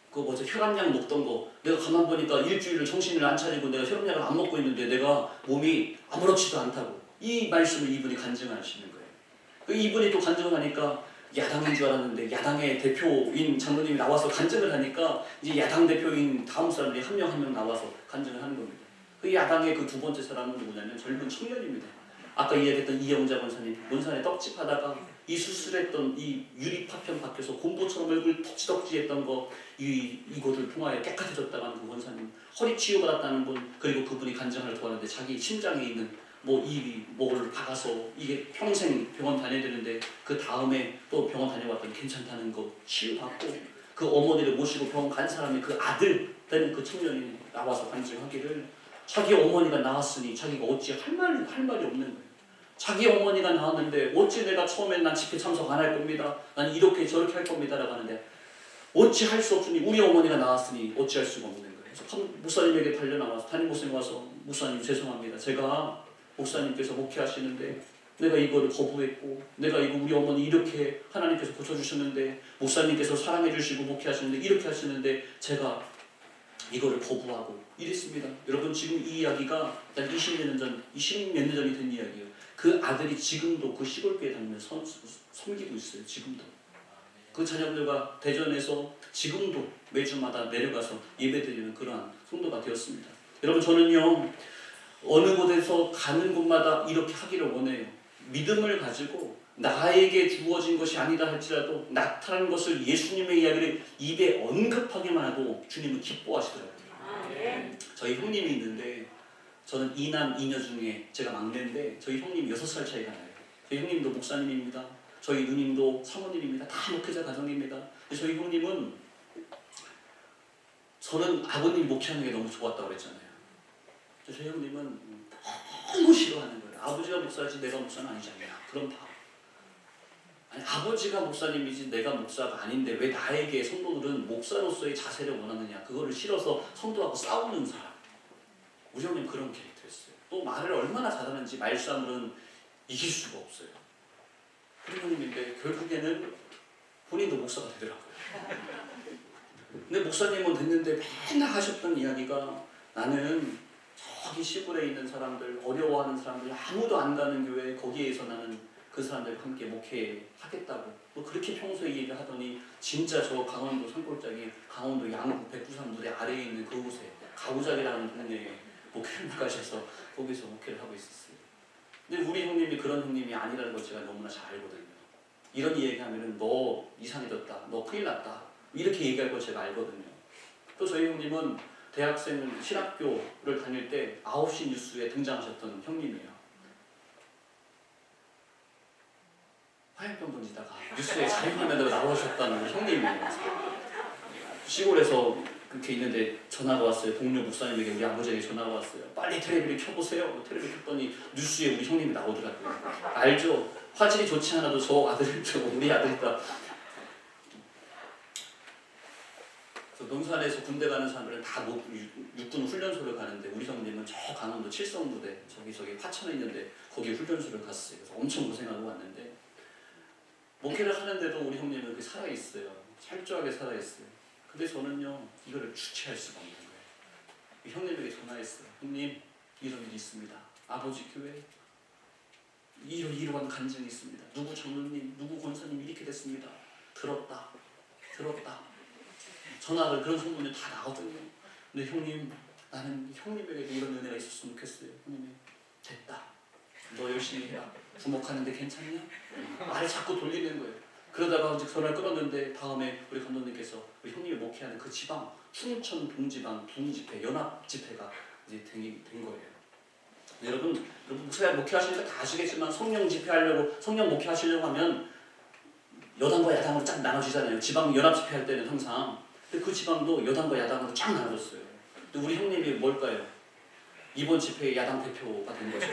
그거 뭐죠? 혈압약 먹던 거 내가 가만 보니까 일주일을 정신을 안 차리고 내가 혈압약을 안 먹고 있는데 내가 몸이 아무렇지도 않다고 이 말씀을 이분이 간증하시는 거예요. 이분이 또 간증을 하니까 야당인 줄 알았는데 야당의 대표인 장로님이 나와서 간증을 하니까 이제 야당 대표인 다음 사람들이 한 명 나와서 간증을 하는 겁니다. 그 야당의 그 두 번째 사람은 누구냐면 젊은 청년입니다. 아까 이야기했던 이영자 권사님 문산에 떡집 하다가 이 수술했던 이 유리 파편 밖에서 곰보처럼 얼굴 덕지덕지했던 거 이거를 통하여 깨끗해졌다는 그 권사님, 허리 치유받았다는 분, 그리고 그분이 간증을 도왔는데 자기 심장에 있는 뭐를 박아서 이게 평생 병원 다녀야 되는데 그 다음에 또 병원 다녀왔더니 괜찮다는 거 치유받고, 그 어머니를 모시고 병원 간 사람이 그 아들 되는 그 청년이 나와서 간증하기를 자기 어머니가 나왔으니 자기가 어찌 할 말이 없는 거예요. 자기 어머니가 나왔는데 어찌 내가 처음엔 난 집회 참석 안 할 겁니다. 난 이렇게 저렇게 할 겁니다. 라고 하는데 어찌 할 수 없으니 우리 어머니가 나왔으니 어찌 할 수가 없는 거예요. 그래서 목사님에게 달려나와서 담임 목사님 와서 목사님 죄송합니다. 제가 목사님께서 목회하시는데 내가 이거를 거부했고 내가 이거 우리 어머니 이렇게 하나님께서 고쳐주셨는데 목사님께서 사랑해 주시고 목회하시는데 이렇게 하시는데 제가 이거를 거부하고 이랬습니다. 여러분 지금 이 이야기가 약 20몇 년 전이 된 이야기예요. 그 아들이 지금도 그 시골교회 다니면서 섬기고 있어요. 지금도. 그 자녀들과 대전에서 지금도 매주마다 내려가서 예배드리는 그러한 성도가 되었습니다. 여러분 저는요 어느 곳에서 가는 곳마다 이렇게 하기를 원해요. 믿음을 가지고 나에게 주어진 것이 아니다 할지라도 나타난 것을 예수님의 이야기를 입에 언급하기만 해도 주님은 기뻐하시더라고요. 저희 형님이 있는데 저는 2남 2녀 중에 제가 막내인데 저희 형님이 6살 차이가 나요. 저희 형님도 목사님입니다. 저희 누님도 사모님입니다. 다 목회자 가정입니다. 저희 형님은 저는 아버님 목회하는 게 너무 좋았다고 그랬잖아요. 저희 형님은 너무 싫어하는 거예요. 아버지가 목사지 내가 목사는 아니잖아요. 그럼 다. 아니, 아버지가 목사님이지 내가 목사가 아닌데 왜 나에게 성도들은 목사로서의 자세를 원하느냐. 그거를 싫어서 성도하고 싸우는 사람. 우리 형님 그런 캐릭터였어요. 또 말을 얼마나 잘하는지 말싸움은 이길 수가 없어요. 그런 형님인데 결국에는 본인도 목사가 되더라고요. 근데 목사님은 됐는데 맨날 하셨던 이야기가 나는 저기 시골에 있는 사람들, 어려워하는 사람들, 아무도 안 가는 교회 거기에서 나는 그 사람들과 함께 목회하겠다고 뭐 그렇게 평소에 얘기를 하더니 진짜 저 강원도 산골짜기 강원도 양구 백두산 무대 아래에 있는 그곳에 가우작이라는 동네에 목회를 나가셔서 거기서 목회를 하고 있었어요. 근데 우리 형님이 그런 형님이 아니라는 걸 제가 너무나 잘 알거든요. 이런 얘기하면은 너 이상해졌다, 너 큰일 났다 이렇게 얘기할 걸 제가 알거든요. 또 저희 형님은 대학생 신학교를 다닐 때 9시 뉴스에 등장하셨던 형님이에요. 화염병 던지다가 뉴스에 자유화면으로 나오셨다는 형님이에요. 시골에서 그렇게 있는데 전화가 왔어요. 동료 목사님에게 우리 아버지에게 전화가 왔어요. 빨리 텔레비를 켜보세요. 텔레비 켰더니 뉴스에 우리 형님이 나오더라고요. 알죠? 화질이 좋지 않아도 저 아들, 우리 아들이다. 농산에서 군대 가는 사람들은 다 육군 훈련소를 가는데 우리 형님은 저 강원도 칠성부대 저기 화천에 있는데 거기 훈련소를 갔어요. 그래서 엄청 고생하고 왔는데 목회를 하는데도 우리 형님은 그 살아있어요. 철저하게 살아있어요. 근데 저는요 이거를 주체할 수가 없는 거예요. 형님에게 전화했어요. 형님 이런 일이 있습니다. 아버지 교회 이러한 간증이 있습니다. 누구 장로님 누구 권사님 이렇게 됐습니다. 들었다. 전화를 그런 소문이 다 나거든요. 근데 형님 나는 형님에게도 이런 은혜가 있었으면 좋겠어요. 형님이 됐다. 너 열심히 해라. 주목하는데 괜찮냐? 말을 자꾸 돌리는 거예요. 그러다가 이제 전화를 끊었는데 다음에 우리 감독님께서 우리 형님이 목회하는 그 지방 충청 동지방 부흥집회 연합 집회가 이제 된 거예요. 여러분 목회하시니까 다 아시겠지만 성령 집회하려고 성령 목회하시려고 하면 여당과 야당으로 쫙 나눠지잖아요. 지방 연합 집회할 때는 항상. 근데 그 지방도 여당과 야당으로 쫙 나눠졌어요. 근데 우리 형님이 뭘까요? 이번 집회의 야당 대표가 된 거죠.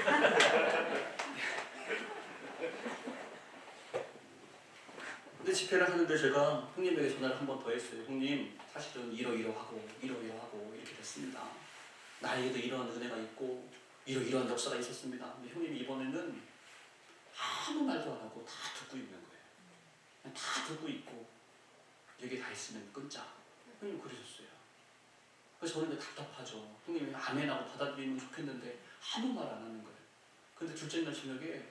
근데 집회를 하는데 제가 형님에게 전화를 한 번 더 했어요. 형님 사실은 이러이러하고 이렇게 됐습니다. 나에게도 이런 은혜가 있고 이러한 역사가 있었습니다. 근데 형님이 이번에는 아무 말도 안 하고 다 듣고 있는 거예요. 그냥 다 듣고 있고 여기 다 있으면 끊자. 형님 그러셨어요. 그래서 저는 이제 답답하죠. 형님이 아멘하고 받아들이면 좋겠는데 아무 말 안 하는 거예요. 근데 둘째 날 저녁에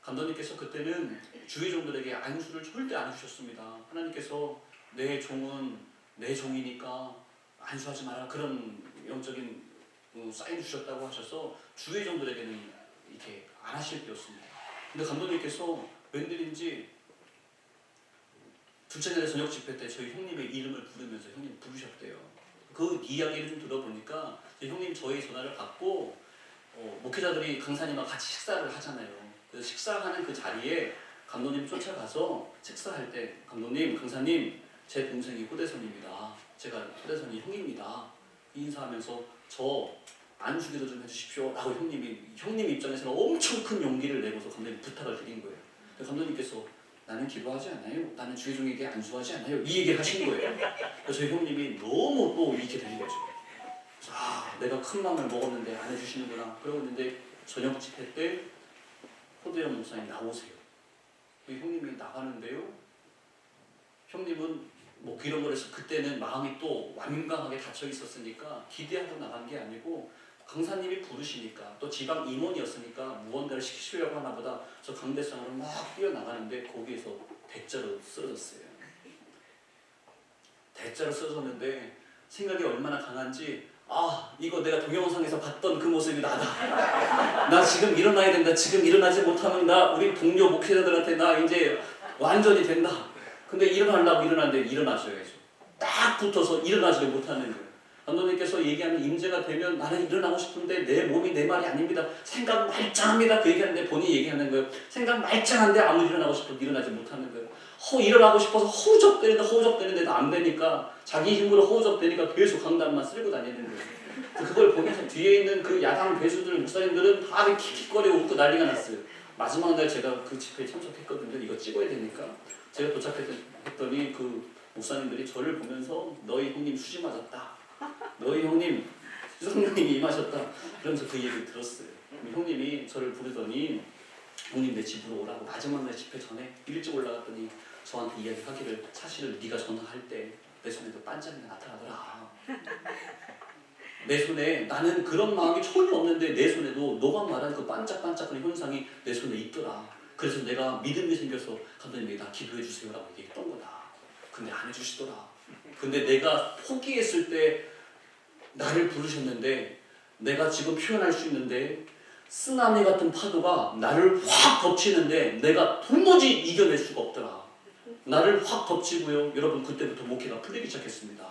감독님께서 그때는 주의 종들에게 안수를 절대 안 주셨습니다. 하나님께서 내 종은 내 종이니까 안수하지 마라 그런 영적인 사인 주셨다고 하셔서 주의 종들에게는 이렇게 안 하실 때였습니다. 근데 감독님께서 웬일인지 둘째 날에 저녁 집회 때 저희 형님의 이름을 부르면서 형님 부르셨대요. 그 이야기를 좀 들어보니까 형님 저희 전화를 받고 목회자들이 강사님과 같이 식사를 하잖아요. 그래서 식사하는 그 자리에 감독님 쫓아가서 식사할 때 감독님, 강사님 제 동생이 호대선입니다. 제가 호대선이 형입니다. 인사하면서 저 안수기도 좀 해주십시오 라고 형님 입장에서는 엄청 큰 용기를 내고서 감독님 부탁을 드린 거예요. 감독님께서 나는 기도하지 않아요. 나는 주의 종에게 안수하지 않아요. 이 얘기를 하신 거예요. 그래서 저희 형님이 너무 또 이렇게 된 거죠. 그래서 내가 큰 마음을 먹었는데 안 해주시는구나. 그러고 있는데 저녁 집회 때 호대영 목사님 나오세요. 형님이 나가는데요. 형님은 뭐 이런 거라서 그때는 마음이 또 완강하게 닫혀 있었으니까 기대하고 나간 게 아니고 강사님이 부르시니까 또 지방 임원이었으니까 무언가를 시키시려고 하나 보다 저 강대상으로 막 뛰어나가는데 거기에서 대자로 쓰러졌어요. 대자로 쓰러졌는데 생각이 얼마나 강한지 이거 내가 동영상에서 봤던 그 모습이 나다. 나 지금 일어나야 된다. 지금 일어나지 못하면 나 우리 동료 목회자들한테 나 이제 완전히 된다. 근데 일어나려고 일어났는데 일어나셔야죠. 딱 붙어서 일어나지 못하는 거예요. 감독님께서 얘기하는 임재가 되면 나는 일어나고 싶은데 내 몸이 내 말이 아닙니다. 생각 말짱합니다. 그 얘기하는데 본인이 얘기하는 거예요. 생각 말짱한데 아무리 일어나고 싶어도 일어나지 못하는 거예요. 일어나고 싶어서 허우적대는데도 안 되니까 자기 힘으로 허우적대니까 계속 강단만 쓸고 다니는 거예요. 그걸 보면서 뒤에 있는 그 야당 배수들 목사님들은 다 킥킥거리고 웃고 난리가 났어요. 마지막 날 제가 그 집회에 참석했거든요. 이거 찍어야 되니까 제가 도착했더니 그 목사님들이 저를 보면서 너희 형님 수지 맞았다. 너희 형님 성령님이 임하셨다. 그러면서 그 얘기를 들었어요. 형님이 저를 부르더니 형님 내 집으로 오라고 마지막 날 집회 전에 일찍 올라갔더니 저한테 이야기하기를 사실은 네가 전화할 때 내 손에도 반짝이가 나타나더라. 내 손에 나는 그런 마음이 전혀 없는데 내 손에도 너가 말한 그 반짝반짝하는 현상이 내 손에 있더라. 그래서 내가 믿음이 생겨서 감독님이 나 기도해 주세요라고 얘기했던 거다. 근데 안 해주시더라. 근데 내가 포기했을 때 나를 부르셨는데 내가 지금 표현할 수 있는데 쓰나미 같은 파도가 나를 확 덮치는데 내가 도무지 이겨낼 수가 없더라. 나를 확 덮치고요. 여러분 그때부터 목회가 풀리기 시작했습니다.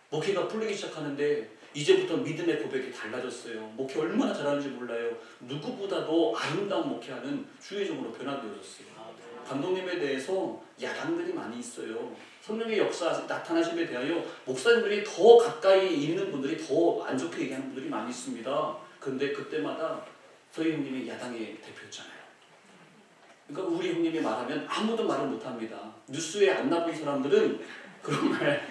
목회가 풀리기 시작하는데 이제부터 믿음의 고백이 달라졌어요. 목회 얼마나 잘하는지 몰라요. 누구보다도 아름다운 목회하는 주의종으로 변화되어졌어요. 감독님에 대해서 야당들이 많이 있어요. 성령의 역사 나타나심에 대하여 목사님들이 더 가까이 있는 분들이 더 안 좋게 얘기하는 분들이 많이 있습니다. 근데 그때마다 저희 형님이 야당의 대표였잖아요. 그러니까 우리 형님이 말하면 아무도 말을 못합니다. 뉴스에 안 나온 사람들은 그런 말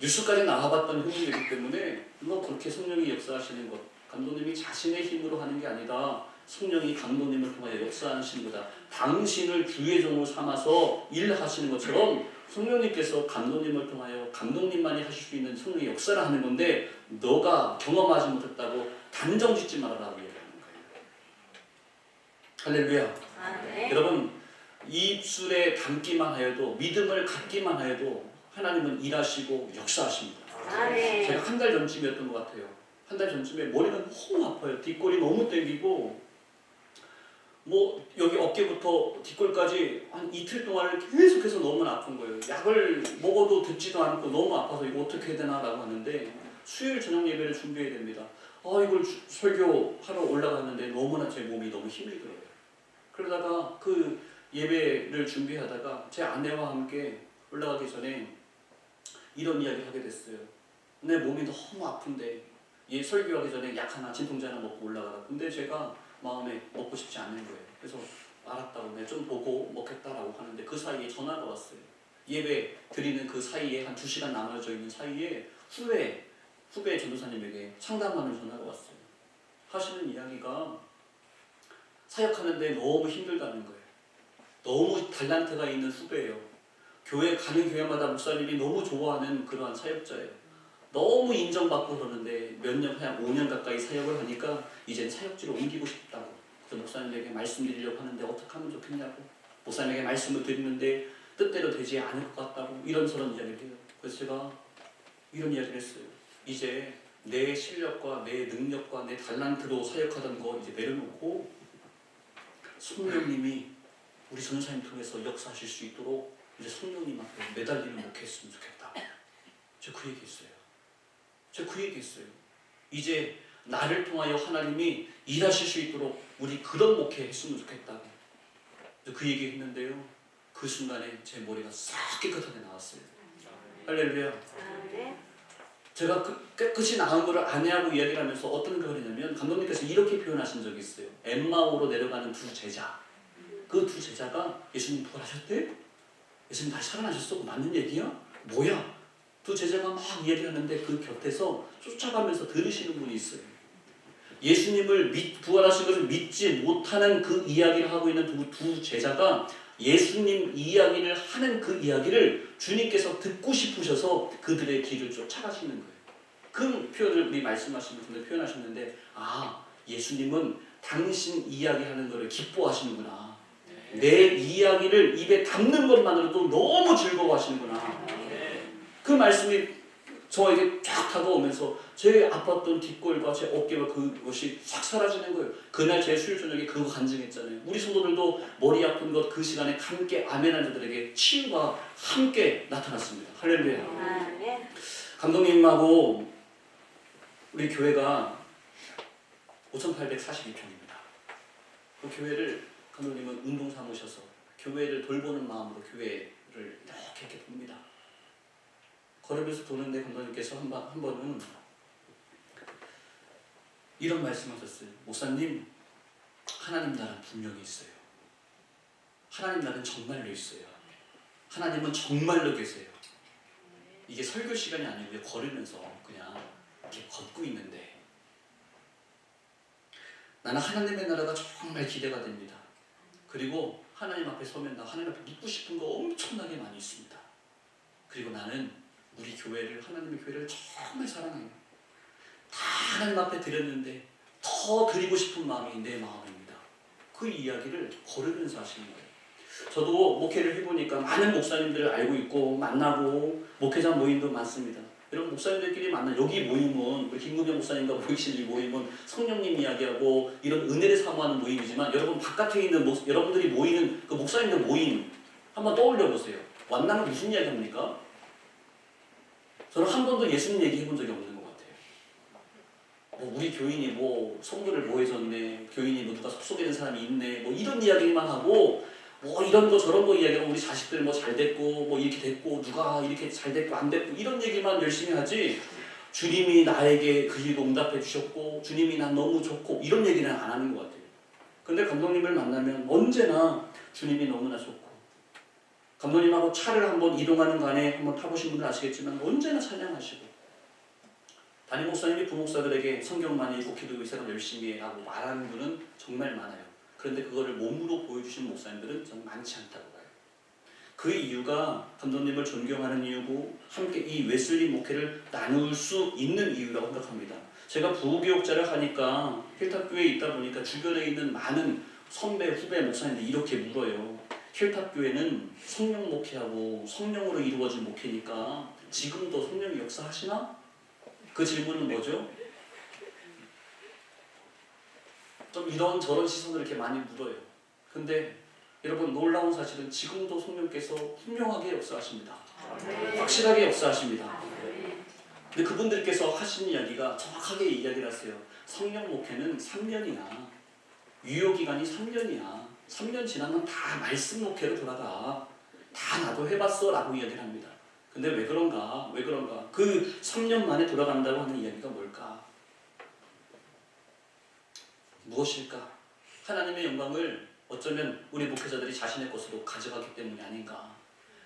뉴스까지 나와봤던 형님이기 때문에 그렇게 성령이 역사하시는 것 감독님이 자신의 힘으로 하는 게 아니다. 성령이 감독님을 통하여 역사하시는 거다. 당신을 주의 종으로 삼아서 일하시는 것처럼 성령님께서 감독님을 통하여 감독님만이 하실 수 있는 성령의 역사를 하는 건데 너가 경험하지 못했다고 단정 짓지 말아라고 얘기하는 거예요. 할렐루야. 네. 여러분 입술에 담기만 하여도 믿음을 갖기만 하여도 하나님은 일하시고 역사하십니다. 네. 제가 한 달 전쯤이었던 것 같아요. 한 달 전쯤에 머리가 너무 아파요. 뒷골이 너무 땡기고 뭐 여기 어깨부터 뒷골까지 한 이틀 동안 계속해서 너무 아픈 거예요. 약을 먹어도 듣지도 않고 너무 아파서 이거 어떻게 해야 되나라고 하는데 수요일 저녁 예배를 준비해야 됩니다. 이걸 설교하러 올라갔는데 너무나 제 몸이 너무 힘이 들어요. 그러다가 그 예배를 준비하다가 제 아내와 함께 올라가기 전에 이런 이야기를 하게 됐어요. 내 몸이 너무 아픈데 설교하기 전에 약 하나 진통제 하나 먹고 올라가라. 근데 제가 마음에 먹고 싶지 않은 거예요. 그래서 알았다고 내가 좀 보고 먹겠다라고 하는데 그 사이에 전화가 왔어요. 예배 드리는 그 사이에 한 2시간 남아져 있는 사이에 후배 전도사님에게 상담하는 전화가 왔어요. 하시는 이야기가 사역하는데 너무 힘들다는 거예요. 너무 달란트가 있는 후배예요. 가는 교회마다 목사님이 너무 좋아하는 그러한 사역자예요. 너무 인정받고 그러는데 몇 년, 한 5년 가까이 사역을 하니까 이젠 사역지로 옮기고 싶다고. 그래서 목사님에게 말씀드리려고 하는데 어떻게 하면 좋겠냐고. 목사님에게 말씀을 드리는데 뜻대로 되지 않을 것 같다고 이런저런 이야기를 해요. 그래서 제가 이런 이야기를 했어요. 이제 내 실력과 내 능력과 내 달란트로 사역하던 거 이제 내려놓고 성령님이 우리 전사님 통해서 역사하실 수 있도록 이제 성령님 앞에 매달리는 목회했으면 좋겠다. 제가 그 얘기했어요. 제가 그 얘기했어요. 이제 나를 통하여 하나님이 일하실 수 있도록 우리 그런 목회 했으면 좋겠다고 그 얘기 했는데요. 그 순간에 제 머리가 싹 깨끗하게 나왔어요. 할렐루야. 제가 깨끗이 나은 거를 아내하고 이야기를 하면서 어떤 걸 했냐면 감독님께서 이렇게 표현하신 적이 있어요. 엠마오로 내려가는 두 제자. 그 두 제자가 예수님 부활하셨대? 예수님 다시 살아나셨어? 맞는 얘기야? 뭐야? 두 제자가 막 이야기하는데 그 곁에서 쫓아가면서 들으시는 분이 있어요. 예수님을 부활하신 것을 믿지 못하는 그 이야기를 하고 있는 두 제자가 예수님 이야기를 하는 그 이야기를 주님께서 듣고 싶으셔서 그들의 길을 쫓아가시는 거예요. 그 표현을 우리 말씀하시는 분들 표현하셨는데 예수님은 당신 이야기하는 것을 기뻐하시는구나. 내 이야기를 입에 담는 것만으로도 너무 즐거워하시는구나. 그 말씀이 저에게 쫙 다가오면서 제 아팠던 뒷골과 제 어깨와 그것이 확 사라지는 거예요. 그날 제 수요일 저녁에 그거 간증했잖아요. 우리 성도들도 머리 아픈 것 그 시간에 함께 아멘한 자들에게 치유가 함께 나타났습니다. 할렐루야. 감독님하고 우리 교회가 5,842평입니다. 그 교회를 감독님은 운동 삼으셔서 교회를 돌보는 마음으로 교회를 이렇게 봅니다. 걸으면서 도는데 감독님께서 한 번은 이런 말씀하셨어요. 목사님, 하나님 나라는 분명히 있어요. 하나님 나라는 정말로 있어요. 하나님은 정말로 계세요. 이게 설교 시간이 아니고요. 걸으면서 그냥 이렇게 걷고 있는데 나는 하나님의 나라가 정말 기대가 됩니다. 그리고 하나님 앞에 서면 나 하나님 앞에 묻고 싶은 거 엄청나게 많이 있습니다. 그리고 나는 우리 교회를, 하나님의 교회를 정말 사랑해요. 다 하나님 앞에 드렸는데 더 드리고 싶은 마음이 내 마음입니다. 그 이야기를 걸으면서 하시는 거예요. 저도 목회를 해보니까 많은 목사님들을 알고 있고 만나고 목회자 모임도 많습니다. 여러분 목사님들끼리 만나 여기 모임은 우리 김구병 목사님과 모이신 이 모임은 성령님 이야기하고 이런 은혜를 사모하는 모임이지만 여러분 바깥에 있는 여러분들이 모이는 그 목사님들 모임 한번 떠올려 보세요. 만나면 무슨 이야기 합니까? 저는 한 번도 예수님 얘기해 본 적이 없는 것 같아요. 우리 교인이 성도를 해줬네, 교인이 누가 속속이는 사람이 있네, 이런 이야기만 하고 이런 거 저런 거 이야기하고 우리 자식들 잘 됐고 이렇게 됐고 누가 이렇게 잘 됐고 안 됐고 이런 얘기만 열심히 하지 주님이 나에게 그 일도 응답해 주셨고 주님이 난 너무 좋고 이런 얘기는 안 하는 것 같아요. 근데 감독님을 만나면 언제나 주님이 너무나 좋고 감독님하고 차를 한번 이동하는 간에 한번 타보신 분들 아시겠지만 언제나 찬양하시고 담임 목사님이 부목사들에게 성경 많이 읽고 기도 이 사람 열심히 하고 말하는 분은 정말 많아요. 그런데 그거를 몸으로 보여주시는 목사님들은 정말 많지 않다고 봐요. 그 이유가 감독님을 존경하는 이유고 함께 이 웨슬리 목회를 나눌 수 있는 이유라고 생각합니다. 제가 부교육자를 하니까 힐탑교회에 있다 보니까 주변에 있는 많은 선배, 후배 목사님들이 이렇게 물어요. 힐탑교회는 성령 목회하고 성령으로 이루어진 목회니까 지금도 성령이 역사하시나? 그 질문은 뭐죠? 좀 이런저런 시선을 이렇게 많이 물어요. 근데 여러분 놀라운 사실은 지금도 성령께서 분명하게 역사하십니다. 확실하게 역사하십니다. 근데 그분들께서 하신 이야기가 정확하게 이야기를 하세요. 성령 목회는 3년이야. 유효기간이 3년이야. 3년 지나면 다 말씀 목회로 돌아가. 다 나도 해봤어 라고 이야기를 합니다. 근데 왜 그런가? 그 3년 만에 돌아간다고 하는 이야기가 뭘까? 무엇일까? 하나님의 영광을 어쩌면 우리 목회자들이 자신의 것으로 가져가기 때문이 아닌가.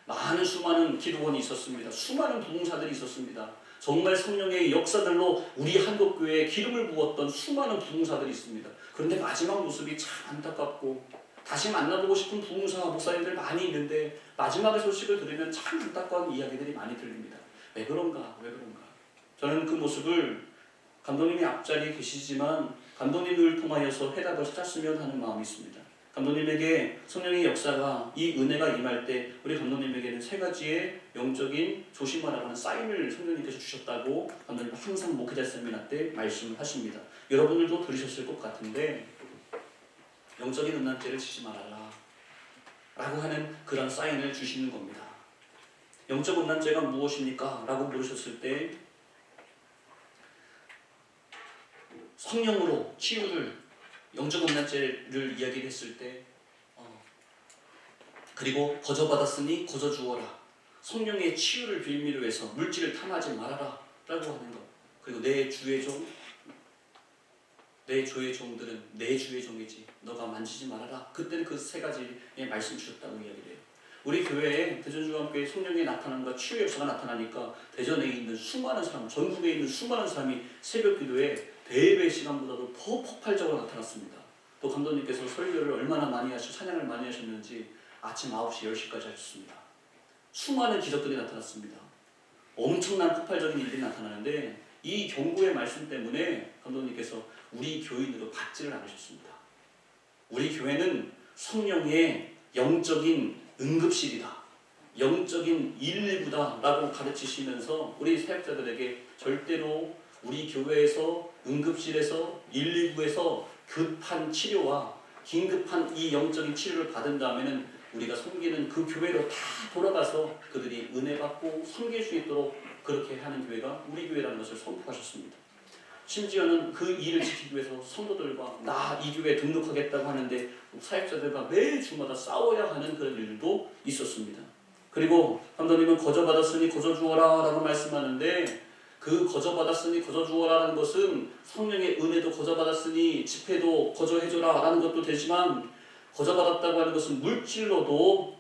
많은 수많은 기도원이 있었습니다. 수많은 부흥사들이 있었습니다. 정말 성령의 역사들로 우리 한국교회에 기름을 부었던 수많은 부흥사들이 있습니다. 그런데 마지막 모습이 참 안타깝고 다시 만나보고 싶은 부흥사 목사님들 많이 있는데 마지막의 소식을 들으면 참 안타까운 이야기들이 많이 들립니다. 왜 그런가? 저는 그 모습을 감독님이 앞자리에 계시지만 감독님을 통하여서 해답을 찾았으면 하는 마음이 있습니다. 감독님에게 성령의 역사가 이 은혜가 임할 때 우리 감독님에게는 세 가지의 영적인 조심하라고 하는 사인을 성령님께서 주셨다고 감독님 항상 목회자 세미나 때 말씀을 하십니다. 여러분들도 들으셨을 것 같은데 영적인 음란죄를 지지 말아라 라고 하는 그런 사인을 주시는 겁니다. 영적 음란죄가 무엇입니까? 라고 물으셨을 때 성령으로 치유를 영적 음란죄를 이야기했을 때 그리고 거저받았으니 거저 주어라. 성령의 치유를 빌미로 해서 물질을 탐하지 말아라 라고 하는 것. 그리고 내 주의 종들은 내 주의 종이지 너가 만지지 말아라. 그때는 그 세 가지의 말씀 주셨다고 이야기를 해요. 우리 교회에 대전중앙교회 성령의 나타남과 치유 역사가 나타나니까 대전에 있는 수많은 사람, 전국에 있는 수많은 사람이 새벽 기도에 대예배 시간보다도 더 폭발적으로 나타났습니다. 또 감독님께서 설교를 얼마나 많이 하시고 찬양을 많이 하셨는지 아침 9시, 10시까지 하셨습니다. 수많은 기적들이 나타났습니다. 엄청난 폭발적인 일들이 나타나는데 이 경고의 말씀 때문에 감독님께서 우리 교인으로 받지를 않으셨습니다. 우리 교회는 성령의 영적인 응급실이다. 영적인 119다 라고 가르치시면서 우리 사역자들에게 절대로 우리 교회에서 응급실에서 119에서 급한 치료와 긴급한 이 영적인 치료를 받은 다음에는 우리가 섬기는 그 교회로 다 돌아가서 그들이 은혜 받고 섬길 수 있도록 그렇게 하는 교회가 우리 교회라는 것을 선포하셨습니다. 심지어는 그 일을 지키기 위해서 성도들과 나 이 교회에 등록하겠다고 하는데 사역자들과 매 주마다 싸워야 하는 그런 일도 있었습니다. 그리고 감독님은 거저받았으니 거저주어라 라고 말씀하는데 그 거저받았으니 거저주어라 라는 것은 성령의 은혜도 거저받았으니 집회도 거저해줘라 라는 것도 되지만 거저받았다고 하는 것은 물질로도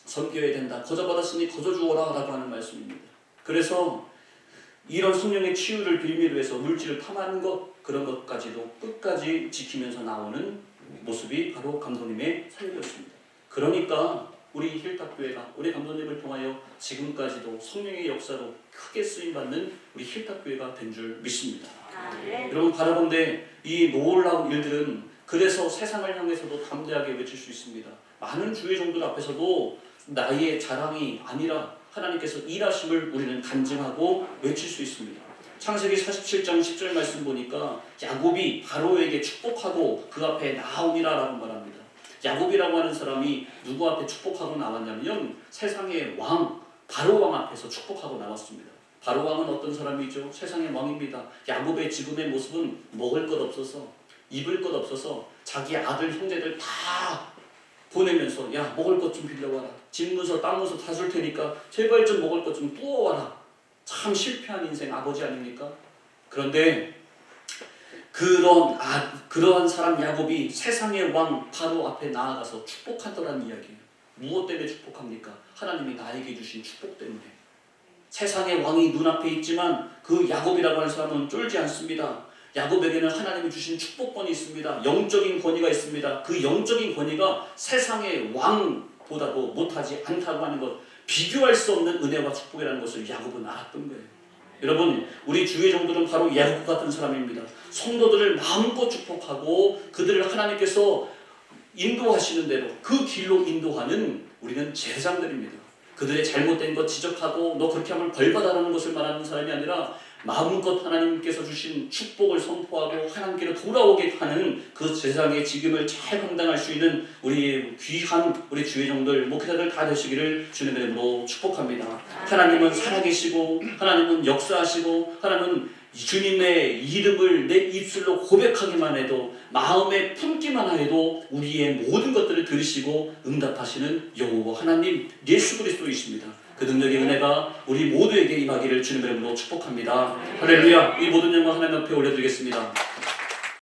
섬겨야 된다. 거저받았으니 거저주어라 라고 하는 말씀입니다. 그래서 이런 성령의 치유를 빌미로 해서 물질을 탐하는 것 그런 것까지도 끝까지 지키면서 나오는 모습이 바로 감독님의 사역이었습니다. 그러니까 우리 힐탑교회가 우리 감독님을 통하여 지금까지도 성령의 역사로 크게 쓰임받는 우리 힐탑교회가 된 줄 믿습니다. 네. 여러분 바라본데 이 놀라운 일들은 그래서 세상을 향해서도 담대하게 외칠 수 있습니다. 많은 주의 종들 앞에서도 나의 자랑이 아니라 하나님께서 일하심을 우리는 간증하고 외칠 수 있습니다. 창세기 47장 10절 말씀 보니까 야곱이 바로에게 축복하고 그 앞에 나오니라 라고 말합니다. 야곱이라고 하는 사람이 누구 앞에 축복하고 나왔냐면 세상의 왕 바로 왕 앞에서 축복하고 나왔습니다. 바로 왕은 어떤 사람이죠? 세상의 왕입니다. 야곱의 지금의 모습은 먹을 것 없어서 입을 것 없어서 자기 아들 형제들 다 보내면서 야 먹을 것 좀 빌려와라. 집 문서 땅 문서 다 줄 테니까 제발 좀 먹을 것 좀 부어와라. 참 실패한 인생 아버지 아닙니까? 그런데 그러한 사람 야곱이 세상의 왕 바로 앞에 나아가서 축복하더라는 이야기예요. 무엇 때문에 축복합니까? 하나님이 나에게 주신 축복 때문에. 세상의 왕이 눈앞에 있지만 그 야곱이라고 하는 사람은 쫄지 않습니다. 야곱에게는 하나님이 주신 축복권이 있습니다. 영적인 권위가 있습니다. 그 영적인 권위가 세상의 왕보다도 못하지 않다고 하는 것, 비교할 수 없는 은혜와 축복이라는 것을 야곱은 알았던 거예요. 여러분, 우리 주의 종들은 바로 야곱 같은 사람입니다. 성도들을 마음껏 축복하고 그들을 하나님께서 인도하시는 대로 그 길로 인도하는 우리는 제사장들입니다. 그들의 잘못된 것 지적하고 너 그렇게 하면 벌받아라는 것을 말하는 사람이 아니라 마음껏 하나님께서 주신 축복을 선포하고 하나님께로 돌아오게 하는 그 제사장의 직임을 잘 감당할 수 있는 우리 귀한 우리 주의 종들, 목회자들 다 되시기를 주님의 이름으로 축복합니다. 하나님은 살아계시고 하나님은 역사하시고 하나님은 주님의 이름을 내 입술로 고백하기만 해도 마음에 품기만 해도 우리의 모든 것들을 들으시고 응답하시는 여호와 하나님 예수 그리스도이십니다. 그 능력의 은혜가 우리 모두에게 임하기를 주님의 이름으로 축복합니다. 할렐루야. 이 모든 영광 하나님 앞에 올려드리겠습니다.